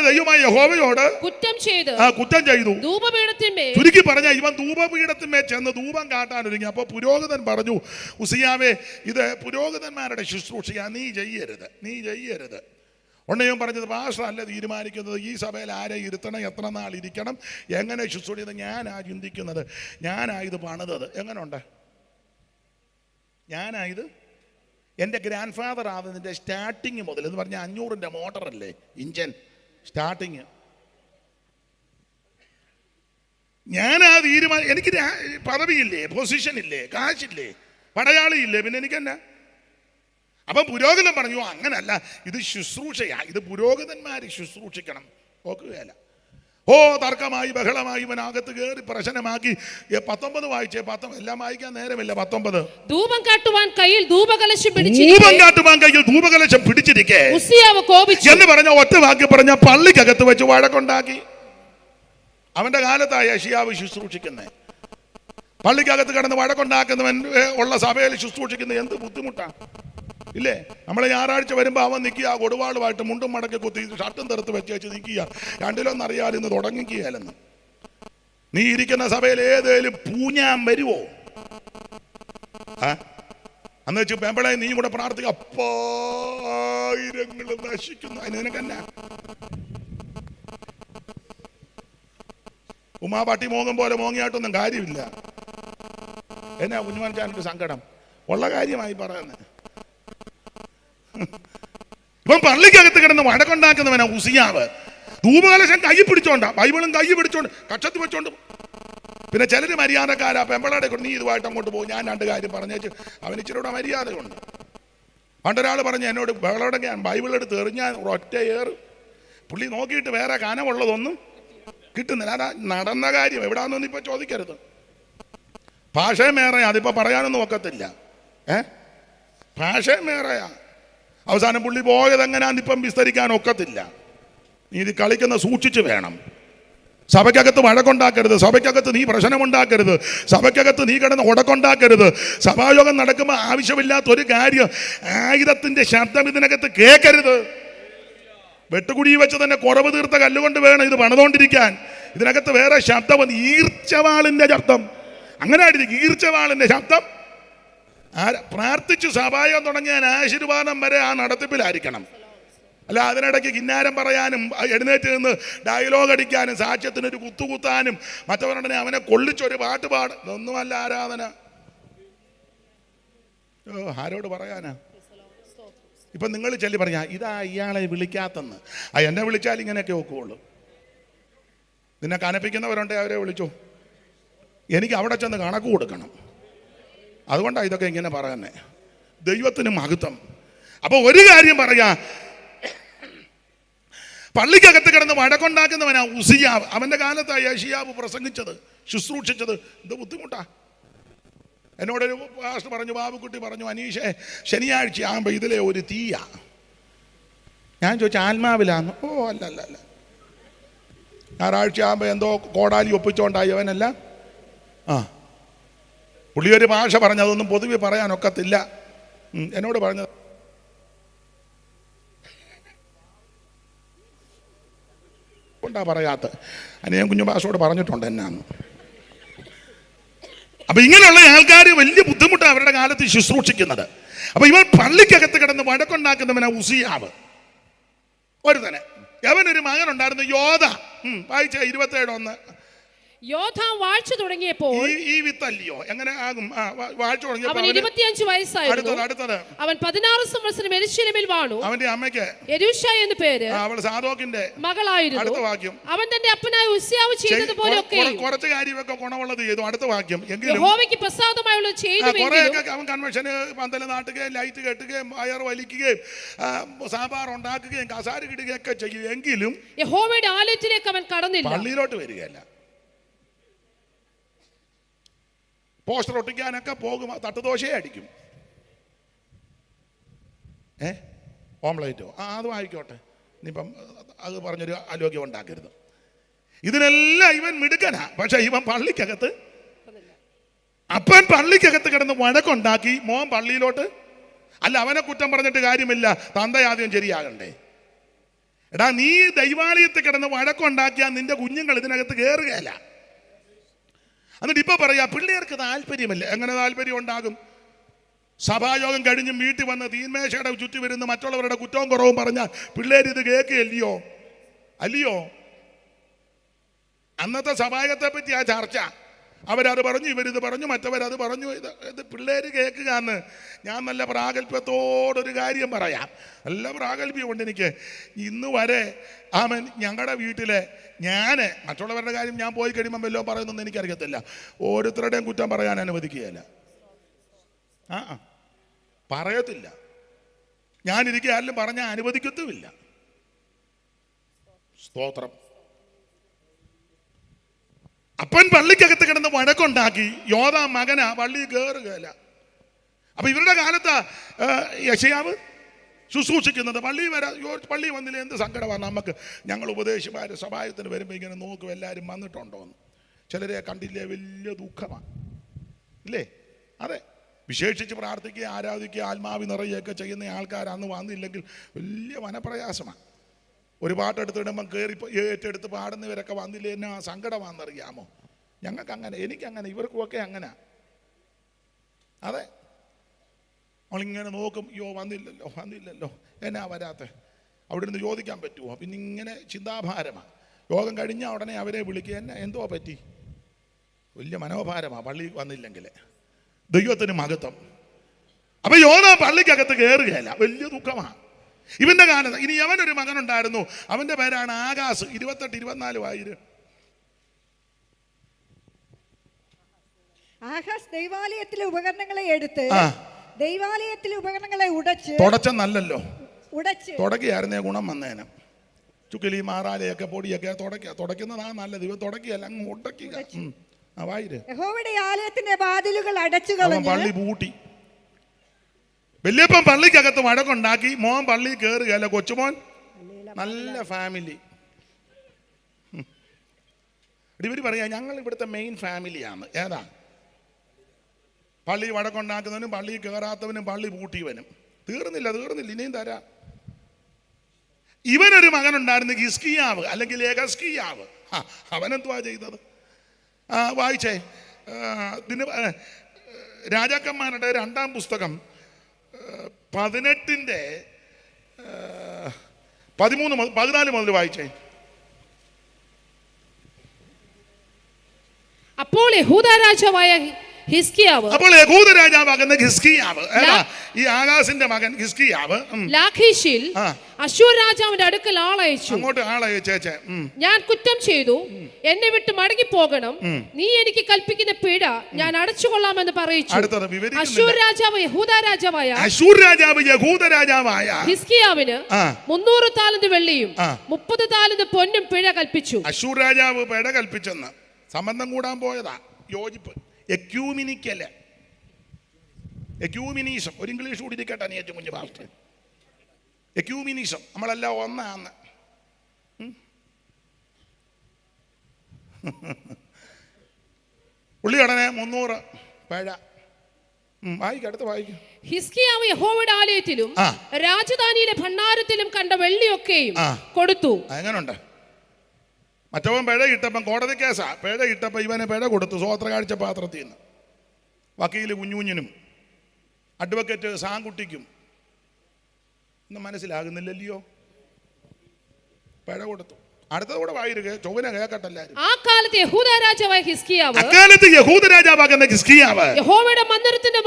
ദൈവമായ യഹോവയോട് കുറ്റം ചെയ്തു. ചുരുക്കി പറഞ്ഞ ഇവൻ ധൂപപീഠത്തിന്മേൽ ചെന്ന് ധൂപം കാട്ടാൻ ഒരുങ്ങി. അപ്പോൾ പുരോഹിതൻ പറഞ്ഞു, ഉസിയാവേ, ഇത് പുരോഹിതന്മാരുടെ ശുശ്രൂഷയാ, നീ ചെയ്യരുത്. ഉടനെയും പറഞ്ഞത്, പാസ്റ്റർ അല്ല തീരുമാനിക്കുന്നത് ഈ സഭയിൽ ആരെ ഇരുത്തണം, എത്ര നാൾ ഇരിക്കണം, എങ്ങനെ ശുശ്രൂഷ. ഞാനാ ചിന്തിക്കുന്നത്, ഞാനായത് പണിതത്. എങ്ങനെയുണ്ട്? ഞാനായത് എൻ്റെ ഗ്രാൻഡ് ഫാദർ ആകുന്നതിൻ്റെ സ്റ്റാർട്ടിങ് മുതൽ എന്ന് പറഞ്ഞാൽ 500-ന്റെ മോട്ടറല്ലേ ഇഞ്ചൻ സ്റ്റാർട്ടിങ്. ഞാനാ തീരുമാനം. എനിക്ക് പദവിയില്ലേ, പൊസിഷനില്ലേ, കാശില്ലേ, പടയാളിയില്ലേ, പിന്നെ എനിക്കെന്നാ? അപ്പം പുരോഹിതൻ പറഞ്ഞു, അങ്ങനല്ല, ഇത് ശുശ്രൂഷയാ, ഇത് പുരോഹിതന്മാർ ശുശ്രൂഷിക്കണം. നോക്കുകയല്ല. തർക്കമായി ബഹളമായി ഇവനകത്ത് കയറി പ്രശ്നമാക്കി. 19 വായിച്ചേ, 19 എല്ലാം വായിക്കാൻ നേരമില്ല. 19 ധൂപം കാട്ടുവാൻ കയ്യിൽ ധൂപകലശം പിടിച്ചിരിക്കെ ഉസ്സിയാവ് കോപിച്ചു എന്ന് പറഞ്ഞ ഒറ്റ വാക്യം പറഞ്ഞ പള്ളിക്കകത്ത് വെച്ച് വഴക്കുണ്ടാക്കി. അവന്റെ കാലത്തായ യെശയ്യാവ് ശുശ്രൂഷിക്കുന്നത്. പള്ളിക്കകത്ത് കിടന്ന് വഴക്കുണ്ടാക്കുന്നവൻ ഉള്ള സഭയിൽ ശുശ്രൂഷിക്കുന്ന എന്ത് ബുദ്ധിമുട്ടാ ഇല്ലേ? നമ്മളെ ഞായറാഴ്ച വരുമ്പോൾ അവൻ നിൽക്കുക, കൊടുവാളുമായിട്ട് മുണ്ടും മടക്കി കുത്തി ഷർട്ടും തെറുത്ത് വെച്ച് നിൽക്കുക. രണ്ടിലൊന്നറിയാതെ ഇന്ന് തുടങ്ങിക്കുകയല്ലെന്ന്. നീ ഇരിക്കുന്ന സഭയിൽ ഏതേലും പൂഞ്ഞാൻ വരുവോ? അന്ന് വെച്ച് പെമ്പളെ നീ കൂടെ പ്രാർത്ഥിക്കുക, അപ്പായിരങ്ങൾ നശിക്കുന്നു. അതിന് നിനക്കെന്നാ? ഉമാപാട്ടി മോങ്ങും പോലെ മോങ്ങിയായിട്ടൊന്നും കാര്യമില്ല. എന്നാ കുഞ്ഞുമാൻചാനൊരു സങ്കടം ഉള്ള കാര്യമായി പറയുന്നത്. ഇപ്പം പള്ളിക്കകത്ത് കിടന്ന് വഴക്കുണ്ടാക്കുന്നവനാ ഉസിയാവ്. ധൂപകലശം കൈ പിടിച്ചോണ്ടാ, ബൈബിളും കൈ പിടിച്ചോണ്ട് കക്ഷത്ത് വെച്ചോണ്ട്. പിന്നെ ചിലര് മര്യാദക്കാരാ, പെമ്പളയുടെ നീ ഇതുമായിട്ട് അങ്ങോട്ട് പോകും, ഞാൻ 2 കാര്യം പറഞ്ഞേച്ച്. അവന് ഇച്ചിരൂടെ മര്യാദയുണ്ട്. പണ്ടൊരാൾ പറഞ്ഞു എന്നോട്, ബഹളോടൊക്കെ ഞാൻ ബൈബിളെടുത്ത് എറിഞ്ഞാൽ ഒറ്റ ഏറ്. പുള്ളി നോക്കിയിട്ട് വേറെ കനമുള്ളതൊന്നും കിട്ടുന്നില്ല. അതാ നടന്ന കാര്യം. എവിടാന്നൊന്നും ഇപ്പൊ ചോദിക്കരുത്. ഭാഷയും വേറെയാ, അതിപ്പോ പറയാനൊന്നും ഒക്കത്തില്ല. ഭാഷയും വേറെയാ. അവസാനം പുള്ളി പോയത് എങ്ങനെയാന്നിപ്പം വിസ്തരിക്കാൻ ഒക്കത്തില്ല. നീ ഇത് കളിക്കുന്ന സൂക്ഷിച്ച് വേണം. സഭയ്ക്കകത്ത് വഴക്കുണ്ടാക്കരുത്, സഭയ്ക്കകത്ത് നീ പ്രശ്നമുണ്ടാക്കരുത്, സഭയ്ക്കകത്ത് നീ കിടന്ന് ഉടക്കുണ്ടാക്കരുത്. സഭായോഗം നടക്കുമ്പോൾ ആവശ്യമില്ലാത്തൊരു കാര്യം, ആയുധത്തിന്റെ ശബ്ദം ഇതിനകത്ത് കേൾക്കരുത്. വെട്ടുകുടി വെച്ച് തന്നെ കുറവ് തീർത്ത കല്ലുകൊണ്ട് വേണം ഇത് പണിതുകൊണ്ടിരിക്കാൻ. ഇതിനകത്ത് വേറെ ശബ്ദം, ഈർച്ചവാളിന്റെ ശബ്ദം. അങ്ങനെ ആയിരിക്കും ഈർച്ചവാളിന്റെ ശബ്ദം. പ്രാർത്ഥിച്ചു സഭായം തുടങ്ങിയാൽ ആശീർവാദം വരെ ആ നടത്തിപ്പിലായിരിക്കണം. അല്ല അതിനിടയ്ക്ക് കിന്നാരം പറയാനും എഴുന്നേറ്റ് നിന്ന് ഡയലോഗ് അടിക്കാനും സാക്ഷ്യത്തിനൊരു കുത്തുകുത്താനും മറ്റവരുടനെ അവനെ കൊള്ളിച്ചൊരു പാട്ട് പാടും. ഇതൊന്നുമല്ല ആരാധന. ആരോട് പറയാനാ? ഇപ്പം നിങ്ങൾ ചൊല്ലി പറഞ്ഞാ ഇതാ ഇയാളെ വിളിക്കാത്തെന്ന്. എന്നെ വിളിച്ചാൽ ഇങ്ങനെയൊക്കെ ഒക്കുള്ളൂ. നിന്നെ കനപ്പിക്കുന്നവരുണ്ടെ അവരെ വിളിച്ചോ. എനിക്ക് അവിടെ ചെന്ന് കണക്ക് കൊടുക്കണം. അതുകൊണ്ടാണ് ഇതൊക്കെ ഇങ്ങനെ പറയുന്നത്. ദൈവത്തിന് മഹത്വം. അപ്പോൾ ഒരു കാര്യം പറയാ, പള്ളിക്കകത്ത് കിടന്ന് വഴക്കുണ്ടാക്കുന്നവനാ ഉസിയാവ്. അവന്റെ കാലത്തായി യെശയ്യാവ് പ്രസംഗിച്ചത്, ശുശ്രൂഷിച്ചത്. ഇത് ബുദ്ധിമുട്ടാ. എന്നോടൊരു പാസ്റ്റർ പറഞ്ഞു, ബാബുക്കുട്ടി പറഞ്ഞു, അനീഷേ ശനിയാഴ്ച ആകുമ്പോൾ ഇതിലെ ഒരു തീയാ. ഞാൻ ചോദിച്ചു ആത്മാവിലാന്ന്. ഓ അല്ല അല്ല അല്ല, ഞായറാഴ്ച ആകുമ്പോൾ എന്തോ കോടാലി ഒപ്പിച്ചോണ്ടായി അവനല്ല. പുള്ളി ഒരു ഭാഷ പറഞ്ഞു, അതൊന്നും പൊതുവെ പറയാനൊക്കത്തില്ല. എന്നോട് പറഞ്ഞത് കൊണ്ടാ പറയാത്ത. ഞാൻ കുഞ്ഞു ഭാഷയോട് പറഞ്ഞിട്ടുണ്ട് എന്നാന്ന്. അപ്പൊ ഇങ്ങനെയുള്ള ആൾക്കാർ വലിയ ബുദ്ധിമുട്ടാണ് അവരുടെ കാലത്ത് ശുശ്രൂഷിക്കുന്നത്. അപ്പൊ ഇവൻ പള്ളിക്കകത്ത് കിടന്ന് വഴക്കുണ്ടാക്കുന്നവനാ ഉസിയാവ്. ഒരു തന്നെ അവനൊരു മകനുണ്ടായിരുന്നു യോധ. വായിച്ച 27:1. യോധാം വാഴ്ച തുടങ്ങിയപ്പോൾ ഈ വിത്തല്ലയോ എങ്ങനെ ആകും? വാഴ്ച തുടങ്ങിയപ്പോൾ 25 വയസ്സായിരുന്നു. അടുത്തത് അവൻ 16 സംവത്സരം യെരൂശലേമിൽ വാണു. അവന്റെ അമ്മയ്ക്ക് യെരൂശ എന്ന് പേര്, അവൾ സാദോക്കിന്റെ മകളായിരുന്നു. അടുത്ത വാക്യം, അവൻ തന്റെ അപ്പനായ ഉസ്സിയാവ് ചെയ്തതുപോലെയൊക്കെ കുറച്ച് കാര്യമൊക്കെ ഗുണമുള്ളത് ചെയ്തു. അടുത്ത വാക്യം, എങ്കിലും യഹോവയ്ക്ക് പ്രസാദമായുള്ളത് ചെയ്തുവെങ്കിലും അവൻ കൺവെൻഷന് പന്തല നാട്ടുകയും ലൈറ്റ് കെട്ടുകയും വയർ വലിക്കുകയും സാമ്പാർ ഉണ്ടാക്കുകയും കസാര കിടുകയൊക്കെ ചെയ്യും. എങ്കിലും യഹോവയുടെ ആലയത്തിലേക്ക് അവൻ കടന്നില്ല. പള്ളിയിലോട്ട് വരികയല്ല. പോസ്റ്റർ ഒട്ടിക്കാനൊക്കെ പോകും, തട്ടുദോശയെ അടിക്കും. ഓംലേറ്റോ അത് വായിക്കോട്ടെ. ഇനിയിപ്പം അത് പറഞ്ഞൊരു ആലോക്യം ഉണ്ടാക്കരുത്. ഇതിനെല്ലാം ഇവൻ മിടുക്കനാ. പക്ഷെ ഇവൻ പള്ളിക്കകത്ത്, അപ്പൻ പള്ളിക്കകത്ത് കിടന്ന് വഴക്കുണ്ടാക്കി. മോൻ പള്ളിയിലോട്ട് അല്ല. അവനെ കുറ്റം പറഞ്ഞിട്ട് കാര്യമില്ല, തന്ത ആദ്യം ശരിയാകണ്ടേ. എടാ നീ ദൈവാലയത്തിൽ കിടന്ന് വഴക്കുണ്ടാക്കിയാൽ നിന്റെ കുഞ്ഞുങ്ങൾ ഇതിനകത്ത് കയറുകയല്ല. എന്നിട്ട് ഇപ്പൊ പറയാ പിള്ളേർക്ക് താല്പര്യമില്ല. എങ്ങനെ താല്പര്യം ഉണ്ടാകും? സഭായോഗം കഴിഞ്ഞ് വീട്ടിൽ വന്ന് തീന്മേശയുടെ ചുറ്റി വരുന്ന മറ്റുള്ളവരുടെ കുറ്റവും കുറവും പറഞ്ഞാൽ പിള്ളേർ ഇത് കേൾക്കുകയല്ലയോ? അല്ലയോ? അന്നത്തെ സഭായോഗത്തെ പറ്റി ആ ചർച്ച. അവരത് പറഞ്ഞു, ഇവരിത് പറഞ്ഞു, മറ്റവരത് പറഞ്ഞു. ഇത് പിള്ളേർ കേൾക്കുക എന്ന്. ഞാൻ നല്ല പ്രാഗൽഭ്യത്തോടൊരു കാര്യം പറയാം. നല്ല പ്രാഗൽഭ്യമുണ്ട് എനിക്ക്. ഇന്ന് വരെ ഞങ്ങളുടെ വീട്ടിലെ ഞാൻ മറ്റുള്ളവരുടെ കാര്യം ഞാൻ പോയി കഴിയുമ്പോൾ വല്ലോ പറയുന്നൊന്നും എനിക്കറിയത്തില്ല. ഓരോരുത്തരുടെയും കുറ്റം പറയാൻ അനുവദിക്കുകയല്ല. പറയത്തില്ല. ഞാനിരിക്കുക ആരിലും പറഞ്ഞാൽ അനുവദിക്കത്തുമില്ല. സ്തോത്രം. അപ്പൻ പള്ളിക്കകത്ത് കിടന്ന് വഴക്കുണ്ടാക്കി. യോദാം മകനാ പള്ളി കയറുകയില്ല. അപ്പൊ ഇവരുടെ കാലത്താ യെശയ്യാവ് ശുശ്രൂഷിക്കുന്നത്. പള്ളി വന്നില്ല, എന്ത് സങ്കടമാണ് നമുക്ക്. ഞങ്ങൾ ഉപദേശിമാർ സഭായത്തിന് വരുമ്പോൾ ഇങ്ങനെ നോക്കും എല്ലാവരും വന്നിട്ടുണ്ടോന്ന്. ചിലരെ കണ്ടില്ലേ, വലിയ ദുഃഖമാണ് ഇല്ലേ? അതെ, വിശേഷിച്ച് പ്രാർത്ഥിക്കുക, ആരാധിക്കുക, ആത്മാവി നിറയുകയൊക്കെ ചെയ്യുന്ന ആൾക്കാർ അന്ന് വന്നില്ലെങ്കിൽ വലിയ മനപ്രയാസമാണ്. ഒരു പാട്ടെടുത്തിടുമ്പം കയറി ഏറ്റെടുത്ത് പാടുന്നവരൊക്കെ വന്നില്ലേ, എന്നാ സങ്കടമാണെന്നറിയാമോ? ഞങ്ങൾക്കങ്ങനെ, എനിക്കങ്ങനെ, ഇവർക്കുമൊക്കെ അങ്ങനെ. അതെ, നമ്മളിങ്ങനെ നോക്കും, യോ വന്നില്ലല്ലോ എന്നാ വരാത്ത, അവിടെ നിന്ന് ചോദിക്കാൻ പറ്റുമോ? പിന്നെ ഇങ്ങനെ ചിന്താഭാരമാണ്. യോഗം കഴിഞ്ഞാൽ ഉടനെ അവരെ വിളിക്കുക, എന്നെ എന്തോ പറ്റി, വലിയ മനോഭാരമാണ് പള്ളി വന്നില്ലെങ്കിൽ. ദൈവത്തിന് മഹത്വം. അപ്പൊ യോന പള്ളിക്കകത്ത് കയറുകയല്ല, വലിയ ദുഃഖമാണ് ഇവന്റെ കാലത്ത്. ഇനി അവനൊരു മകനുണ്ടായിരുന്നു, അവന്റെ പേരാണ് ആകാശ്. 28-24 വായിര്. ആഹാസ് ദൈവാലയത്തിലെ ഉപകരണങ്ങളെ എടുത്ത് ദൈവാലയത്തിലെ ഉപകരണങ്ങളെ തുടച്ചെന്നല്ലോ, ഉടച്ച് തുടക്കിയായിരുന്നേ ഗുണം വന്നേനെ. ചുക്കിലി മാറാലയൊക്കെ പൊടിയൊക്കെ തുടയ്ക്കുന്നതാ നല്ലത്. ഇവ തുടക്കിയല്ല, അങ്ങ് ഉടക്കുക. വായിര്. യഹോവയുടെ ആലയത്തിന്റെ വാതിലുകൾ അടച്ചു കളഞ്ഞ് പള്ളി പൂട്ടി. വല്യപ്പൻ പള്ളിക്കകത്ത് വഴക്കുണ്ടാക്കി. മോൻ പള്ളി കയറുകയല്ല. കൊച്ചുമോൻ നല്ല ഫാമിലി. ഇവര് പറയാ ഞങ്ങൾ ഇവിടുത്തെ മെയിൻ ഫാമിലിയാണ്. ഏതാ? പള്ളി വഴക്കുണ്ടാക്കുന്നവനും പള്ളി കയറാത്തവനും പള്ളി പൂട്ടിയവനും. തീർന്നില്ല, ഇനിയും തരാം. ഇവനൊരു മകനുണ്ടായിരുന്നു, ഹിസ്കിയാവ് അല്ലെങ്കിൽ യഹസ്കിയാവ്. അവനെന്തുവാ ചെയ്തത്? വായിച്ചേ. രാജാക്കന്മാരുടെ 2-ാം പുസ്തകം 18-14 മുതൽ വായിച്ചേ. അപ്പോൾ യഹൂദ രാജാവായ ഹിസ്കിയാവ്, അപ്പോൾ യഹൂദ രാജാവാകുന്ന ഹിസ്കിയാവ്, ഈ ആകാശിന്റെ മകൻ ഹിസ്കിയാവ് ലാഖീഷിൽ അശ്ശൂർ രാജാവിന്റെ അടുക്കൽ ആളയച്ചു. അങ്ങോട്ട് ആളയച്ചേച്ചേ. ഞാൻ കുറ്റം ചെയ്തു, എന്നെ വിട്ട് മടങ്ങി പോകണം, നീ എനിക്ക് കൽപ്പിക്കുന്ന പിഴ ഞാൻ അടച്ചുകൊള്ളാമെന്ന് പറയിച്ചു. അശ്ശൂർ രാജാവ് യഹൂദ രാജാവായ ഹിസ്കിയാവിന് 300 താലന്ത് വെള്ളിയും 30 താലന്ത് പൊന്നും പിഴ കൽപ്പിച്ചു. അശ്ശൂർ രാജാവ് പിഴ കൽപ്പിച്ചെന്ന് സംബന്ധം കൂടാൻ പോയതാ. യോജിപ്പ്, എക്യൂമിനീസം. ഒരു ഇംഗ്ലീഷ് കൂടി ഇരിക്കട്ടെ ഏറ്റവും കുഞ്ഞു ഭാഷ. എക്യൂമിനീസം, നമ്മളെല്ലാം ഒന്നാന്ന്. പുള്ളി ഉടനെ 300 പിഴ. അടുത്ത് വായിക്കും. ഹിസ്കിയാവ് യഹോവയുടെ ആലയത്തിലും രാജധാനിയിലെ ഭണ്ഡാരത്തിലും കണ്ട വെള്ളിയൊക്കെയും കൊടുത്തു. എങ്ങനുണ്ട്? മറ്റവൻ പിഴ ഇട്ടപ്പം കോടതി കേസാ. പിഴ ഇട്ടപ്പം ഇവന് പിഴ കൊടുത്തു സ്വോത്ര കാഴ്ച പാത്രത്തിൽ നിന്ന്. വക്കീല് കുഞ്ഞുഞ്ഞിനും അഡ്വക്കേറ്റ് സാങ്കുട്ടിക്കും ഒന്നും മനസ്സിലാകുന്നില്ലല്ലോ. പിഴ കൊടുത്തു. അടുത്തതൂടെ വായിരിക്കെ ചൊവ്വനെ കേൾക്കട്ടല്ലാരും. ആ കാലത്ത് യഹൂദ രാജാവായ ഹിസ്കിയാവ്, യഹോവയുടെ മന്ദിരത്തിന്റെ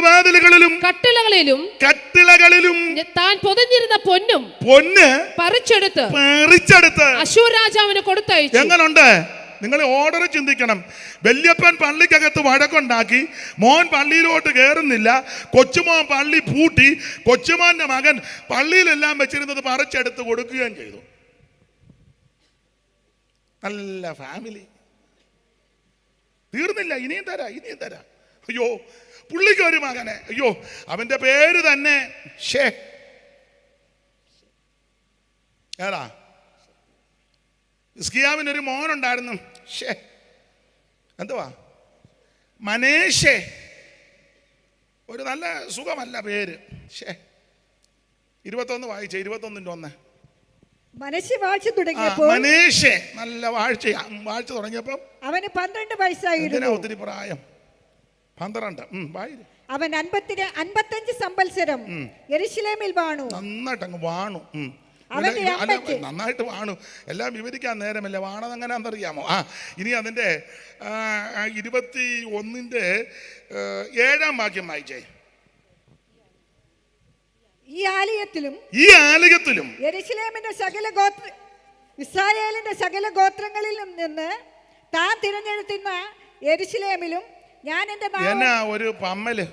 വാതിലുകളിലും കട്ടിളകളിലും താൻ പൊതിഞ്ഞിരുന്ന പൊന്ന് പറിച്ചെടുത്ത് അശ്ശൂർ രാജാവിന് കൊടുത്തയച്ചു. എങ്ങനുണ്ട്? നിങ്ങൾ ഓർഡർ ചിന്തിക്കണം. വല്യപ്പൻ പള്ളിക്കകത്ത് വഴക്കുണ്ടാക്കി. മോൻ പള്ളിയിലോട്ട് കയറുന്നില്ല. കൊച്ചുമോൻ പള്ളി പൂട്ടി. കൊച്ചുമോന്റെ മകൻ പള്ളിയിലെല്ലാം വെച്ചിരുന്നത് പറിച്ചെടുത്ത് കൊടുക്കുകയും ചെയ്തു. നല്ല ഫാമിലി. തീർന്നില്ല, ഇനിയും തരാം. അയ്യോ, പുള്ളിക്ക് ഒരു മകനെ, അയ്യോ അവന്റെ പേര് തന്നെ ഏടാ, ഹിസ്കിയാവിനൊരു മോനുണ്ടായിരുന്നു. എന്തുവാ? മനേഷെ. ഒരു നല്ല സുഖമല്ല പേര്. 21 വായിച്ച 21-1. മനശ്ശെ വാഴ്ച തുടങ്ങിയപ്പോൾ, മനേഷെ നല്ല വാഴ്ച തുടങ്ങിയപ്പോൾ അവന് 12 വയസ്സായിരുന്നു. ഒത്തിരി പ്രായം. 12. അവൻ 55 സംവത്സരം യെരൂശലേമിൽ വാണു. നന്നായിട്ടങ്ങ് വാണു. നന്നായിട്ട് വാണു. എല്ലാം വിവരിക്കാൻ നേരമല്ല. വാണത് എങ്ങനെയാണെന്നറിയാമോ? ഇനി അതിൻ്റെ 21-ന്റെ 7-ാം വാക്യം വായിച്ചേ. ഈ ആലയത്തിലും യെരൂശലേമിന്റെ ഇസ്രായേലിന്റെ സകല ഗോത്രങ്ങളിൽ നിന്ന് താൻ തിരഞ്ഞെടുത്തുന്ന യെരൂശലേമിലും ഞാൻ ഒരു പമ്മല്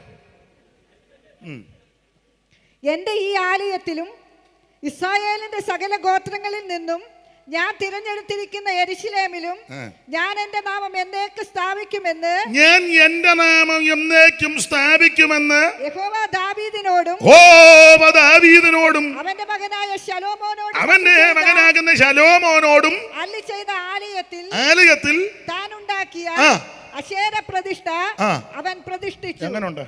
എന്റെ ഈ ആലയത്തിലും ഇസ്രായേലിന്റെ സകല ഗോത്രങ്ങളിൽ നിന്നും ഞാൻ തിരഞ്ഞെടുത്തിരിക്കുന്ന യെരൂശലേമിലും ഞാൻ എന്റെ നാമം എന്നേക്കും സ്ഥാപിക്കുമെന്ന് യഹോവ ദാവീദിനോടും അവന്റെ മകനായ ശലോമോനോടും അരുളി ചെയ്ത ആലയത്തിൽ താൻ ഉണ്ടാക്കിയ അശേര പ്രതിഷ്ഠ അവൻ പ്രതിഷ്ഠിച്ചു. എങ്ങനുണ്ട്?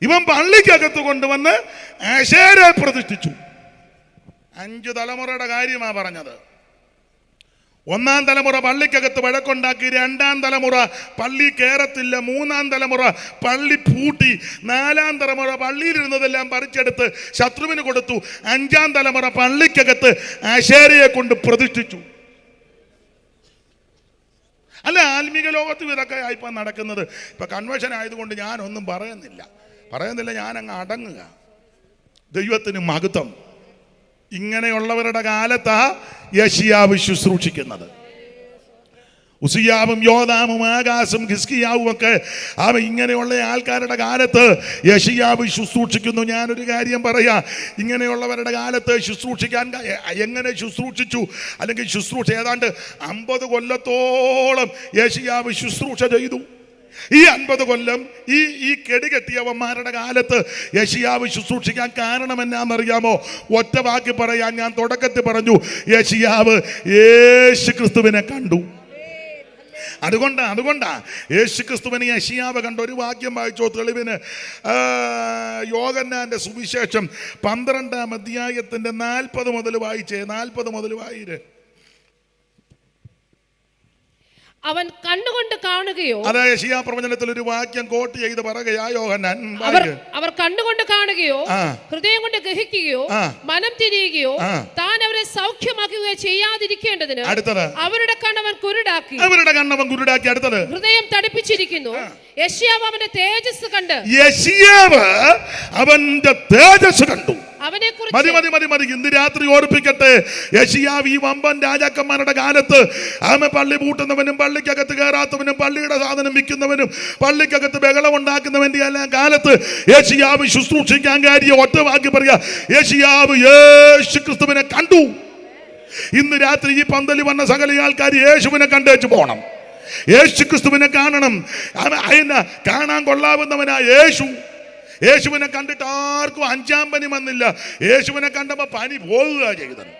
ഇവൻ പള്ളിക്കകത്ത് കൊണ്ടുവന്ന് അശേരെ പ്രതിഷ്ഠിച്ചു. 5 തലമുറയുടെ കാര്യമാ പറഞ്ഞത്. 1-ാം തലമുറ പള്ളിക്കകത്ത് വഴക്കുണ്ടാക്കി, 2-ാം തലമുറ പള്ളി കയറത്തില്ല, 3-ാം തലമുറ പള്ളി പൂട്ടി, 4-ാം തലമുറ പള്ളിയിലിരുന്നതെല്ലാം പറിച്ചെടുത്ത് ശത്രുവിന് കൊടുത്തു, 5-ാം തലമുറ പള്ളിക്കകത്ത് അശേരയെ കൊണ്ട് പ്രതിഷ്ഠിച്ചു. അല്ല, ആത്മീക ലോകത്തും ഇതൊക്കെ ഇപ്പം നടക്കുന്നത്. ഇപ്പം കൺവെൻഷൻ ആയതുകൊണ്ട് ഞാനൊന്നും പറയുന്നില്ല, ഞാൻ അങ്ങ് അടങ്ങുക. ദൈവത്തിന് മഹത്വം. ഇങ്ങനെയുള്ളവരുടെ കാലത്താ യെശയ്യാവ് ശുശ്രൂഷിക്കുന്നത്. ഉസിയാവും യോദാമും ആകാശും ഹിസ്കിയാവും ഒക്കെ ഇങ്ങനെയുള്ള ആൾക്കാരുടെ കാലത്ത് യെശയ്യാവ് ശുശ്രൂഷിക്കുന്നു. ഞാനൊരു കാര്യം പറയാ, ഇങ്ങനെയുള്ളവരുടെ കാലത്ത് ശുശ്രൂഷിക്കാൻ എങ്ങനെ ശുശ്രൂഷിച്ചു, അല്ലെങ്കിൽ ശുശ്രൂഷ ഏതാണ്ട് 50 കൊല്ലത്തോളം യെശയ്യാവ് ശുശ്രൂഷ ചെയ്തു. ഈ 50 കൊല്ലം ഈ കെടികെട്ടിയവന്മാരുടെ കാലത്ത് യെശയ്യാവ് ശുശ്രൂഷിക്കാൻ കാരണം എന്നാണെന്നറിയാമോ? ഒറ്റ വാക്കി പറയാൻ ഞാൻ തുടക്കത്തിൽ പറഞ്ഞു, യെശയ്യാവ് യേശു ക്രിസ്തുവിനെ കണ്ടു. അതുകൊണ്ടാ യേശു ക്രിസ്തുവിനെ യെശയ്യാവ് കണ്ട. ഒരു വാക്യം വായിച്ചോ തെളിവിന്. യോഹന്നാന്റെ സുവിശേഷം 12-ാം അധ്യായത്തിന്റെ 40 മുതൽ വായിച്ചേ. 40 മുതൽ വായിര്. അവൻ കണ്ണുകൊണ്ട് കാണുകയോ, അതായത് യെശയ്യാ പ്രവചനത്തിൽ ഒരു വാക്യം കോട്ട് ചെയ്ത് പറയുകയാ യോഹന്നാൻ. അവർ കണ്ണുകൊണ്ട് കാണുകയോ ഹൃദയം കൊണ്ട് ഗ്രഹിക്കുകയോ മനം തിരിയുകയോ താൻ അവരെ സൗഖ്യമാക്കുകയോ ചെയ്യാതിരിക്കേണ്ടതിന് അവരുടെ കണ്ണവൻ കുരുടാക്കി. അടുത്തത് ഹൃദയം തടിപ്പിച്ചിരിക്കുന്നു. യെശയ്യാവ് അവന്റെ തേജസ് കണ്ട് മതി. ഇന്ന് രാത്രി ഓർപ്പിക്കട്ടെ, യെശയ്യാവ് ഈ വമ്പൻ രാജാക്കന്മാരുടെ കാലത്ത് പള്ളി പൂട്ടുന്നവനും പള്ളിക്കകത്ത് കയറാത്തവനും പള്ളിയുടെ സാധനം വിൽക്കുന്നവനും പള്ളിക്കകത്ത് ബഹളം ഉണ്ടാക്കുന്നവന്റെ എല്ലാം കാലത്ത് യെശയ്യാവ് ശുശ്രൂഷിക്കാൻ കാര്യം ഒറ്റ വാക്കി പറയാ, യെശയ്യാവ് യേശു ക്രിസ്തുവിനെ കണ്ടു. ഇന്ന് രാത്രി ഈ പന്തലി വന്ന സകല ആൾക്കാർ യേശുവിനെ കണ്ടേച്ചു പോകണം. യേശു ക്രിസ്തുവിനെ കാണണം. അതിനെ കാണാൻ കൊള്ളാവുന്നവനാ യേശുവിനെ കണ്ടിട്ട് ആർക്കും 5-ാം പനി വന്നില്ല. യേശുവിനെ കണ്ടപ്പോൾ പനി പോകുക ചെയ്തത്.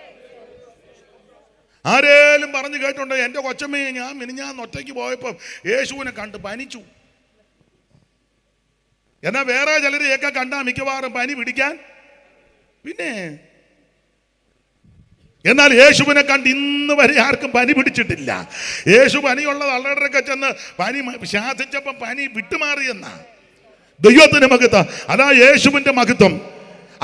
ആരേലും പറഞ്ഞു കേട്ടുണ്ടോ? എൻ്റെ കൊച്ചമ്മയെ ഞാൻ ഒറ്റയ്ക്ക് പോയപ്പം യേശുവിനെ കണ്ട് പനിച്ചു. എന്നാൽ വേറെ ചിലരെയൊക്കെ കണ്ടാൽ മിക്കവാറും പനി പിടിക്കാൻ. പിന്നെ എന്നാൽ യേശുവിനെ കണ്ട് ഇന്ന് വരെ ആർക്കും പനി പിടിച്ചിട്ടില്ല. യേശു പനിയുള്ളത് അള്ളടരൊക്കെ ചെന്ന് പനി ശാസിച്ചപ്പം പനി വിട്ടുമാറിയെന്നാ. ദൈവത്തിന് മഹത്വം. അതാ യേശുവിൻ്റെ മഹത്വം.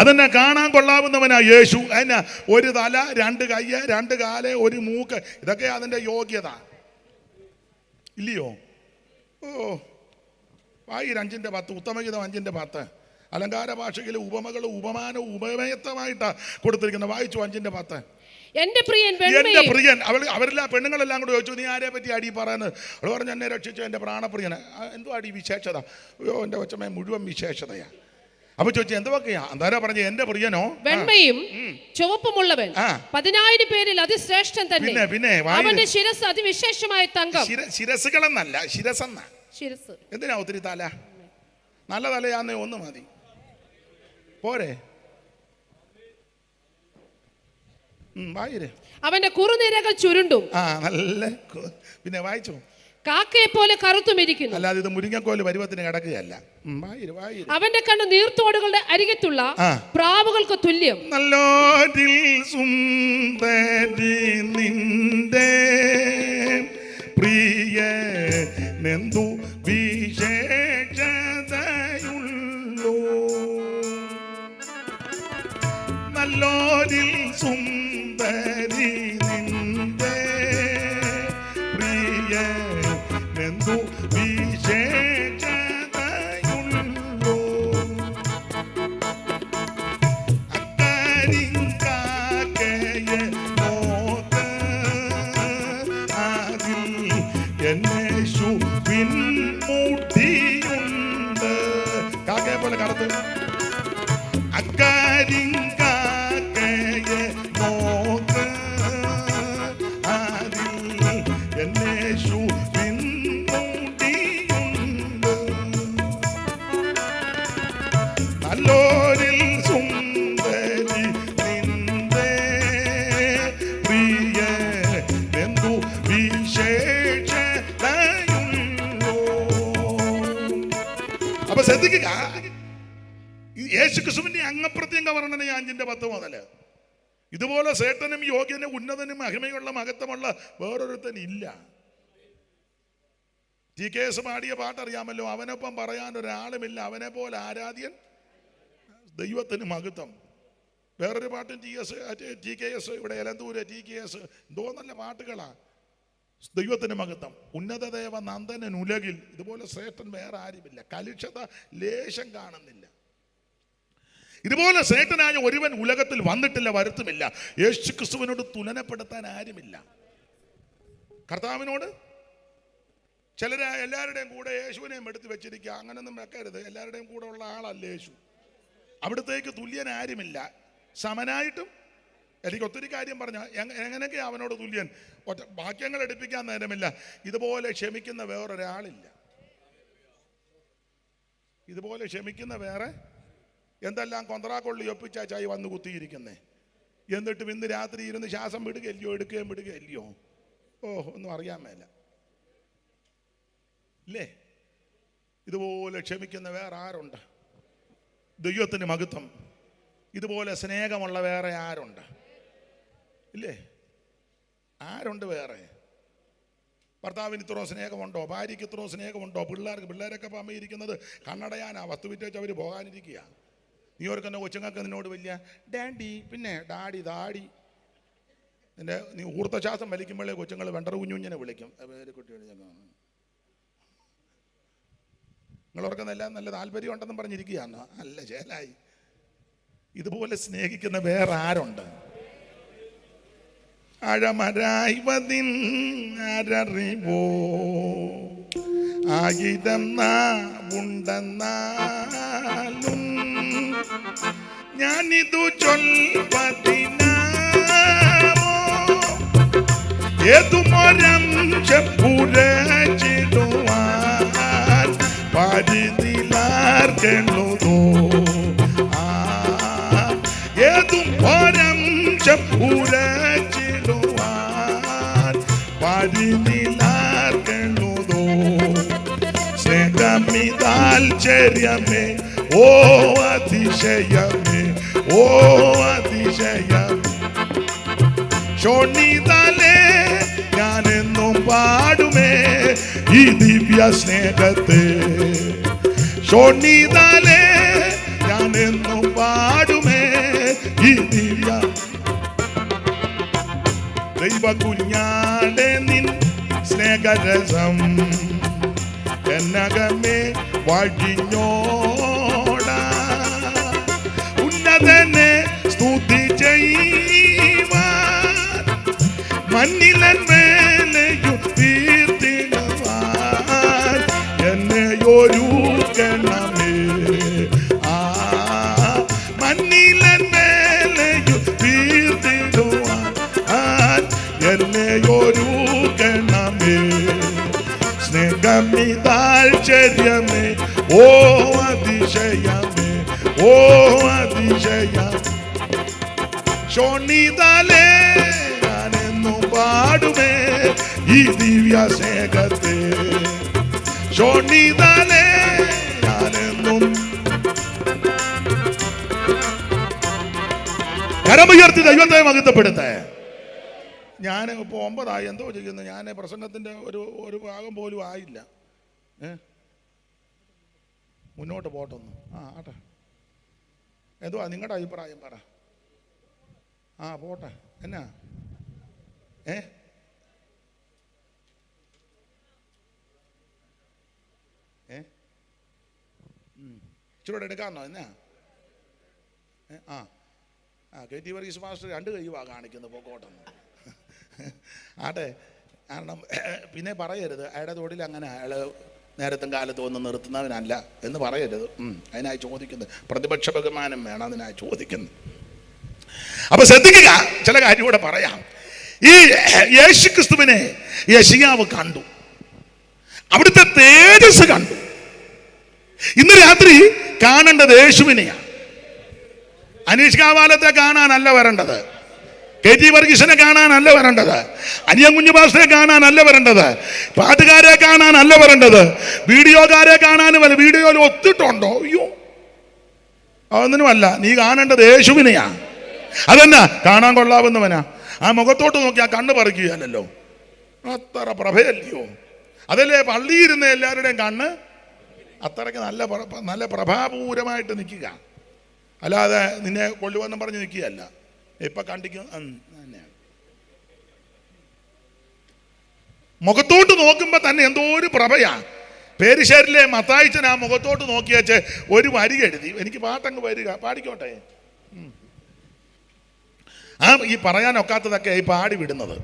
അതെന്നെ കാണാൻ കൊള്ളാവുന്നവനാ യേശു. അതിനാ 1 തല, 2 കൈ, 2 കാല്, 1 മൂക്ക്, ഇതൊക്കെ അതിൻ്റെ യോഗ്യത ഇല്ലയോ? വായിര് 5-10, ഉത്തമഗീതം 5-10. അലങ്കാര ഭാഷയിൽ ഉപമകൾ ഉപമാനവും ഉപമയത്തമായിട്ടാണ് കൊടുത്തിരിക്കുന്നത്. വായിച്ചു 5-10. എന്റെ പ്രിയൻ അവരെല്ലാം പെണ്ണുങ്ങളെല്ലാം കൂടെ ചോദിച്ചു, നീ ആരെ പറ്റി അടി പറയുന്നത്? അവൾ പറഞ്ഞു, എന്നെ രക്ഷിച്ചു എൻ്റെ പ്രാണപ്രിയന്. എന്തോ അടി വിശേഷത? അയ്യോ, എൻ്റെ കൊച്ചമ്മ മുഴുവൻ വിശേഷതയാ. അപ്പൊ ചോദിച്ചു എന്തൊക്കെയാ? എന്താ പറഞ്ഞു? എന്റെ പ്രിയനോ വെണ്മയും ചുവപ്പുമുള്ളവൻ 10,000 പേരിൽ അതിശ്രേഷ്ഠൻ തന്നെ. പിന്നെ അവന്റെ ശിരസ് അതിവിശേഷമായ തങ്കം. ശിരസുകളെന്നല്ല, ശിരസെന്ന. ശിരസ് എന്തിനാ ഒത്തിരി തല? നല്ല തലയാന്നേ ഒന്ന് മതി, പോരെ? വായിര്. അവന്റെ കുറുനിരകൾ ചുരുണ്ടും. നല്ല. പിന്നെ വായിച്ചു. കാക്കയെ പോലെ കറുത്തുമിരിക്കുന്നു. അല്ലാതെ ഇത് മുരിങ്ങക്കോല് പരുവത്തിന് കിടക്കുകയല്ല. അവന്റെ കണ്ണ് നീർത്തോടുകളുടെ അരികത്തുള്ള പ്രാവുകൾക്ക് തുല്യം. നല്ലോരിൽ സുന്ദരി നിന്റെ പ്രിയനെന്തു വിശേഷതയുള്ളൂ. നല്ലോരിൽ സുന്ദരി നിന്റെ പ്രിയനെന്തു വിശേഷതയുള്ളൂ. അക്കരിങ്കാക്കയെ നോക്ക്, അതിൽ എന്നേശുവിൻ മുടിയുണ്ട്. കാക്കയെ പോലെ കടത്ത്. അക്കരിങ്കാക്കയെ നല്ലോരിൽ സുന്ദരി നിന്റെ പ്രിയ എന്തു വിശേഷതയുള്ളൂ. അപ്പൊ ശ്രദ്ധിക്കുക, യേശുക്രിസ്തുവിന്റെ അങ്ങപ്രത്യംഗ വർണ്ണന 5:10 മുതൽ ഇതുപോലെ സേട്ടനും യോഗ്യനും ഉന്നതനും മഹിമയുള്ള മഹത്വമുള്ള വേറൊരുത്തൻ ഇല്ല. TKS പാടിയ പാട്ടറിയാമല്ലോ, അവനൊപ്പം പറയാൻ ഒരാളുമില്ല, അവനെ പോലെ ആരാധ്യൻ ദൈവത്തിന് മഹത്വം. വേറൊരു പാട്ടും TKS ഇവിടെ എലന്തൂര് TKS എന്തോ നല്ല പാട്ടുകളാ. ദൈവത്തിന് മഹത്വം. ഉന്നതദേവ നന്ദനൻ ഉലകിൽ ഇതുപോലെ ശ്രേഷ്ഠൻ വേറെ ആരുമില്ല. കലുഷത ലേശം കാണുന്നില്ല. ഇതുപോലെ ശ്രേഷ്ഠനായ ഒരുവൻ ഉലകത്തിൽ വന്നിട്ടില്ല, വരുത്തുമില്ല. യേശുക്രിസ്തുവിനോട് തുലനപ്പെടുത്താൻ ആരുമില്ല. കർത്താവിനോട് ചിലര് എല്ലാവരുടെയും കൂടെ യേശുവിനെയും എടുത്ത് വെച്ചിരിക്കുക. അങ്ങനൊന്നും വെക്കരുത്. എല്ലാവരുടെയും കൂടെ ഉള്ള ആളല്ല യേശു. അവിടത്തേക്ക് തുല്യൻ ആരുമില്ല. സമനായിട്ടും എനിക്ക് ഒത്തിരി കാര്യം പറഞ്ഞ എങ്ങനെയൊക്കെയാ അവനോട് തുല്യൻ? വാക്യങ്ങൾ എടുപ്പിക്കാൻ നേരമില്ല. ഇതുപോലെ ക്ഷമിക്കുന്ന വേറൊരാളില്ല. ഇതുപോലെ ക്ഷമിക്കുന്ന വേറെ എന്തെല്ലാം കൊന്ത്രാക്കൊള്ളി ഒപ്പിച്ചായി വന്ന് കുത്തിയിരിക്കുന്നേ. എന്നിട്ടും ഇന്ന് രാത്രി ഇരുന്ന് ശ്വാസം വിടുകയല്ലയോ, എടുക്കുകയും വിടുകയല്ലയോ? ഒന്നും അറിയാൻ മേല ഇല്ലേ? ഇതുപോലെ ക്ഷമിക്കുന്ന വേറെ ആരുണ്ട്? ദൈവത്തിന് മഹത്വം. ഇതുപോലെ സ്നേഹമുള്ള വേറെ ആരുണ്ട്? ഇല്ലേ? ആരുണ്ട് വേറെ? ഭർത്താവിന് ഇത്രയും സ്നേഹമുണ്ടോ? ഭാര്യയ്ക്ക് ഇത്രയും സ്നേഹമുണ്ടോ? പിള്ളേരൊക്കെ അമ്മയിരിക്കുന്നത് കണ്ണടയാനാ വസ്തു വിറ്റേച്ച് അവർ പോകാനിരിക്കുക. നീ ഓർക്കുന്ന കൊച്ചുങ്ങൾക്ക് നിന്നോട് വലിയ ഡാഡി, പിന്നെ ഡാഡി ദാടി. നീ ഊർത്തശ്വാസം വലിക്കുമ്പോഴേ കൊച്ചുങ്ങൾ വെണ്ടർ കുഞ്ഞുഞ്ഞിനെ വിളിക്കും. നിങ്ങളോർക്കെല്ലാം നല്ല താല്പര്യം ഉണ്ടെന്നും പറഞ്ഞിരിക്കുകയാണോ? അല്ല, ചേലായി. ഇതുപോലെ സ്നേഹിക്കുന്ന വേറെ ആരുണ്ട്? അഴമരായ്വതിൻ അരറിവോ ആയിരം നാവുണ്ടെന്നാലും ഞാനിതു ചൊൽപ്പതിനാമോ ഏതുമൊരം ചെപ്പുരച്ചിടുവാൻ പരിതിലാർക്കെണ്ണുതോ ഏതും ഒരം ചെപ്പുരച്ചിടുവാൻ പരിതിലാർക്കെണ്ണുതോ സ്നേഹമിതാൽചര്യമേ ഓ അതിശയമേ, ഓ അതിശയം. ഷോണിതാലേ ഞാനെന്നും പാടുമേ ഈ ദിവ്യ സ്നേഹത്തെ. ഷോണിതാലേ ഞാനെന്നും പാടുമേ ഈ ദിവ്യ ദൈവ കുഞ്ഞാടെ നിൻ സ്നേഹരസം എന്നകമേ വഴിഞ്ഞോട ഉന്നതനെ സ്തുതി ചെയ്യുവാൻ മണ്ണിലൻ മേലെയും തീർത്തിടുവാൻ എന്നെ ഒരുക്കണമേ. മണ്ണിലൻ മേലെയും തീർത്തിടുവാൻ എന്നെ ഒരുക്കണമേ. സ്നേഹമിതാൽചര്യമേ ഓ അതിശയമേ, ഓ അതിശയം. ഷോണിതാലേ ഞാനെന്നും പാടുമേ ഈ ദിവ്യ സ്നേഹത്തെ. ഷോണിതാലേ ഞാനെന്നും. കരമുയർത്തി ദൈവത്തെ മഹത്വപ്പെടുത്തേ. ഞാൻ ഇപ്പോൾ 9 എന്തോ ചെയ്യുന്നു. ഞാൻ പ്രസംഗത്തിൻ്റെ ഒരു ഭാഗം പോലും ആയില്ല. മുന്നോട്ട് പോട്ടൊന്നു. ആട്ടെ, എന്തുവാ നിങ്ങളുടെ അഭിപ്രായം പറ. പോട്ടെ. എന്നാ ഇച്ചിരൂടെ എടുക്കാമെന്നോ? എന്നാ KT വർഗീസ് മാസ്റ്റർ 2 കഴിവാ കാണിക്കുന്നത് പോക്കോട്ടെന്ന്. ആട്ടെ, കാരണം പിന്നെ പറയരുത് അയാളുടെ തൊഴിൽ അങ്ങനെ അയാൾ നേരത്തും കാലത്തും ഒന്നും നിർത്തുന്നവനല്ല എന്ന് പറയരുത്. അതിനായി ചോദിക്കുന്നത് പ്രതിപക്ഷ ബഹുമാനം വേണം, അതിനായി ചോദിക്കുന്നത്. അപ്പൊ ശ്രദ്ധിക്കുക, ചില കാര്യം കൂടെ പറയാം. ഈ യേശുക്രിസ്തുവിനെ യെശയ്യാവ് കണ്ടു, അവിടുത്തെ തേജസ് കണ്ടു. ഇന്ന് രാത്രി കാണേണ്ടത് യേശുവിനെയാണ്. അനീഷ് കാവാലത്തെ കാണാനല്ല വരേണ്ടത്, KG വർഗീസിനെ കാണാനല്ല വരേണ്ടത്, അനിയൻ കുഞ്ഞു പാസ്റ്ററെ കാണാനല്ല വരേണ്ടത്, പാട്ടുകാരെ കാണാനല്ല വരേണ്ടത്, വീഡിയോക്കാരെ കാണാനും അല്ല. വീഡിയോയിൽ ഒത്തിട്ടുണ്ടോ? അയ്യോ, അതൊന്നുമല്ല. നീ കാണേണ്ടത് യേശുവിനെയാ. അതെന്നാ കാണാൻ കൊള്ളാവുന്നവനാ. ആ മുഖത്തോട്ട് നോക്കി ആ കണ്ണ് പറിക്കുകയല്ലോ, അത്ര പ്രഭയല്ലയോ. അതല്ലേ പള്ളിയിരുന്ന എല്ലാവരുടെയും കണ്ണ് അത്രയ്ക്ക് നല്ല പ്രഭാപൂരമായിട്ട് നിൽക്കുക. അല്ലാതെ നിന്നെ കൊള്ളുവെന്നും പറഞ്ഞ് നിൽക്കുകയല്ല. ഇപ്പൊ കണ്ടിക്കും മുഖത്തോട്ട് നോക്കുമ്പോ തന്നെ എന്തോ ഒരു പ്രഭയാ. പേരിശ്ശേരിലെ മത്തായിച്ചൻ ആ മുഖത്തോട്ട് നോക്കിയച്ച് ഒരു വരി എഴുതി. എനിക്ക് പാട്ടങ്ങ് വരിക, പാടിക്കോട്ടെ. ആ ഈ പറയാനൊക്കാത്തതൊക്കെ ഈ പാടി വിടുന്നത്.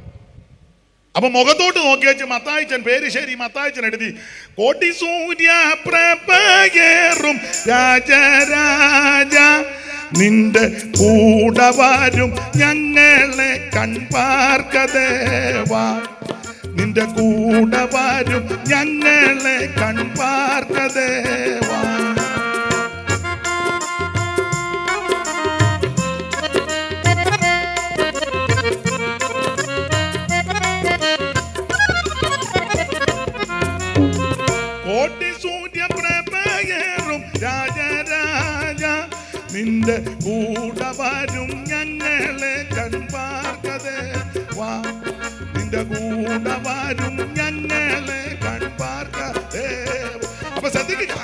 അപ്പൊ മുഖത്തോട്ട് നോക്കി വെച്ച് മത്തായിച്ചൻ, പേരിശ്ശേരി മത്തായിച്ചൻ എഴുതി, കോട്ടി സൂര്യ പ്രഭയേറും രാജരാജ നിന്റെ കൂടെ വരും ഞങ്ങളെ കൺപാർക്കദേവാ, നിന്റെ കൂടെ വരും ഞങ്ങളെ കൺപാർക്കദേവാ. കോട്ടി സൂര്യപ്രഭയേറും രാജരാജ നിന്റെ കൂടെ വരും ഞങ്ങളെ കൺപാർക്കദേവാ, നിന്റെ കൂടെ വരും ഞങ്ങളെ കൺപാർക്കദേവാ. അപ്പൊ ശ്രദ്ധിക്കുക,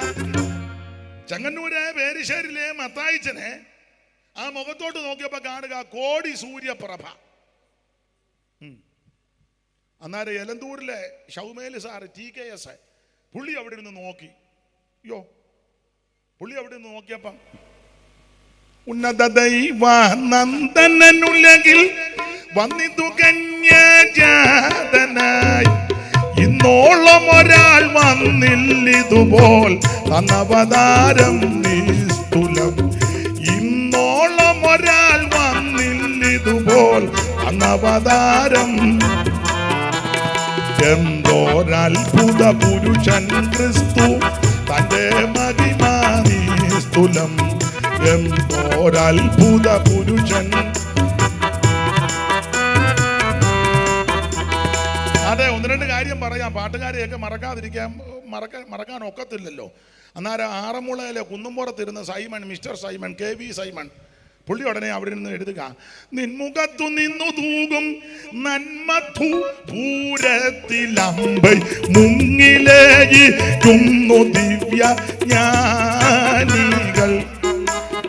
ചെങ്ങന്നൂര് പേരിശ്ശേരിലെ മത്തായിച്ചനെ ആ മുഖത്തോട്ട് നോക്കിയപ്പോ കാണുക കോടി സൂര്യപ്രഭ. അന്നേരം എലന്തൂരിലെ ഷൗമേല് സാറ് TKS പുള്ളി അവിടെ നിന്ന് നോക്കി. യോ, പുള്ളി അവിടെ നിന്ന് നോക്കിയപ്പം ഉന്നത ദൈവ നന്ദനുലകിൽ വന്നിതു കന്യാജാതനായി, ഇന്നോളം ഒരാൾ വന്നില്ലിതുപോൽ അനവതാരം നിസ്തുലം, ഇന്നോളം ഒരാൾ വന്നില്ലിതുപോൽ അനവതാരം. എന്തോരത്ഭുത പുരുഷൻ ക്രിസ്തു തന്റെ മഹിമാനിസ്തുലം, എന്തോരത്ഭുത പുരുഷൻ. അതെ, ഒന്ന് രണ്ട് കാര്യം പറയാം. പാട്ടുകാരെയൊക്കെ മറക്കാൻ ഒക്കത്തില്ലല്ലോ. അന്നേരം ആറന്മുളയിലെ കുന്നുംപുറത്തിരുന്ന Simon, mister Simon, KV Simon, പുള്ളി ഉടനെ അവിടെ നിന്ന് എഴുതുക, നിൻമുഖത്തു നിന്നു തൂകും നന്മധു പൂരത്തിലമ്പൈ മുങ്ങിലേയുന്നു ദിവ്യ ജ്ഞാനികൾ,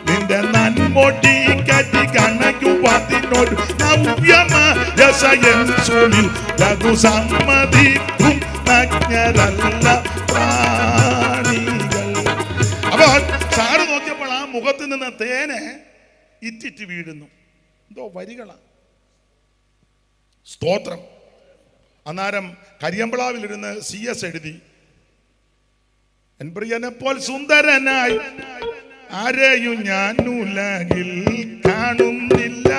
നിന്റെ നന്മൊടി കറ്റി കണക്കുവാതിനോട് നവ്യമയസയൻസുനിൽ ലഘു സമ്മതിക്കും നഗ്നരല്ല പ്രാണികൾ. അപ്പൊ സാറ് നോക്കിയപ്പോൾ ആ മുഖത്ത് നിന്ന് തേനെ ഇറ്റിറ്റ് വീഴുന്നു. എന്തോ വരികളാ. സ്തോത്രം. അന്നേരം കരിയമ്പളാവിലിരുന്ന് CS എഴുതി, എൻ പ്രിയനെ പോൽ സുന്ദരനായി ആരെയും ഞാൻ ഉലകിൽ കാണുന്നില്ല.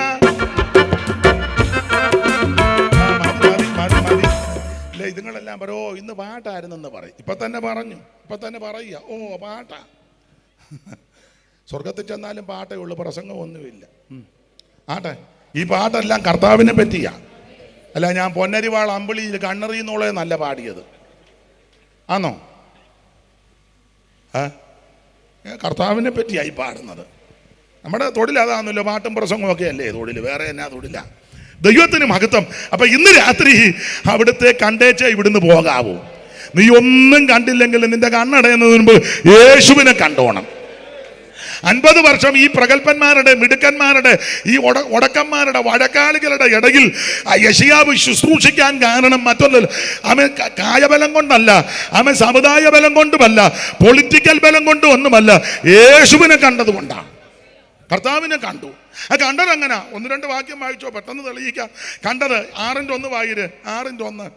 അല്ലേ, ഇതുങ്ങളെല്ലാം പറയോ ഇന്ന് പാട്ടായിരുന്നെന്ന് പറയും. ഇപ്പൊ തന്നെ പറഞ്ഞു, ഇപ്പൊ തന്നെ പറയുക, ഓ പാട്ടാ. സ്വർഗത്തിൽ ചെന്നാലും പാട്ടേ ഉള്ളു, പ്രസംഗമൊന്നുമില്ല. ആട്ടെ, ഈ പാട്ടെല്ലാം കർത്താവിനെ പറ്റിയാ. അല്ല, ഞാൻ പൊന്നരിവാൾ അമ്പിളിയിൽ കണ്ണെറിയുന്നോളെ നല്ല പാടിയത് ആണോ? കർത്താവിനെ പറ്റിയായി പാടുന്നത്. നമ്മുടെ തൊഴിൽ അതാണല്ലോ, പാട്ടും പ്രസംഗവും ഒക്കെ അല്ലേ തൊഴിൽ, വേറെ എന്നാ തൊഴിലാ. ദൈവത്തിന് മഹത്വം. അപ്പൊ ഇന്ന് രാത്രി അവിടുത്തെ കണ്ടേച്ചേ ഇവിടുന്ന് പോകാവൂ. നീ ഒന്നും കണ്ടില്ലെങ്കിൽ നിന്റെ കണ്ണടയുന്നതിന് മുമ്പ് യേശുവിനെ കണ്ടോണം. 50 വർഷം ഈ പ്രഗത്ഭന്മാരുടെ, മിടുക്കന്മാരുടെ, ഈ ഒടക്കന്മാരുടെ, വഴക്കാളികളുടെ ഇടയിൽ യെശയ്യാവ് ശുശ്രൂഷിക്കാൻ കാരണം മറ്റൊന്നല്ല. അവൻ കായബലം കൊണ്ടല്ല, അവൻ സമുദായ ബലം കൊണ്ടുമല്ല, പൊളിറ്റിക്കൽ ബലം കൊണ്ടും ഒന്നുമല്ല, യേശുവിനെ കണ്ടതുകൊണ്ടാണ്. കർത്താവിനെ കണ്ടു. ആ കണ്ടത് എങ്ങനെ? 1-2 വാക്യം വായിച്ചോ, പെട്ടെന്ന് തെളിയിക്കാം. കണ്ടത് 6:1 വായിര്. 6:1.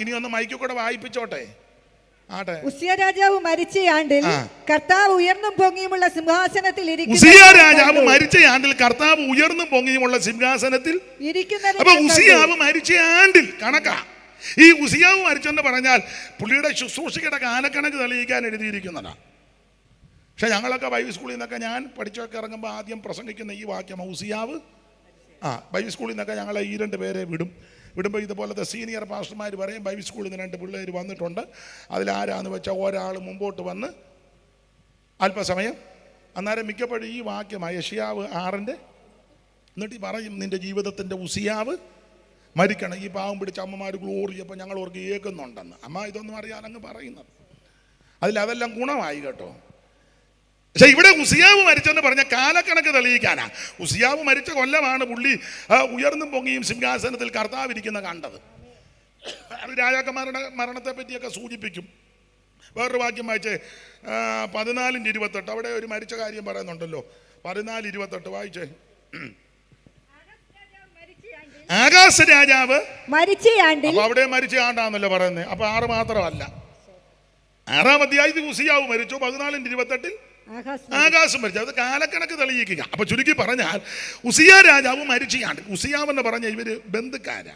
ഇനി ഒന്ന് മൈക്കിൽ കൂടെ വായിപ്പിച്ചോട്ടെ. ഉസിയ രാജാവ് മരിച്ച ആണ്ടിൽ കർത്താവ് ഉയർന്നും പൊങ്ങിയുമുള്ള സിംഹാസനത്തിൽ ഇരിക്കുന്നു. ഉസിയ രാജാവ് മരിച്ച ആണ്ടിൽ കർത്താവ് ഉയർന്നും പൊങ്ങിയുമുള്ള സിംഹാസനത്തിൽ ഇരിക്കുന്നത്. അപ്പൊ ഉസിയാവ് മരിച്ച ആണ്ടിൽ കണക്കാ. ഈ ഉസിയാവ് മരിച്ചെന്ന് പറഞ്ഞാൽ പുള്ളിയുടെ ശുശ്രൂഷയുടെ കാലക്കണക്ക് തെളിയിക്കാൻ എഴുതിയിരിക്കുന്നതാണ്. പക്ഷെ ഞങ്ങളൊക്കെ ബൈബിൾ സ്കൂളിൽ നിന്നൊക്കെ ഞാൻ പഠിച്ചൊക്കെ ഇറങ്ങുമ്പോൾ ആദ്യം പ്രസംഗിക്കുന്ന ഈ വാക്യം ഉസിയാവ്. ബൈബിൾ സ്കൂളിൽ നിന്നൊക്കെ ഞങ്ങളെ ഈ 2 പേരെ വിടുമ്പോൾ ഇതുപോലത്തെ സീനിയർ പാസ്റ്റർമാർ പറയും ബൈബിൾ സ്കൂളിൽ നിന്ന് 2 പിള്ളേർ വന്നിട്ടുണ്ട്, അതിലാരാന്ന് വെച്ചാൽ ഒരാൾ മുമ്പോട്ട് വന്ന് അല്പസമയം, അന്നേരം മിക്കപ്പോഴും ഈ വാക്യം യെശയ്യാവ് 6 എന്നിട്ട് പറയും നിൻ്റെ ജീവിതത്തിൻ്റെ ഉസിയാവ് മരിക്കണം. ഈ പാവം പിടിച്ച അമ്മമാർ ഗ്ലോറി അപ്പോൾ ഞങ്ങൾ ഓർക്ക് കേൾക്കുന്നുണ്ടെന്ന്. അമ്മ ഇതൊന്നും അറിയാൻ അങ്ങ് പറയുന്നത് അതെല്ലാം ഗുണമായി കേട്ടോ. പക്ഷെ ഇവിടെ ഉസിയാവ് മരിച്ചെന്ന് പറഞ്ഞ കാലക്കണക്ക് തെളിയിക്കാനാ. ഉസിയാവ് മരിച്ച കൊല്ലമാണ് പുള്ളി ഉയർന്നും പൊങ്ങിയും സിംഹാസനത്തിൽ കർത്താവിരിക്കുന്ന കണ്ടത്. അത് രാജാക്കന്മാരുടെ മരണത്തെ പറ്റിയൊക്കെ സൂചിപ്പിക്കും. വേറൊരു വാക്യം വായിച്ചേ, 14:28. അവിടെ ഒരു മരിച്ച കാര്യം പറയുന്നുണ്ടല്ലോ. 14:28 വായിച്ചേ. ആകാശ രാജാവ് അപ്പൊ അവിടെ മരിച്ച ആണ്ടാന്നല്ലോ പറയുന്നത്. അപ്പൊ 6 മാത്രമല്ല, 6-ാം അധ്യായത്തിൽ ഉസിയാവ് മരിച്ചു. 14:28 ആകാശം മരിച്ചു. അത് കാലക്കണക്ക് തെളിയിക്കുക. അപ്പൊ ചുരുക്കി പറഞ്ഞാൽ ഉസിയ രാജാവ് മരിച്ചയാണ്ട്. ഉസിയാവ് എന്ന് പറഞ്ഞ ഇവര് ബന്ധുക്കാരാ.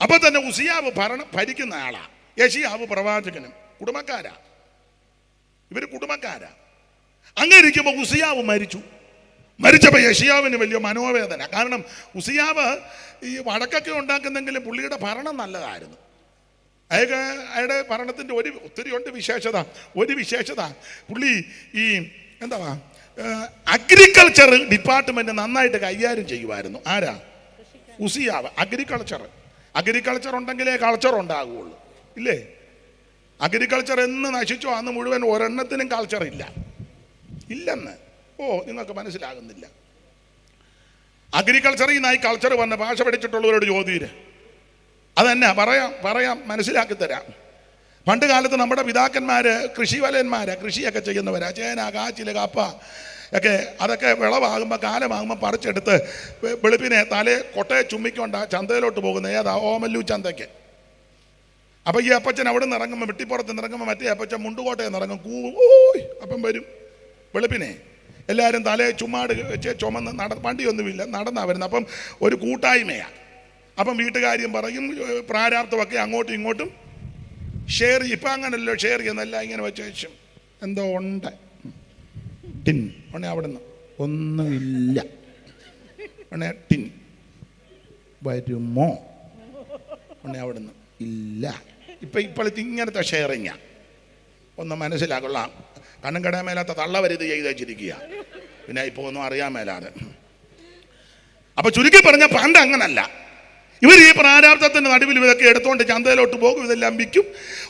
അപ്പൊ തന്നെ ഉസിയാവ് ഭരിക്കുന്ന ആളാ. യെശയ്യാവ് പ്രവാചകനും കുടുംബക്കാരാ. ഇവര് കുടുംബക്കാരാ. അങ്ങനെ ഇരിക്കുമ്പോ ഉസിയാവ് മരിച്ചപ്പോൾ യെശയ്യാവിന് വലിയ മനോവേദന. കാരണം ഉസിയാവ് ഈ വടക്കൊക്കെ ഉണ്ടാക്കുന്നെങ്കിലും പുള്ളിയുടെ ഭരണം നല്ലതായിരുന്നു. അയാളുടെ ഭരണത്തിൻ്റെ ഒത്തിരി ഉണ്ട് വിശേഷത. ഒരു വിശേഷത പുള്ളി ഈ അഗ്രികൾച്ചർ ഡിപ്പാർട്ട്മെന്റ് നന്നായിട്ട് കൈകാര്യം ചെയ്യുമായിരുന്നു. ആരാ? ഉസിയാവ്. അഗ്രികൾച്ചർ ഉണ്ടെങ്കിലേ കൾച്ചർ ഉണ്ടാകുള്ളൂ, ഇല്ലേ? അഗ്രികൾച്ചർ എന്ന് നശിച്ചോ അന്ന് മുഴുവൻ ഒരെണ്ണത്തിനും കൾച്ചർ ഇല്ലെന്ന്. നിങ്ങൾക്ക് മനസ്സിലാകുന്നില്ല. അഗ്രികൾച്ചറിൽ നിന്നായി കൾച്ചർ വന്ന ഭാഷ പഠിച്ചിട്ടുള്ളവരോട് ചോദ്യം അതന്നെ പറയാം മനസ്സിലാക്കി തരാം. പണ്ട് കാലത്ത് നമ്മുടെ പിതാക്കന്മാര് കൃഷിയൊക്കെ ചെയ്യുന്നവരാ. ചേന, കാച്ചില്, കപ്പ ഒക്കെ അതൊക്കെ വിളവാകുമ്പോൾ കാലമാകുമ്പോൾ പറിച്ചെടുത്ത് വെളുപ്പിനെ കൊട്ടയെ ചുമ്മിക്കൊണ്ട ചന്തയിലോട്ട് പോകുന്ന ഏതാ? ഓമല്ലൂ ചന്തയ്ക്ക്. അപ്പം ഈ അപ്പച്ചൻ അവിടെ നിന്ന് ഇറങ്ങുമ്പോൾ, വെട്ടിപ്പുറത്ത് നിന്ന് ഇറങ്ങുമ്പോൾ മറ്റേ അപ്പച്ചൻ മുണ്ടുകോട്ടയിൽ നിന്ന് ഇറങ്ങും. അപ്പം വരും വെളുപ്പിനെ. എല്ലാവരും തലയെ ചുമ്മാട് വെച്ച് ചുമന്ന് വണ്ടിയൊന്നുമില്ല, നടന്നാ വരുന്നത്. അപ്പം ഒരു കൂട്ടായ്മയാണ്. അപ്പം വീട്ടുകാര്യം പറയും, പ്രാരാബ്ദമൊക്കെ അങ്ങോട്ടും ഇങ്ങോട്ടും ഷെയർ. ഇപ്പം അങ്ങനല്ലോ ഷെയർ ചെയ്യുന്നല്ല, ഇങ്ങനെ വെച്ച ശേഷം എന്തോ ഉണ്ട് ടിൻ ഉടനെ അവിടെ നിന്ന് ഒന്നുമില്ല, ഉടനെ ടിൻ വരുമോ, ഉടനെ അവിടെ നിന്ന് ഇല്ല. ഇപ്പോഴത്തെ ഇങ്ങനത്തെ ഷെയറിങ്ങാ. ഒന്ന് മനസ്സിലാക്കൊള്ളാം. കണ്ണും കടയാൻ മേലാത്ത തള്ളവരുത് ചെയ്ത് വെച്ചിരിക്കുക. പിന്നെ ഇപ്പോൾ ഒന്നും അറിയാൻ മേലാതെ. അപ്പൊ ചുരുക്കി പറഞ്ഞ പണ്ട് അങ്ങനല്ല. ഇവർ ഈ പ്രാരാബ്ദത്തിന്റെ നടുവിൽ ഇതൊക്കെ എടുത്തുകൊണ്ട് ചന്തയിലോട്ട് പോകും, ഇതെല്ലാം വിൽക്കും.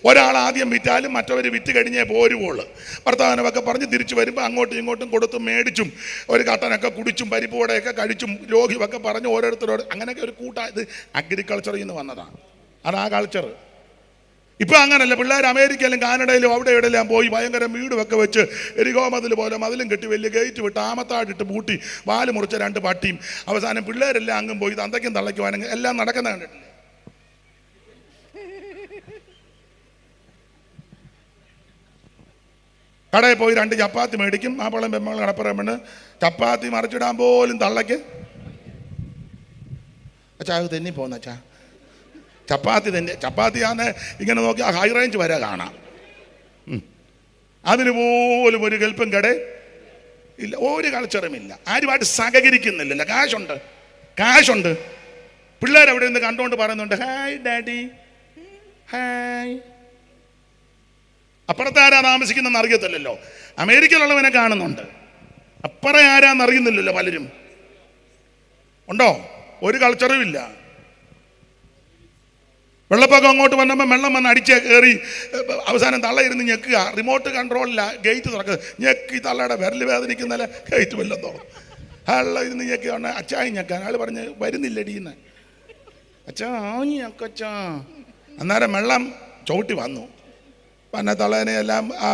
ഒരാൾ ആദ്യം വിറ്റാലും മറ്റവർ വിറ്റ് കഴിഞ്ഞേ പോരുവുള്ളൂ. വർത്തമാനമൊക്കെ പറഞ്ഞ് തിരിച്ചു വരുമ്പോൾ അങ്ങോട്ടും ഇങ്ങോട്ടും കൊടുത്തും മേടിച്ചും ഒരു കട്ടനൊക്കെ കുടിച്ചും പരിപ്പൂടെയൊക്കെ കഴിച്ചും രോഗിയൊക്കെ പറഞ്ഞ് ഓരോരുത്തരോട് അങ്ങനെയൊക്കെ ഒരു ഇത് അഗ്രികൾച്ചറിൽ നിന്ന് വന്നതാണ്. അതാ കൾച്ചർ. ഇപ്പം അങ്ങനല്ല. പിള്ളേർ അമേരിക്കയിലും കാനഡയിലും അവിടെ ഇവിടെയെല്ലാം പോയി ഭയങ്കര വീടുമൊക്കെ വെച്ച് എരികോ മതിൽ പോലെ മതിലും കെട്ടി വലിയ ഗേറ്റ് വിട്ട് ആമത്താടിട്ട് പൂട്ടി വാല് മുറിച്ച 2 പട്ടിയും അവസാനം പിള്ളേരെല്ലാം അങ്ങും പോയി തന്തയ്ക്കും തള്ളയ്ക്കുവാനെങ്കിൽ എല്ലാം നടക്കുന്ന കണ്ടിട്ടില്ലേ? കടയിൽ പോയി 2 ചപ്പാത്തി മേടിക്കും. മാപ്പളം പെമ്മകൾ കടപ്പുറം ചപ്പാത്തി മറിച്ചിടാൻ പോലും തള്ളയ്ക്ക് അച്ഛാ അത് തെന്നി പോകുന്ന അച്ഛാ. ചപ്പാത്തിയാന്ന് ഇങ്ങനെ നോക്കി ആ ഹൈ റേഞ്ച് വരെ കാണാം. അതിന് പോലും ഒരു കെൽപ്പും കട ഇല്ല, ഒരു കൾച്ചറുമില്ല. ആരുമായിട്ട് സഹകരിക്കുന്നില്ലല്ലോ. കാശുണ്ട്. പിള്ളേരവിടെ നിന്ന് കണ്ടുകൊണ്ട് പറയുന്നുണ്ട് ഹായ് ഡാഡി ഹായ്. അപ്പുറത്ത് ആരാ താമസിക്കുന്നെന്ന് അറിയത്തില്ലല്ലോ. അമേരിക്കയിലുള്ളവനെ കാണുന്നുണ്ട്, അപ്പുറം ആരാന്ന് അറിയുന്നില്ലല്ലോ പലരും. ഉണ്ടോ? ഒരു കൾച്ചറും ഇല്ല. വെള്ളപ്പൊക്കം അങ്ങോട്ട് വന്നപ്പോൾ വെള്ളം വന്ന് അടിച്ച് കയറി അവസാനം തള്ളയിരുന്ന് ഞെക്കുക. റിമോട്ട് കൺട്രോളില്ല, ഗേറ്റ് തുറക്കുക. ഞെക്കി തള്ളയുടെ വിരൽ വേദനിക്കുന്നല്ല ഗേറ്റ് വല്ലതും തുറക്കും. അയാളെ ഇരുന്ന് ഞെക്കി പറഞ്ഞ അച്ചായി ഞെക്കാൻ. അയാൾ പറഞ്ഞ് വരുന്നില്ലടീന്ന്. അച്ഛാ ഞെക്കച്ചാ. അന്നേരം വെള്ളം ചവിട്ടി വന്നു. പന്ന തള്ളേനെ എല്ലാം ആ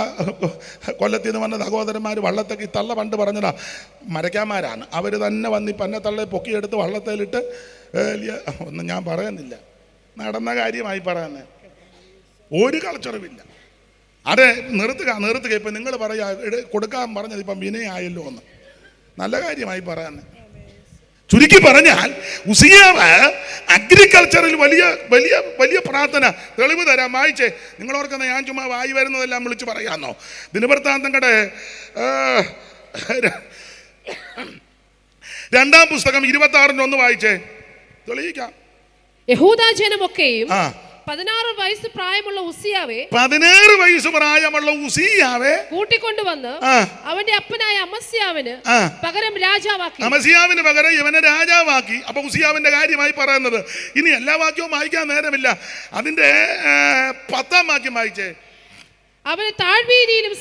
കൊല്ലത്തിൽ നിന്ന് വന്ന സഹോദരന്മാർ വള്ളത്തേക്ക്, തള്ള പണ്ട് പറഞ്ഞതാ മരക്കാന്മാരാണ്, അവർ തന്നെ വന്ന് ഈ പന്ന തള്ളയെ പൊക്കിയെടുത്ത് വള്ളത്തേലിട്ട് ഒന്നും ഞാൻ പറയുന്നില്ല, നടന്ന കാര്യമായി പറയുന്നത്. ഒരു കൾച്ചറുമില്ല. അതെ, നിർത്തുക. ഇപ്പം നിങ്ങൾ പറയാ കൊടുക്കാൻ പറഞ്ഞത് ഇപ്പം വിനയായല്ലോ എന്ന്. നല്ല കാര്യമായി പറയുന്നത്. ചുരുക്കി പറഞ്ഞാൽ ഉസിയാവ് അഗ്രികൾച്ചറിൽ വലിയ വലിയ വലിയ പ്രാർത്ഥന. തെളിവ് തരാം, വായിച്ചേ. നിങ്ങൾ ഓർക്കുന്ന ഞാൻ ചുമ്മാ വായി വരുന്നതെല്ലാം വിളിച്ച് പറയാന്നോ? ദിനവൃത്താന്തങ്ങളുടെ 2-ാം പുസ്തകം 26-1 വായിച്ചേ, തെളിയിക്കാം. യഹൂദാ ജനമൊക്കെയും 16 വയസ്സ് പ്രായമുള്ള ഉസിയാവെ 16 വയസ്സ് പ്രായമുള്ള ഉസിയാവെ കൂട്ടിക്കൊണ്ടുവന്ന് അവന്റെ അപ്പനായ അമസ്യാവിന് പകരം രാജാവാക്കി. അമസ്യാവിന് പകരം ഇവനെ രാജാവാക്കി. അപ്പൊ ഉസിയാവിന്റെ കാര്യമായി പറയുന്നത്. ഇനി എല്ലാ വാക്യവും വായിക്കാൻ നേരമില്ല. അതിന്റെ 10-ാം വാക്യം വായിച്ചേ. അവന് താഴ്വീതിയിലും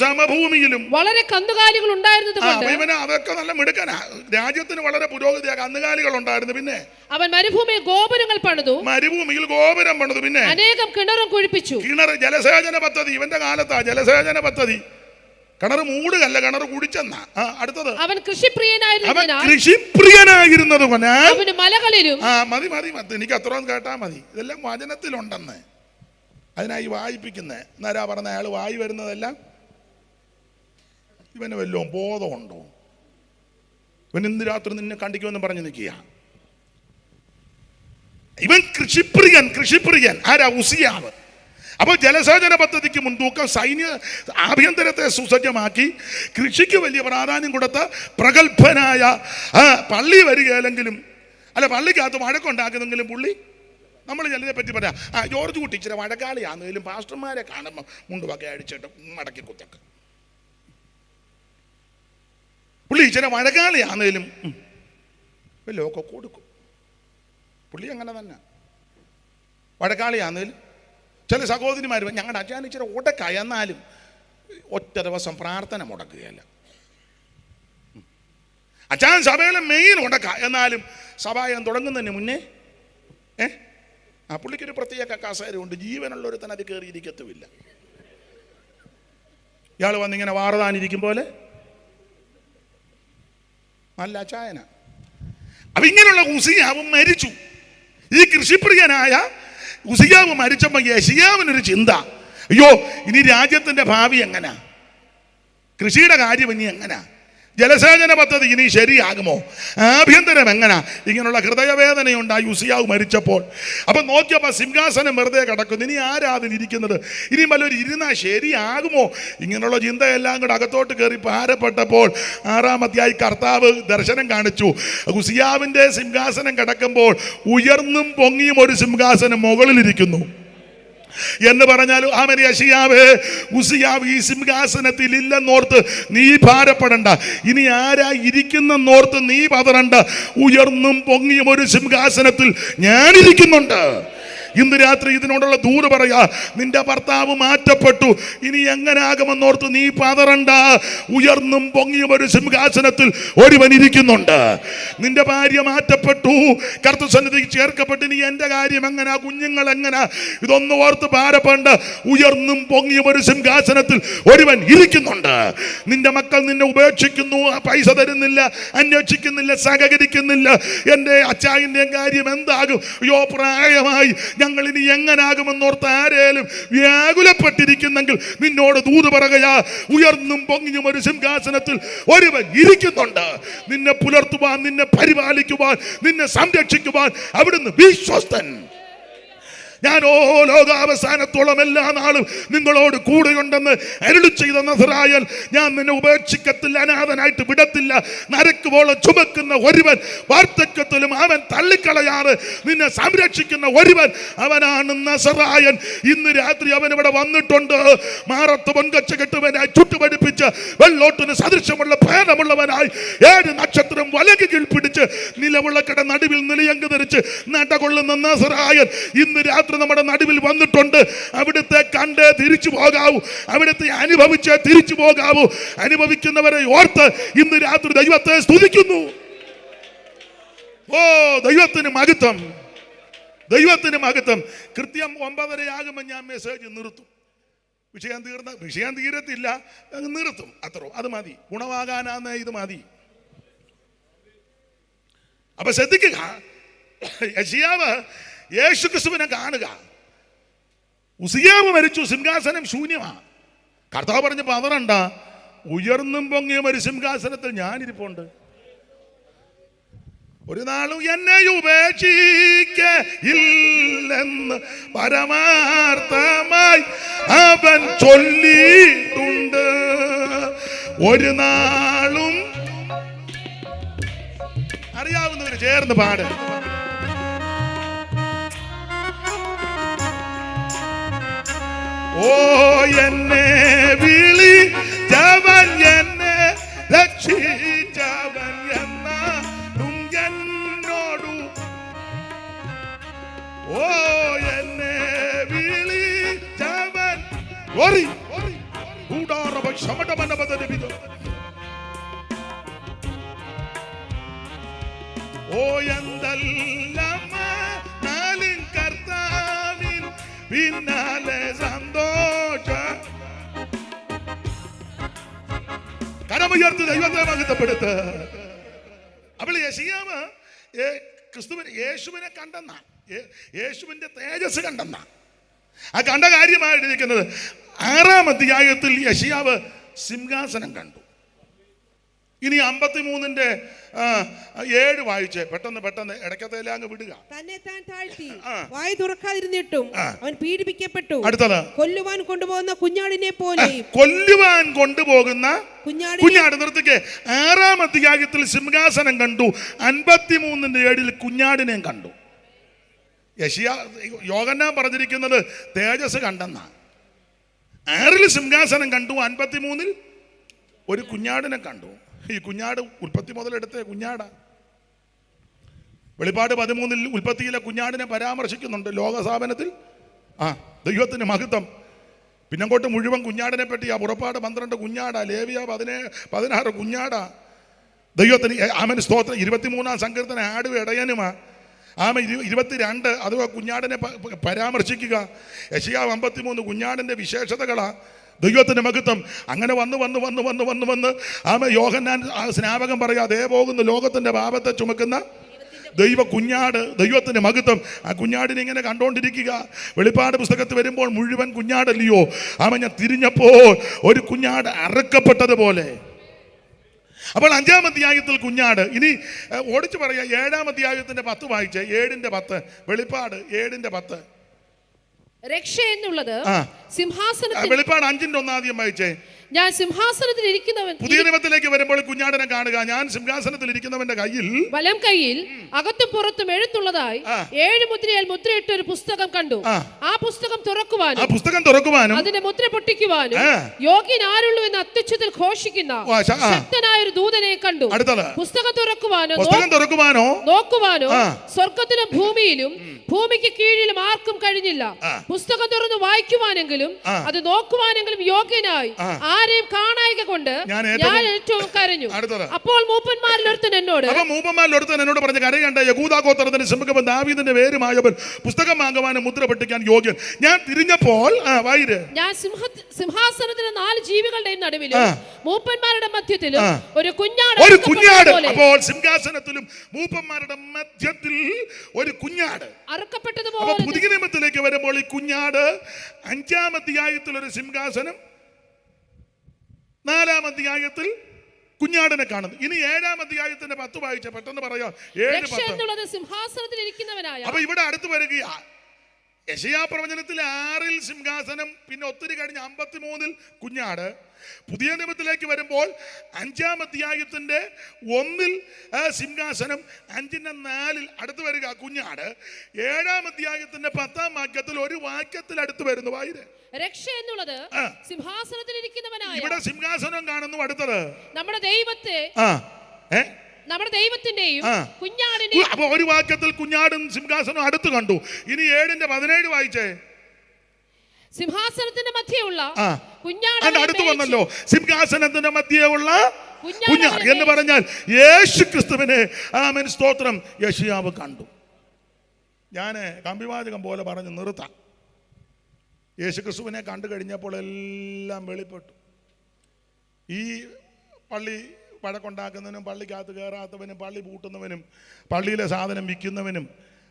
സമഭൂമിയിലും വളരെ കന്നുകാലികൾ ഉണ്ടായിരുന്നത് കൊണ്ട് ഇവന് അതൊക്കെ നല്ല മിടുക്കനാ. രാജ്യത്തിന് വളരെ പുരോഗതിയാ. കന്നുകാലികൾ ഉണ്ടായിരുന്നു. പിന്നെ അവൻ മരുഭൂമിയിൽ ഗോപുരങ്ങൾ പണിതു. മരുഭൂമിയിൽ ഗോപുരം പണിതു. പിന്നെ അനേകം കിണറും കുഴിപ്പിച്ചു. കിണർ ജലസേചന പദ്ധതി ഇവന്റെ കാലത്താ. ജലസേചന പദ്ധതി. കിണർ മൂടുകല്ല, കിണർ കുടിച്ചെന്നാ. അടുത്തത് അവൻ കൃഷിപ്രിയനായിരുന്നത് കൊണ്ട് അവന് മലകളിലും മതി എനിക്ക് അത്രയും കേട്ടാ മതി. ഇതെല്ലാം വചനത്തിലുണ്ടെന്ന്. അതിനായി വായിപ്പിക്കുന്നത്. എന്നാരാ പറഞ്ഞ അയാൾ വായി വരുന്നതെല്ലാം ഇവന് വല്ലതും ബോധമുണ്ടോ? ഇവൻ ഇന്ന് രാത്രി നിന്നെ കണ്ടിക്കുമെന്ന് പറഞ്ഞു നിൽക്കുക. ഇവൻ കൃഷിപ്രിയൻ. ആരാ? ഉസിയാവ്. അപ്പോൾ ജലസേചന പദ്ധതിക്ക് മുൻതൂക്കം, ആഭ്യന്തരത്തെ സുസജ്ജമാക്കി, കൃഷിക്ക് വലിയ പ്രാധാന്യം കൊടുത്ത പ്രഗത്ഭനായ പള്ളി വരികയില്ലെങ്കിലും അല്ല പള്ളിക്കകത്ത് വഴക്കുണ്ടാക്കുന്നെങ്കിലും പുള്ളി. നമ്മൾ ചിലതിനെ പറ്റി പറയാം, ജോർജ് കുട്ടി ഇച്ചിരി വഴക്കാളിയാണെങ്കിലും പാസ്റ്റർമാരെ കാണുമ്പോൾ മുണ്ടുവൊക്കെ അടിച്ചിട്ട് മടക്കി കുത്തക്ക്. പുള്ളി ഇച്ചിരി വഴക്കാളിയാണെങ്കിലും വല്ലതൊക്കെ കൊടുക്കും. പുള്ളി അങ്ങനെ തന്നെ വഴക്കാളിയാണെങ്കിലും. ചില സഹോദരിമാർ ഞങ്ങളുടെ അച്ഛൻ ഇച്ചിരി ഉടക്കായി എന്നാലും ഒറ്റ ദിവസം പ്രാർത്ഥന മുടക്കുകയല്ല. അച്ഛൻ സഭയിലെ മെയിൻ ഉടക്ക എന്നാലും സഭായം തുടങ്ങുന്നതിന് മുന്നേ പുള്ളിക്കൊരു പ്രത്യേക കസേരയുണ്ട്. ജീവനുള്ളൊരു തന്നെ അത് കയറിയിരിക്കത്തുമില്ല. ഇയാൾ വന്നിങ്ങനെ വാർതാനിരിക്കും പോലെ നല്ല ചായന. അപ്പൊ ഇങ്ങനെയുള്ള ഉസിയാവ് മരിച്ചു. ഈ കൃഷിപ്രിയനായ ഉസിയാവ് മരിച്ചപ്പോൾ യെശയ്യാവിനൊരു ചിന്ത, അയ്യോ ഇനി രാജ്യത്തിന്റെ ഭാവി എങ്ങനാ? കൃഷിയുടെ കാര്യം ഇനി എങ്ങനാ? ജലസേചന പദ്ധതി ഇനി ശരിയാകുമോ? ആഭ്യന്തരം എങ്ങനാ? ഇങ്ങനെയുള്ള ഹൃദയവേദനയുണ്ടായി ഉസിയാവ് മരിച്ചപ്പോൾ. അപ്പൊ നോക്കിയപ്പോൾ സിംഹാസനം വെറുതെ കിടക്കുന്നു. ഇനി ആരാ അതിലിരിക്കുന്നത്? ഇനി വല്ലൊരു ഇരുന്നാൽ ശരിയാകുമോ? ഇങ്ങനെയുള്ള ചിന്തയെല്ലാം കൂടെ അകത്തോട്ട് കയറി ഭാരപ്പെട്ടപ്പോൾ 6-ാം അധ്യായം കർത്താവ് ദർശനം കാണിച്ചു. ഉസിയാവിന്റെ സിംഹാസനം കിടക്കുമ്പോൾ ഉയർന്നും പൊങ്ങിയും ഒരു സിംഹാസനം മുകളിലിരിക്കുന്നു എന്ന് പറഞ്ഞാൽ അവൻ യെശയ്യാവ് ഉസിയാവ് ഈ സിംഹാസനത്തിൽ ഇല്ലെന്നോർത്ത് നീ ഭാരപ്പെടണ്ട. ഇനി ആരാ ഇരിക്കുന്നെന്നോർത്ത് നീ പതറണ്ട. ഉയർന്നും പൊങ്ങിയും ഒരു സിംഹാസനത്തിൽ ഞാനിരിക്കുന്നുണ്ട്. ഇന്ന് രാത്രി ഇതിനോടുള്ള ദൂത് പറയാ, നിന്റെ ഭർത്താവ് മാറ്റപ്പെട്ടു, ഇനി എങ്ങനാകുമെന്നോർത്ത് നീ പതറണ്ട. ഉയർന്നും പൊങ്ങിയും ഒരു സിംഹാസനത്തിൽ ഒരുവൻ ഇരിക്കുന്നുണ്ട്. നിന്റെ ഭാര്യ മാറ്റപ്പെട്ടു, കർത്തൃസന്നിധി ചേർക്കപ്പെട്ടു, ഇനി എൻ്റെ കാര്യം എങ്ങനാ, കുഞ്ഞുങ്ങൾ എങ്ങനാ, ഇതൊന്നും ഓർത്ത് ഭാരപ്പെടണ്ട. ഉയർന്നും പൊങ്ങിയും ഒരു സിംഹാസനത്തിൽ ഒരുവൻ ഇരിക്കുന്നുണ്ട്. നിന്റെ മക്കൾ നിന്നെ ഉപേക്ഷിക്കുന്നു, പൈസ തരുന്നില്ല, അന്വേഷിക്കുന്നില്ല, സഹകരിക്കുന്നില്ല, എൻ്റെ അച്ചായൻ്റെയും കാര്യം എന്താകും? അയ്യോ പ്രായമായി, ഞങ്ങൾ ഇനി എങ്ങനാകുമെന്നോർത്ത് ആരേലും വ്യാകുലപ്പെട്ടിരിക്കുന്നെങ്കിൽ നിന്നോട് ദൂത് പറയുകയാ, ഉയർന്നും പൊങ്ങിയും ഒരു സിംഹാസനത്തിൽ ഒരുവൻ ഇരിക്കുന്നുണ്ട്. നിന്നെ പുലർത്തുവാൻ, നിന്നെ പരിപാലിക്കുവാൻ, നിന്നെ സംരക്ഷിക്കുവാൻ അവിടുന്ന് വിശ്വസ്തൻ. ഞാൻ ലോകാവസാനത്തോളം എല്ലാ നാളും നിങ്ങളോട് കൂടെയുണ്ടെന്ന് അരുളി ചെയ്ത നസറായൻ, ഞാൻ നിന്നെ ഉപേക്ഷിക്കത്തില്ല, അനാഥനായിട്ട് വിടത്തില്ല. നരക്കുവോളം ചുമക്കുന്ന ഒരുവൻ, വാർദ്ധക്യത്തിലും അവൻ തള്ളിക്കളയാറ് നിന്നെ സംരക്ഷിക്കുന്ന ഒരുവൻ, അവനാണ് നസറായൻ. ഇന്ന് രാത്രി അവൻ ഇവിടെ വന്നിട്ടുണ്ട്. മാറത്ത് പൊൻകച്ച കെട്ടുവനായി ചുട്ടുപടിപ്പിച്ച് വെള്ളോട്ടിന് സദൃശമുള്ള ഭേദമുള്ളവനായി 7 നക്ഷത്രം വലകി കീഴ്പിടിച്ച് നിലവിളക്കട നടുവിൽ നിലയങ്ക് ധരിച്ച് നടകൊള്ളുന്ന നസറായൻ ഇന്ന് രാത്രി നമ്മുടെ നടുവിൽ വന്നിട്ടുണ്ട്. അവിടുത്തെ കണ്ട് തിരിച്ചു പോകാവൂ, അവിടുത്തെ അനുഭവിച്ച് തിരിച്ചു പോകാവൂ. അനുഭവിക്കുന്നവരെ ഓർത്ത് ഇന്ന് രാത്രി ദൈവത്തെ സ്തുതിക്കുന്നു. ഓ ദൈവത്തിന് മഹത്വം, ദൈവത്തിന് മഹത്വം. കൃത്യം 9:30 ഞാൻ മെസ്സേജ് നിർത്തും. വിഷയം തീരത്തില്ല, നിർത്തും. അത്രയും അത് മതി. ഗുണമാകാനാന്ന് ഇത് മതി. അപ്പൊ ശ്രദ്ധിക്കുക, യെശയ്യാവ് യേശുക്രിസ്തുവിനെ കാണുക. ഉസിയാവ് മരിച്ചു, സിംഹാസനം ശൂന്യമാ. കർത്താവ് പറഞ്ഞ് പതറണ്ട, ഉയർന്നും പൊങ്ങിയും ഒരു സിംഹാസനത്തിൽ ഞാനിരിപ്പുണ്ട്. ഒരു നാളും എന്നെ ഉപേക്ഷിക്കയില്ലെന്ന് പരമാർത്ഥമായി അവൻ ചൊല്ലിയിട്ടുണ്ട്. ഒരു നാളും അറിയാവുന്നവര് ചേർന്ന് പാട്. ഓ എന്നെ വിളിച്ചവൻ, എന്നെ രക്ഷിച്ചവൻ എന്നാലും എന്നോടു. ഓ എന്നെ വിളിച്ചവൻ ഓ എന്തെല്ലാം കർത്താവിൻ പിന്നാലെ സന്തോഷ. കരമുയർത്തി ദൈവത്തെ മഹത്വപ്പെടുത്ത്. അപ്പോൾ യെശയ്യാവ് ക്രിസ്തുവിനെ, യേശുവിനെ കണ്ടെന്ന, യേശുവിന്റെ തേജസ് കണ്ടെന്ന ആ കണ്ട കാര്യമായിട്ട് ഇരിക്കുന്നത്. 6-ാം അധ്യായത്തിൽ യെശയ്യാവ് സിംഹാസനം കണ്ടു. ഇനി 53-7 വായിച്ച് പെട്ടെന്ന് ഇടയ്ക്കത്തെല്ലാം അങ്ങ് വിടുക. തന്നെ താൻ താഴ്ത്തി വായി തുറക്കാതിരുന്നിട്ടും അവൻ പീഡിപ്പിക്കപ്പെട്ടു. അടുത്തത് കൊല്ലുവാൻ കൊണ്ടുപോകുന്ന കുഞ്ഞാടിനെ പോലെ. കൊല്ലുവാൻ കൊണ്ടുപോകുന്ന കുഞ്ഞാട്. നിർത്തിക്ക്. 6-ാം അധ്യായത്തിൽ സിംഹാസനം കണ്ടു, 53-7 കുഞ്ഞാടിനെയും കണ്ടു. യോഹന്നാൻ പറഞ്ഞിരിക്കുന്നത് തേജസ് കണ്ടെന്ന. 6-ൽ സിംഹാസനം കണ്ടു, 53-ൽ ഒരു കുഞ്ഞാടിനെ കണ്ടു. ഈ കുഞ്ഞാട് ഉൽപ്പത്തി മുതലെടുത്ത കുഞ്ഞാടാ. വെളിപ്പാട് 13-ൽ ഉൽപ്പത്തിയിലെ കുഞ്ഞാടിനെ പരാമർശിക്കുന്നുണ്ട്. ലോകസ്ഥാപനത്തിൽ ദൈവത്തിന് മഹത്വം. പിന്നങ്ങോട്ട് മുഴുവൻ കുഞ്ഞാടിനെ പറ്റിയാ. പുറപ്പാട് 12 കുഞ്ഞാടാ, ലേവ്യ 16 കുഞ്ഞാടാ. ദൈവത്തിന് ആമൻ സ്തോത്രം. 23-ാം സങ്കീർത്തനം ആടും ഇടയനുമാ. 22 അത് കുഞ്ഞാടിനെ പരാമർശിക്കുക. യെശയ്യാവ് 53 കുഞ്ഞാടിന്റെ വിശേഷതകളാ. ദൈവത്തിന്റെ മഹത്വം. അങ്ങനെ വന്ന് യോഹന്നാൻ സ്നാപകൻ പറയാ, അതേ പോകുന്ന ലോകത്തിന്റെ പാപത്തെ ചുമക്കുന്ന ദൈവ കുഞ്ഞാട്. ദൈവത്തിന്റെ മഹത്വം. ആ കുഞ്ഞാടിനെ ഇങ്ങനെ കണ്ടോണ്ടിരിക്കുക. വെളിപ്പാട് പുസ്തകത്തിൽ വരുമ്പോൾ മുഴുവൻ കുഞ്ഞാടല്ലയോ. ഞാൻ തിരിഞ്ഞപ്പോൾ ഒരു കുഞ്ഞാട് അറുക്കപ്പെട്ടതുപോലെ. അപ്പോൾ 5-ാം അധ്യായത്തിൽ കുഞ്ഞാട്. ഇനി ഓടിച്ചു പറയാ 7-ാം അധ്യായത്തിന്റെ 10 വായിച്ചേ. 7-ന്റെ 10 വെളിപ്പാട് 7-ന്റെ 10. രക്ഷ എന്നുള്ളത് സിംഹാസനത്തിൽ. വെളിപ്പാട് 5-ന്റെ 1 ആദ്യം വായിച്ചേ. ഞാൻ സിംഹാസനത്തിൽ ഇരിക്കുന്നവൻ. പുതിയ നിയമത്തിലേക്ക് വരുമ്പോൾ കുഞ്ഞാടിനെ കാണുക. ഞാൻ സിംഹാസനത്തിൽ ഇരിക്കുന്നവന്റെ കയ്യിൽ, വലം കയ്യിൽ അകത്തും പുറത്തും എഴുത്തുള്ളതായി 7 മുദ്രയാൽ മുദ്രയിട്ട ഒരു പുസ്തകം കണ്ടു. ആ പുസ്തകം തുറക്കുവാനും അതിന്റെ മുദ്ര പൊട്ടിക്കുവാനും യോഗ്യൻ ആരുള്ളൂ എന്ന് അത്യുച്ചത്തിൽ ഘോഷിക്കുന്ന ശക്തനായ ഒരു ദൂതനെ കണ്ടു. പുസ്തകം തുറക്കുവാനോ നോക്കുവാനോ സ്വർഗത്തിലും ഭൂമിയിലും ഭൂമിക്ക് കീഴിലും ആർക്കും കഴിഞ്ഞില്ല. പുസ്തകം തുറന്ന് വായിക്കുവാനെങ്കിലും അത് നോക്കുവാനെങ്കിലും യോഗ്യനായി ആരെയും കാണായിക കൊണ്ട് ഞാൻ ഏറ്റവും കരഞ്ഞു. അപ്പോൾ മൂപ്പന്മാരിൽ ഒരുത്തൻ എന്നോട് പറഞ്ഞ കരയണ്ട, യഹൂദാ ഗോത്രത്തിന്റെ സിംഹവൻ ദാവീദിന്റെ വേരുമായവൻ പുസ്തകം വാങ്ങുവാനും മുദ്ര പൊട്ടിക്കാൻ യോഗ്യൻ. ഞാൻ തിരിഞ്ഞപ്പോൾ ഞാൻ സിംഹാസനത്തിന് 4 ജീവികളുടെയും നടുവിലും മൂപ്പന്മാരുടെ മധ്യത്തിലും ഒരു കുഞ്ഞാട്. അപ്പോൾ സിംഹാസനത്തിലും മൂപ്പന്മാരുടെ മധ്യത്തിൽ ഒരു കുഞ്ഞാട് അറുക്കപ്പെട്ടതുപോലെ. പുതിയ നിയമത്തിലേക്ക് വരുമ്പോൾ ഈ കുഞ്ഞാട് 5-ാം അധ്യായത്തിൽ ഒരു സിംഹാസനം, 4-ാം അധ്യായത്തിൽ കുഞ്ഞാടിനെ കാണുന്നു. ഇനി 7-ാം അധ്യായത്തിന്റെ 10 വായിച്ച പെട്ടെന്ന് പറയാം. 7:10 സിംഹാസനത്തിൽ ഇരിക്കുന്നവനായ. അപ്പൊ ഇവിടെ അടുത്ത് വരികയാ. യെശയ്യാ പ്രവചനത്തിൽ 6-ൽ സിംഹാസനം, പിന്നെ ഒത്തിരി കഴിഞ്ഞ് 53-ൽ കുഞ്ഞാട്. പുതിയ നിയമത്തിലേക്ക് വരുമ്പോൾ 5-ാം അധ്യായത്തിന്റെ 1-ൽ സിംഹാസനം, 5-ന്റെ 4-ൽ അടുത്ത് വരിക കുഞ്ഞാട്. 7-ാം അധ്യായത്തിന്റെ 10-ാം വാക്യത്തിൽ ഒരു വാക്യത്തിൽ അടുത്ത് വരുന്നു. വായിരെ. രക്ഷ എന്നുള്ളത് സിംഹാസനത്തിൽ ഇരിക്കുന്നവനായ. ഇവിടെ സിംഹാസനം കാണുന്നു. അടുത്തത് നമ്മുടെ ദൈവത്തിന്റെയും കുഞ്ഞാടിന്റെ. അപ്പൊ ഒരു വാക്യത്തിൽ കുഞ്ഞാടും സിംഹാസനവും അടുത്ത് കണ്ടു. ഇനി 7-ന്റെ 17 വായിച്ചേ. സിംഹാസനത്തിന്റെ മധ്യയുള്ള കുഞ്ഞാട് അടുത്ത് വന്നല്ലോ. സിംഹാസനത്തിന്റെ മധ്യയുള്ള കുഞ്ഞാട് എന്ന് പറഞ്ഞാൽ യേശു ക്രിസ്തുവിനെ ആമേൻ സ്തോത്രം യെശയ്യാവ് കണ്ടു. ഞാൻ കമ്പിവാചകം പോലെ പറഞ്ഞു നിർത്താം. യേശു ക്രിസ്തുവിനെ കണ്ടു കഴിഞ്ഞപ്പോൾ എല്ലാം വെളിപ്പെട്ടു. ഈ പള്ളി വഴക്കുണ്ടാക്കുന്നവനും പള്ളിക്കകത്ത് കയറാത്തവനും പള്ളി പൂട്ടുന്നവനും പള്ളിയിലെ സാധനം വിൽക്കുന്നവനും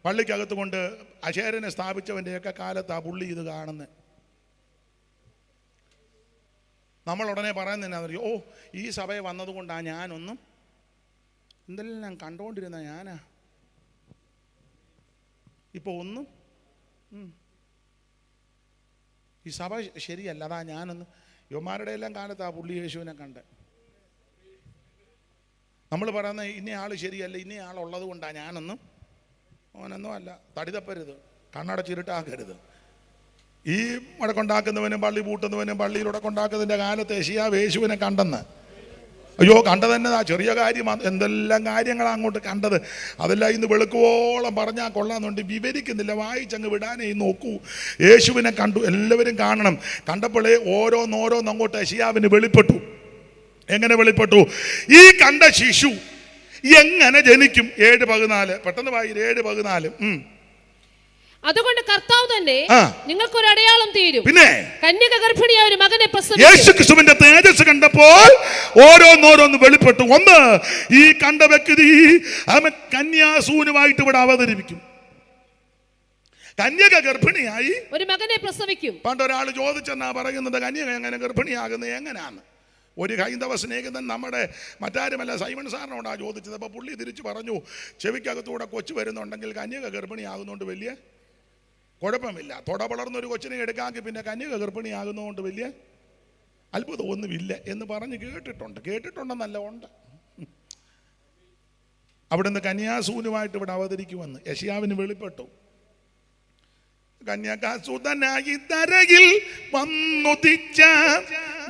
പള്ളിക്കകത്ത് കൊണ്ട് അശേരനെ സ്ഥാപിച്ചവൻ്റെയൊക്കെ കാലത്താണ് പുള്ളി ഇത് കാണുന്നത്. നമ്മൾ ഉടനെ പറയുന്നതെന്നറിയോ, ഓ ഈ സഭയെ വന്നതുകൊണ്ടാണ് ഞാനൊന്നും എന്തെല്ലാം ഞാൻ കണ്ടുകൊണ്ടിരുന്ന ഞാനാ ഇപ്പോൾ ഒന്നും ഈ സഭ ശരിയല്ല. അതാ ഞാനൊന്ന് യുവമാരുടെ എല്ലാം കാലത്ത് ആ പുള്ളി യേശുവിനെ കണ്ട് നമ്മൾ പറയുന്ന ഇന്ന ആൾ ശരിയല്ല, ഇന്ന ആളുള്ളത് കൊണ്ടാണ് ഞാനൊന്നും അവനൊന്നും അല്ല. തടി തപ്പരുത്, കണ്ണടച്ചിരുട്ടാക്കരുത്. ഈ മുടക്കുണ്ടാക്കുന്നവനും പള്ളി പൂട്ടുന്നവനും പള്ളിയിലൂടെ കൊണ്ടാക്കുന്നതിൻ്റെ കാലത്ത് യേശുവിനെ കണ്ടെന്ന്. അയ്യോ കണ്ടതന്നെ ആ ചെറിയ കാര്യം, എന്തെല്ലാം കാര്യങ്ങളാണ് അങ്ങോട്ട് കണ്ടത്. അതെല്ലാം ഇന്ന് വെളുക്കുവോളം പറഞ്ഞാൽ കൊള്ളാമെന്നുണ്ട്, വിവരിക്കുന്നില്ല, വായിച്ചങ്ങ് വിടാനേ നോക്കൂ. യേശുവിനെ കണ്ടു, എല്ലാവരും കാണണം. കണ്ടപ്പോഴേ ഓരോന്നോരോന്ന് അങ്ങോട്ട് യെശയ്യാവിന് വെളിപ്പെട്ടു. എങ്ങനെ വെളിപ്പെട്ടു? ഈ കണ്ട ശിശു എങ്ങനെ ജനിക്കും? 7:14 പെട്ടെന്ന് വായി. 7:14 അതുകൊണ്ട് കർത്താവ് തന്നെ നിങ്ങൾക്കൊരു അടയാളം തീരും. പിന്നെ കന്യക ഗർഭിണിയായ ഒരു മകനെ പ്രസവിക്കും. യേശുക്രിസ്തുവിന്റെ തേജസ് കണ്ടപ്പോൾ ഓരോന്നോരോന്ന് വെളിപ്പെട്ടു. ഒന്ന്, ഈ കണ്ട വ്യക്തി അവൻ കന്യാസൂനുമായിട്ട് ഇവിടെ അവതരിപ്പിക്കും. കന്യക ഗർഭിണിയായി ഒരു മകനെ പ്രസവിക്കും. പണ്ട് ഒരാൾ ചോദിച്ചെന്നാ പറയുന്നത്, കന്യക എങ്ങനെ ഗർഭിണിയാകുന്നത് എങ്ങനെയാന്ന്? ഒരു ഹൈന്ദവ സ്നേഹിതൻ നമ്മുടെ മറ്റാരുമല്ല സൈമൺ സാറിനോടാ ചോദിച്ചത്. അപ്പോൾ പുള്ളി തിരിച്ചു പറഞ്ഞു, ചെവിക്കകത്തൂടെ കൊച്ചു വരുന്നുണ്ടെങ്കിൽ കന്യക ഗർഭിണിയാകുന്നതുകൊണ്ട് വലിയ കുഴപ്പമില്ല. തൊട വളർന്നൊരു കൊച്ചിനെ എടുക്കാമെങ്കിൽ പിന്നെ കന്യക ഗർഭിണിയാകുന്നതുകൊണ്ട് വലിയ അത്ഭുതമൊന്നുമില്ല എന്ന് പറഞ്ഞ് കേട്ടിട്ടുണ്ടെന്നല്ല, ഉണ്ട്. അവിടുന്ന് കന്യാസൂനുമായിട്ട് ഇവിടെ അവതരിക്കുമെന്ന് യെശയ്യാവിന് വെളിപ്പെട്ടു. കന്യകാസുതനായി തരയിൽ വന്നുദിച്ച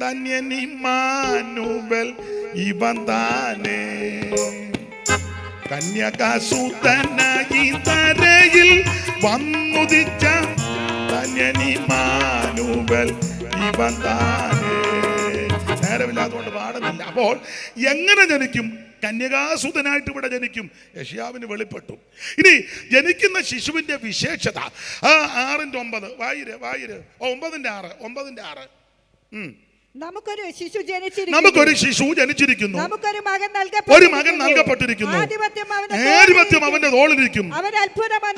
ധന്യനിമ്മാനുവൽ ഇവൻ താനേ. കന്യകാസുതനായി തരയിൽ വന്നുദിച്ച ധന്യനിമ്മാനുവൽ ഇവൻ താനേ. നേരമില്ലാത്തതുകൊണ്ട് പാടുന്നില്ല. അപ്പോൾ എങ്ങനെ ജനിക്കും? കന്യകാസുതനായിട്ട് ഇവിടെ ജനിക്കും. യെശയ്യാവിന് വെളിപ്പെട്ടു. ഇനി ജനിക്കുന്ന ശിശുവിന്റെ വിശേഷത 6:9 വായിര് 9:6 നമുക്കൊരു ശിശു ജനിച്ചിരിക്കുന്നു, നമുക്കൊരു മകൻ നൽകപ്പെട്ടിരിക്കുന്നു, ആധിപത്യം അവന്റെ തോളിലിരിക്കും,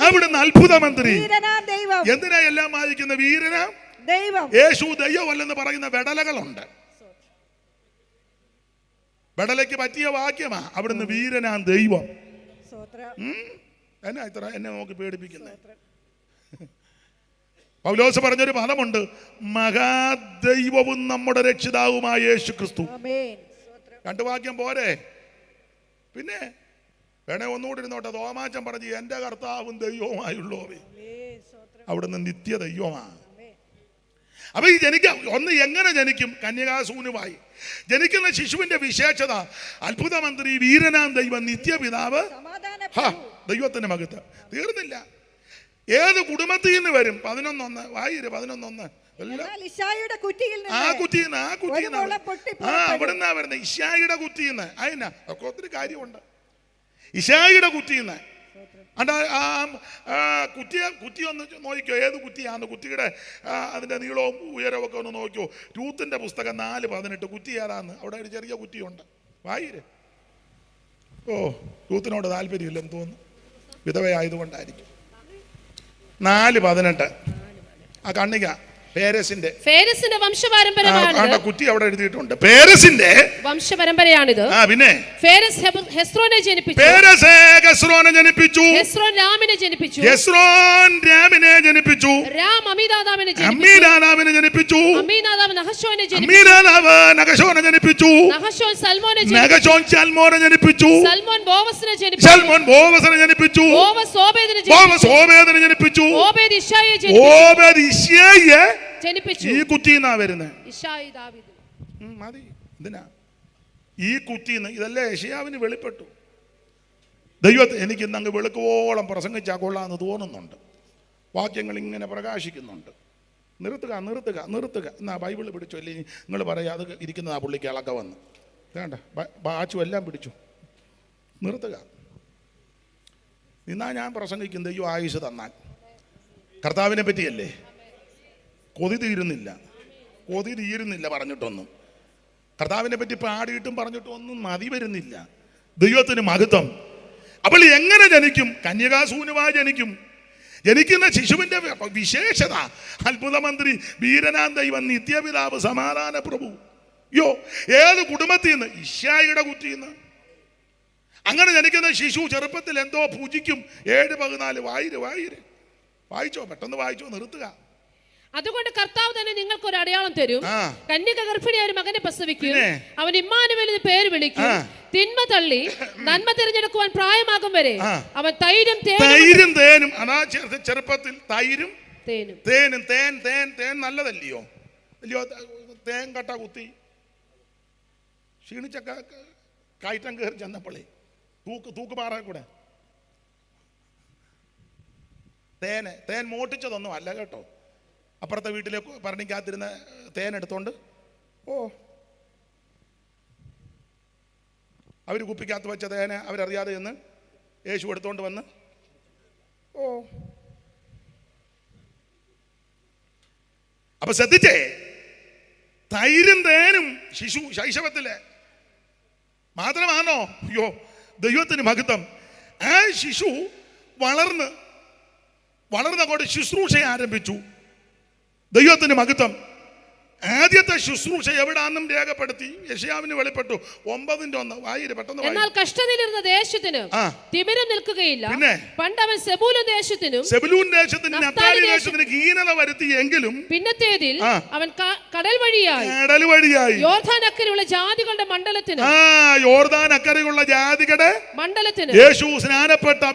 അവിടുന്ന് അത്ഭുതമന്ത്രി. എന്തിനാ എല്ലാം വായിക്കുന്ന? വീരനാ ദൈവം. യേശു ദൈവമല്ലെന്ന് പറയുന്ന വെടലകളുണ്ട്. വെടലയ്ക്ക് പറ്റിയ വാക്യമാ അവിടുന്ന് വീരനാ ദൈവം. എന്നാ ഇത്ര എന്നെ നോക്കി പേടിപ്പിക്കുന്നത്? പൗലോസ് പറഞ്ഞൊരു പദമുണ്ട്, മഹാദൈവവും നമ്മുടെ രക്ഷിതാവുമായ യേശു ക്രിസ്തു. 2 വാക്യം പോരെ? പിന്നെ വേണേ ഒന്നുകൂടി ഇരുന്നോട്ടെ. തോമാച്ചൻ പറഞ്ഞു, എന്റെ കർത്താവും ദൈവവുമായുള്ളവേ. അവിടുന്ന് നിത്യ ദൈവമാണ്. അപ്പൊ ഈ ഒന്ന് എങ്ങനെ ജനിക്കും? കന്യകാസൂനുമായി ജനിക്കുന്ന ശിശുവിന്റെ വിശേഷത അത്ഭുതമന്ത്രി, വീരനാം ദൈവം, നിത്യപിതാവ്, ദൈവത്തിന്റെ മകത്ത്. തീർന്നില്ല. ഏത് കുടുംബത്തിൽ നിന്ന് വരും? 11:1 വായിര് 11:1 അവിടുന്നാ വരുന്നത്. ഇശായിയുടെ കുറ്റിന്ന്. അതിനാ ഒക്കെ ഒത്തിരി കാര്യമുണ്ട്. ഇശായിയുടെ കുറ്റിന്ന് കുറ്റി ഒന്ന് നോക്കിക്കോ. ഏത് കുറ്റിയാന്ന്? കുറ്റിയുടെ അതിന്റെ നീളവും ഉയരവും ഒക്കെ ഒന്ന് നോക്കിക്കോ. രൂത്തിന്റെ പുസ്തകം 4:18 കുറ്റി ഏതാന്ന്? അവിടെ ഒരു ചെറിയ കുറ്റിയുണ്ട്. വായിര്. രൂത്തിനോട് താല്പര്യമില്ലെന്ന് തോന്നുന്നു, വിധവയായതുകൊണ്ടായിരിക്കും. 4:18 ആ കണ്ണിക ഫേരസിന്റെ വംശപാരമ്പര്യമാണ്. കുറ്റി അവിടെ എഴുതിയിട്ടുണ്ട്. ഫേരസിന്റെ വംശപരമ്പരയാണിത്. പിന്നെ ഫേരസ് ഹെസ്രോനെ ജനിപ്പിച്ചു. ഹെസ്രോൻ രാമിനെ ജനിപ്പിച്ചു. ഹെസ്രോൻ രാമിനെ ജനിപ്പിച്ചു. രാം അമ്മീനാദാബിനെ ജനിപ്പിച്ചു. അമ്മീനാദാബ് നഹശോനെ ജനിപ്പിച്ചു. നഹശോൻ സൽമോനെ ജനിപ്പിച്ചു. സൽമോൻ ബോവസിനെ ജനിപ്പിച്ചു. ബോവസ് ഓബേദിനെ ജനിപ്പിച്ചു. ഓബേദ് ഇശ്ശായിയെ ജനിപ്പിച്ചു. ഈ കുറ്റിന്നാ വരുന്നത്. മതി. എന്തിനാ ഈ കുറ്റിന്ന്? ഇതല്ലേ യെശയ്യാവിന് വെളിപ്പെട്ടു. ദൈവത്തെ എനിക്ക് ഇന്ന് അങ്ങ് വെളുക്കുവോളം പ്രസംഗിച്ചാൽ കൊള്ളാമെന്ന് തോന്നുന്നുണ്ട്. വാക്യങ്ങൾ ഇങ്ങനെ പ്രകാശിക്കുന്നുണ്ട്. നിർത്തുക. എന്നാ ബൈബിൾ പിടിച്ചു. അല്ലെങ്കിൽ നിങ്ങൾ പറയാം അത് ഇരിക്കുന്നതാ പുള്ളിക്ക് ഇളക്ക വന്ന് വേണ്ട ബാച്ചു എല്ലാം പിടിച്ചു. നിർത്തുക. ഇന്നാ ഞാൻ പ്രസംഗിക്കും. ദൈവം ആയുസ് തന്നാൽ കർത്താവിനെ പറ്റിയല്ലേ. കൊതി തീരുന്നില്ല പറഞ്ഞിട്ടൊന്നും. കർത്താവിനെ പറ്റി പാടിയിട്ടും പറഞ്ഞിട്ടും ഒന്നും മതി വരുന്നില്ല. ദൈവത്തിന് മഹത്വം. അപ്പോൾ എങ്ങനെ ജനിക്കും? കന്യകാസൂനുമായി ജനിക്കും. ജനിക്കുന്ന ശിശുവിന്റെ വിശേഷത അത്ഭുതമന്ത്രി, വീരനാം ദൈവം, നിത്യപിതാവ്, സമാധാന പ്രഭു. ഏത് കുടുംബത്തിൽ നിന്ന്? ഇശ്ശായിയുടെ കുറ്റിയിൽ നിന്ന്. അങ്ങനെ ജനിക്കുന്ന ശിശു ചെറുപ്പത്തിൽ എന്തോ പൂജിക്കും. 7:14 വായിച്ചോ, പെട്ടെന്ന് വായിച്ചോ, നിർത്തുക. അതുകൊണ്ട് കർത്താവ് തന്നെ നിങ്ങൾക്ക് ഒരു അടയാളം തരും. കന്യക ഗർഭിണിയായ ഒരു മകനെ പ്രസവിക്കും, അവൻ ഇമ്മാനുവേൽ എന്ന് പേര് വിളിക്കും. തിന്മ തള്ളി നന്മ തിരഞ്ഞെടുക്കുവാൻ പ്രായമാകും വരെ അവൻ തൈരും തേനും. അതാ ചെറുപ്പത്തിൽ തൈരും തേനും. തേൻ നല്ലതല്ലയോ? തേൻ കട്ട കുത്തി ക്ഷീണിച്ചൊക്കെ കയറ്റം കയറി ചെന്നപ്പോളേ തൂക്കുപാറ കൂടെ തേൻ മോട്ടിച്ചതൊന്നും അല്ല കേട്ടോ. അപ്പുറത്തെ വീട്ടിലെ പറഞ്ഞിക്കാത്തിരുന്ന തേൻ എടുത്തോണ്ട് അവർ കുപ്പിക്കകത്ത് വെച്ച തേനെ അവരറിയാതെ എന്ന് യേശു എടുത്തോണ്ട് വന്ന് അപ്പൊ ശ്രദ്ധിച്ചേ, തൈരും തേനും ശിശു ശൈശവത്തിലെ മാത്രമാണോ? അയ്യോ, ദൈവത്തിന് മഹത്വം. ആ ശിശു വളർന്നങ്ങോട്ട് ശുശ്രൂഷ ആരംഭിച്ചു. ദൈവത്തിന് മഹത്വം. ആദ്യത്തെ ശുശ്രൂഷ എവിടാന്നും രേഖപ്പെടുത്തി യെശയ്യാവിന് വെളിപ്പെട്ടു. 9:1 പെട്ടെന്ന്. എന്നാൽ കഷ്ടതയിലിരുന്ന ദേശത്തിന് തിമിരം നിൽക്കുകയില്ല. പണ്ട് അവൻ സെബൂലൂൻ ദേശത്തിനും നഫ്താലി ദേശത്തിനും ഹീനത വരുത്തിയെങ്കിലും പിന്നത്തേതിൽ അവൻ കടൽ വഴിയായി യോർദാൻ അക്കരെയുള്ള ജാതികളുടെ മണ്ഡലത്തിന് യേശു സ്നാനപ്പെട്ട്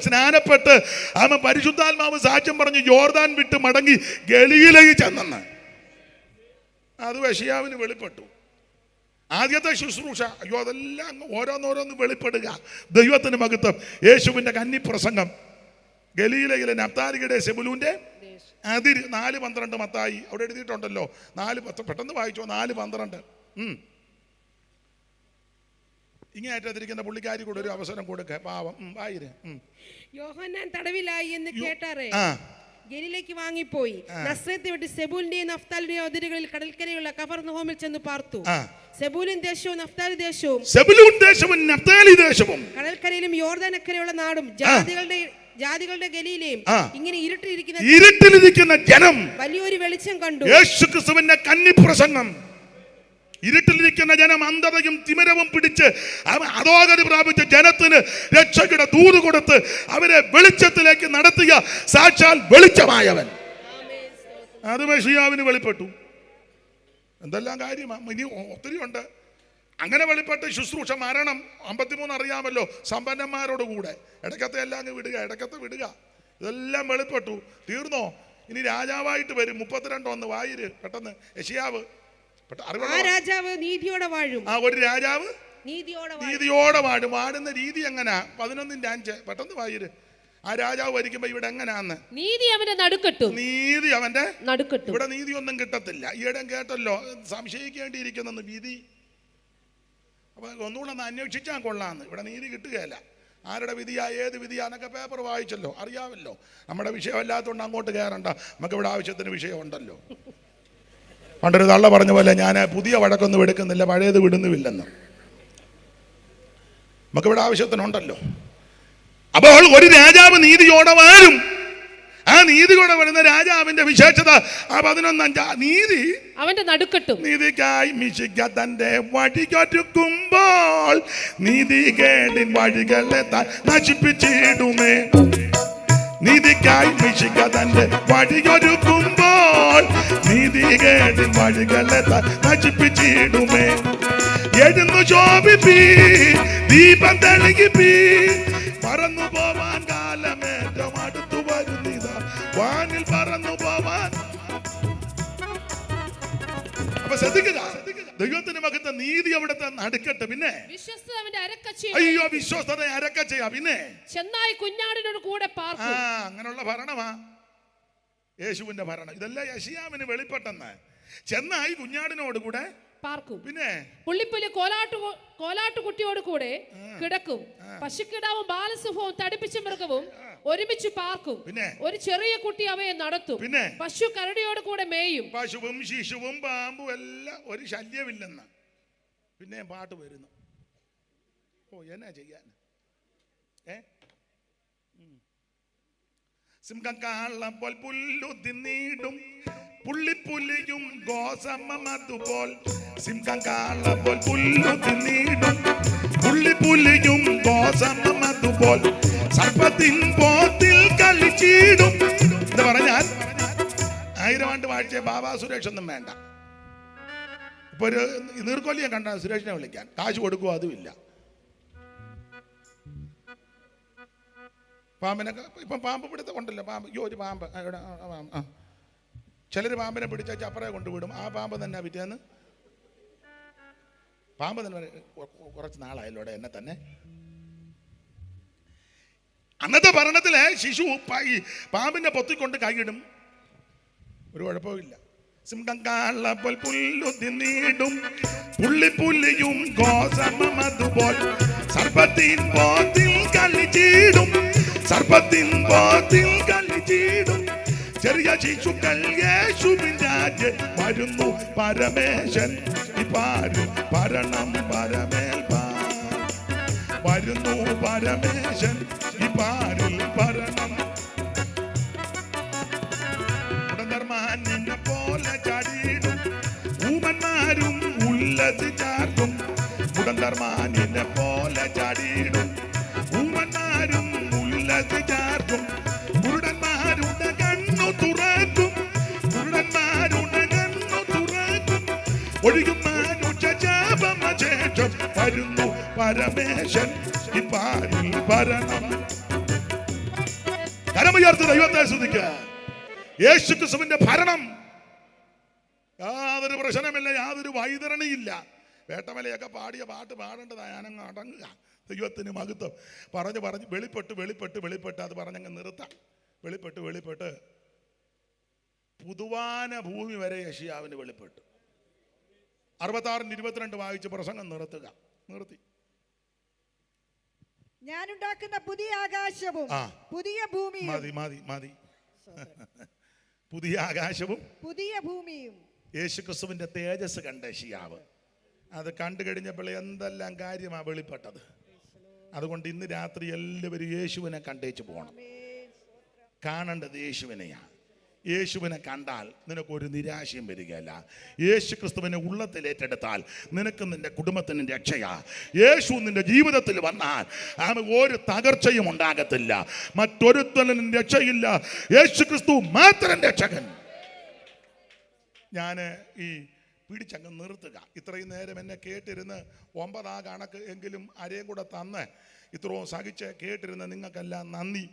സ്നാനപ്പെട്ട് അവൻ പരിശുദ്ധാത്മാവ് സാക്ഷ്യം പറഞ്ഞു യോർദാൻ വിട്ട് മടങ്ങി ഗലീലയിൽ ചെന്നെന്ന്. അത് യെശയ്യാവിന് വെളിപ്പെട്ടു. ആദ്യത്തെ ശുശ്രൂഷ. അയ്യോ, അതെല്ലാം ഓരോന്നോരോന്ന് വെളിപ്പെടുക. ദൈവത്തിന് മഹത്വം. യേശുവിന്റെ കന്നിപ്രസംഗം ഗലീലയിലെ നഫ്താലിയുടെ സെബുലൂന്റെ അതിര്. 4:12 മത്തായി അവിടെ എഴുതിയിട്ടുണ്ടല്ലോ. 4:10 പെട്ടെന്ന് വായിച്ചോ. 4:12. ഇങ്ങേറ്റത്തിരിക്കുന്ന പുള്ളിക്കാരി കൂടെ ഒരു അവസരം കൊടുക്ക. പാവം. യോഹന്നാൻ തടവിലായി എന്ന് കേട്ടാറേ ഗലീലയ്ക്ക് വാങ്ങിപ്പോയി. നസ്രത്ത് വിട്ട് സെബൂലിന്റെയും നഫ്താലിന്റെയും അതിരുകളിൽ കടൽക്കരയുള്ള കഫർനഹൂമിൽ ചെന്ന് പാർത്തു. സെബൂലൂൻ ദേശവും നഫ്താലി ദേശവും കടൽക്കരയിലും യോർദാൻ അക്കരെയുള്ള നാടും ജാതികളുടെ ഗലീലയും ഇങ്ങനെ ഇരുട്ടിലിരിക്കുന്ന ജനം വലിയൊരു വെളിച്ചം കണ്ടു. യേശുക്രിസ്തുവിന്റെ കന്നിപ്രസംഗം. ഇരുട്ടിലിരിക്കുന്ന ജനം അന്ധതയും തിമിരവും പിടിച്ച് അധോഗതി പ്രാപിച്ച ജനത്തിന് രക്ഷയുടെ ദൂത് കൊടുത്ത് അവരെ വെളിച്ചത്തിലേക്ക് നടത്തിയ സാക്ഷാൽ വെളിച്ചമായവൻ. അത് യെശയ്യാവിന് വെളിപ്പെട്ടു. എന്തെല്ലാം കാര്യമാണ്, ഇനി ഒത്തിരി ഉണ്ട്. അങ്ങനെ വെളിപ്പെട്ട ശുശ്രൂഷ. മരണം 53 അറിയാമല്ലോ. സമ്പന്നന്മാരോട് കൂടെ ഇടയ്ക്കത്തെ എല്ലാം അങ്ങ് വിടുക. ഇതെല്ലാം വെളിപ്പെട്ടു. തീർന്നോ? ഇനി രാജാവായിട്ട് വരും. 32:1 വായിര് പെട്ടെന്ന്. യെശയ്യാവ്. ആ രാജാവ് നീതിയോടെ വാഴും. ഒരു രാജാവ് നീതിയോടെ വാഴും. വാടുന്ന രീതി എങ്ങനാ? 11:5 പെട്ടെന്ന് വായിര്. ആ രാജാവ് ഭരിക്കുമ്പോ ഇവിടെ എങ്ങനാന്ന്? നീതി അവന്റെ നടുക്കെട്ടും. നീതി അവന്റെ നടുക്കെട്ടും. ഇവിടെ നീതി ഒന്നും കിട്ടത്തില്ല. ഈയിടെ കേട്ടല്ലോ സംശയിക്കേണ്ടിയിരിക്കുന്നെന്ന് വിധി. അപ്പൊ ഒന്നുകൂടെ ഒന്ന് അന്വേഷിച്ചാൽ കൊള്ളാന്ന്. ഇവിടെ നീതി കിട്ടുകയല്ല. ആരുടെ വിധിയാ ഏത് വിധിയാന്നൊക്കെ പേപ്പർ വായിച്ചല്ലോ, അറിയാമല്ലോ. നമ്മുടെ വിഷയമല്ലാത്തതുകൊണ്ട് അങ്ങോട്ട് കയറണ്ട. നമുക്കിവിടെ ആവശ്യത്തിന് വിഷയമുണ്ടല്ലോ. പണ്ടൊരു തള്ള പറഞ്ഞ പോലെ ഞാൻ പുതിയ വഴക്കൊന്നും എടുക്കുന്നില്ല, പഴയത് വിടുന്നുമില്ലെന്ന്. നമുക്കിവിടെ ആവശ്യത്തിനുണ്ടല്ലോ. അപ്പോൾ ഒരു രാജാവ് നീതിയോടെ വാഴും. ആ നീതിയോടെ വരുന്ന രാജാവിന്റെ വിശേഷത 11:5 നീതി അവന്റെ നടുക്കെട്ടും. നീതിക്കായി മിശിക തന്റെ വഴിയൊരുക്കുമ്പോൾ നീതികേടിൻ വഴികളെ നശിപ്പിച്ചിടുമേ. നീതിക്കായി മിശിക തന്റെ വഴിയൊരുക്കുമ്പോൾ നീതികേടിൻ വഴികളെ നശിപ്പിച്ചിടുമേ. എഴുന്നു ശോഭിപ്പീ, ദീപം തെളിയിപ്പീ, പറന്നു പോവാൻ കാലമേറ്റം അടുത്തു വരുന്നിതാ, വാനിൽ പറന്നു പോവാൻ. അപ്പൊ ശ്രദ്ധിക്കുക, ദൈവത്തിന് മകത്തെ നീതി അവിടുത്തെ നടുക്കട്ടെ. പിന്നെ അയ്യോ വിശ്വസ്തത അരക്കച്ചയാ. പിന്നെ ചെന്നായി കുഞ്ഞാടിനോട് കൂടെ പാർക്കും. അങ്ങനെയുള്ള ഭരണമാ യേശുവിന്റെ ഭരണം. ഇതെല്ലാം യെശയ്യാവിന് വെളിപ്പെട്ടെന്ന്. ചെന്നായി കുഞ്ഞാടിനോട് കൂടെ പാർക്കും. പിന്നെ പുള്ളിപ്പുലി കോലാട്ടുകുട്ടിയോട് കൂടെ കിടക്കും. പശുക്കിടാവും ബാലസിംഹവും തടിപ്പിച്ച മൃഗവും ഒരുമിച്ച് പാർക്കും. പിന്നെ ഒരു ചെറിയ കുട്ടി അവയെ നടത്തും. പിന്നെ പശു കരടിയോട് കൂടെ മേയും. പശുവും ശിശുവും പാമ്പും എല്ലാം ഒരു ശല്യമില്ലെന്ന്. പിന്നെ പാട്ട് വരുന്നു. എന്നാ ചെയ്യാൻ? സിംഹക്കാളം പോൽ പുല്ലു തിന്നീടും പുള്ളിപ്പുലിയും ഗോസമ്മ അതുപോൽ സിംഹം കാളപ്പോൾ പുല്ലു തിന്നിടും. പുള്ളിപ്പുലിയും ഗോസമ്മ അതുപോൽ സർപ്പത്തിൻ പോത്തിൽ കളിച്ചിടും എന്ന് പറഞ്ഞാൽ 1000 ആണ്ട് വാഴ്ച ബാബാ സുരേഷ് ഒന്നും വേണ്ട. ഇപ്പൊ ഒരു നീർക്കൊല്ലിയെ കണ്ട സുരേഷിനെ വിളിക്കാൻ കാശ് കൊടുക്കുക അതുമില്ല. പാമ്പിനൊക്കെ ഇപ്പം പാമ്പ് പിടുത്തം ഉണ്ടല്ലോ. പാമ്പ് ഒരു പാമ്പ് ചിലർ പാമ്പിനെ പിടിച്ചാൽ അപ്പുറേ കൊണ്ടുവിടും. ആ പാമ്പ് തന്നെ പിറ്റേന്ന് പാമ്പ് തന്നെ കുറച്ച് നാളായല്ലോടെ എന്നെ തന്നെ. അന്നത്തെ ഭരണത്തിലെ ശിശു പാമ്പിനെ പൊത്തിക്കൊണ്ട് കൈയിടും, ഒരു കുഴപ്പമില്ല. സിംഹം കാളപ്പോൾ പുല്ലു തിന്നിടും. പുള്ളിപ്പുലിയും ഗോസമ്മ അതുപോൽ സർപ്പത്തിൻ പോത്തിൽ കളിച്ചിടും. സർപ്പത്തിൻ പോത്തിൽ കളിച്ചിടും. ചെറിയ ശിശുക്കൾ യേശുവിൻ രാജ്യം വരുന്നു പരമേശൻ പാരും ഭരണം പരമേൽ വരുന്നു പരമേശൻ ഈ പാരിൽ ഭരണം. ഉടന്തർമാനിനെ പോലെ ചാടിയിടും ഊമന്മാരും ഉല്ലസിച്ചാർക്കും. ഉടന്തർമാനിനെ പോലെ ചാടിയിടും ഊമന്മാരും ഉല്ലസിച്ചാർക്കും. കുരുടന്മാരുടെ കണ്ണു തുറക്കും. കുരുടന്മാരുടെ കണ്ണു തുറക്കും. ഒഴുകും ശേഷം വരുന്നു പരമേശൻ ഈ പാരിൽ ഭരണം. കരമുയർത്തി ദൈവത്തെ സ്തുതിക്കുക. യേശുക്രിസ്തുവിന്റെ ഭരണം യാതൊരു പ്രശ്നമില്ല, യാതൊരു വൈതരണിയില്ല. വേട്ടമലയൊക്കെ പാടിയ പാട്ട് പാടേണ്ടതായ ഞാനങ്ങ് അടങ്ങുക. ദൈവത്തിന് മഹത്വം പറഞ്ഞ് വെളിപ്പെട്ട് അത് പറഞ്ഞങ്ങ് നിർത്താം. വെളിപ്പെട്ട് പുതുവാന ഭൂമി വരെ യെശയ്യാവിന് വെളിപ്പെട്ടു. 66:22 വായിച്ച് പ്രസംഗം നിർത്തി. ഞാനുണ്ടാക്കുന്ന പുതിയ ആകാശവും പുതിയ ഭൂമിയും. മതി. പുതിയ ആകാശവും പുതിയ ഭൂമിയും. യേശുക്രിസ്തുവിന്റെ തേജസ് കണ്ട യെശയ്യാവ് അത് കണ്ടു കഴിഞ്ഞപ്പോൾ എന്തെല്ലാം കാര്യമാണ് വെളിപ്പെട്ടത്. അതുകൊണ്ട് ഇന്ന് രാത്രി എല്ലാവരും യേശുവിനെ കണ്ടേച്ചു പോകണം. കാണേണ്ടത് യേശുവിനെയാണ്. യേശുവിനെ കണ്ടാൽ നിനക്കൊരു നിരാശയും വരികയില്ല. യേശു ക്രിസ്തുവിനെ ഉള്ളത്തിൽ ഏറ്റെടുത്താൽ നിനക്ക് നിന്റെ കുടുംബത്തിന് രക്ഷയാ. യേശു നിന്റെ ജീവിതത്തിൽ വന്നാൽ ഒരു തകർച്ചയും ഉണ്ടാകത്തില്ല. മറ്റൊരുത്തനും രക്ഷയില്ല. യേശു ക്രിസ്തു മാത്രം രക്ഷകൻ. ഞാൻ ഈ പിടിച്ചങ്ങ് നിർത്തുക. ഇത്രയും നേരം എന്നെ കേട്ടിരുന്ന് 9 കണക്ക് എങ്കിലും അരയും കൂടെ തന്ന് ഇത്രയും സഹിച്ച് കേട്ടിരുന്ന നിങ്ങൾക്കെല്ലാം നന്ദി.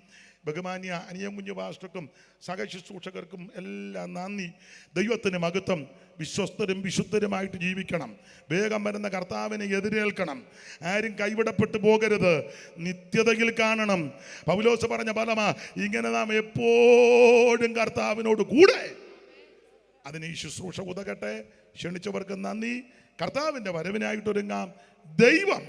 ബഹുമാന്യ അനിയൻ കുഞ്ഞു പാസ്റ്റർക്കും സഹശുശ്രൂഷകർക്കും എല്ലാം നന്ദി. ദൈവത്തിന് മഹത്വം. വിശ്വസ്തരും വിശുദ്ധരുമായിട്ട് ജീവിക്കണം. വേഗം വരുന്ന കർത്താവിനെ എതിരേൽക്കണം. ആരും കൈവിടപ്പെട്ടു പോകരുത്. നിത്യതയിൽ കാണണം. പൗലോസ് പറഞ്ഞ ഫലമാ ഇങ്ങനെ നാം എപ്പോഴും കർത്താവിനോട് കൂടെ. അതിന് ഈ ശുശ്രൂഷ ഉതകട്ടെ. ക്ഷണിച്ചവർക്ക് നന്ദി. കർത്താവിൻ്റെ വരവിനായിട്ടൊരുങ്ങാം. ദൈവം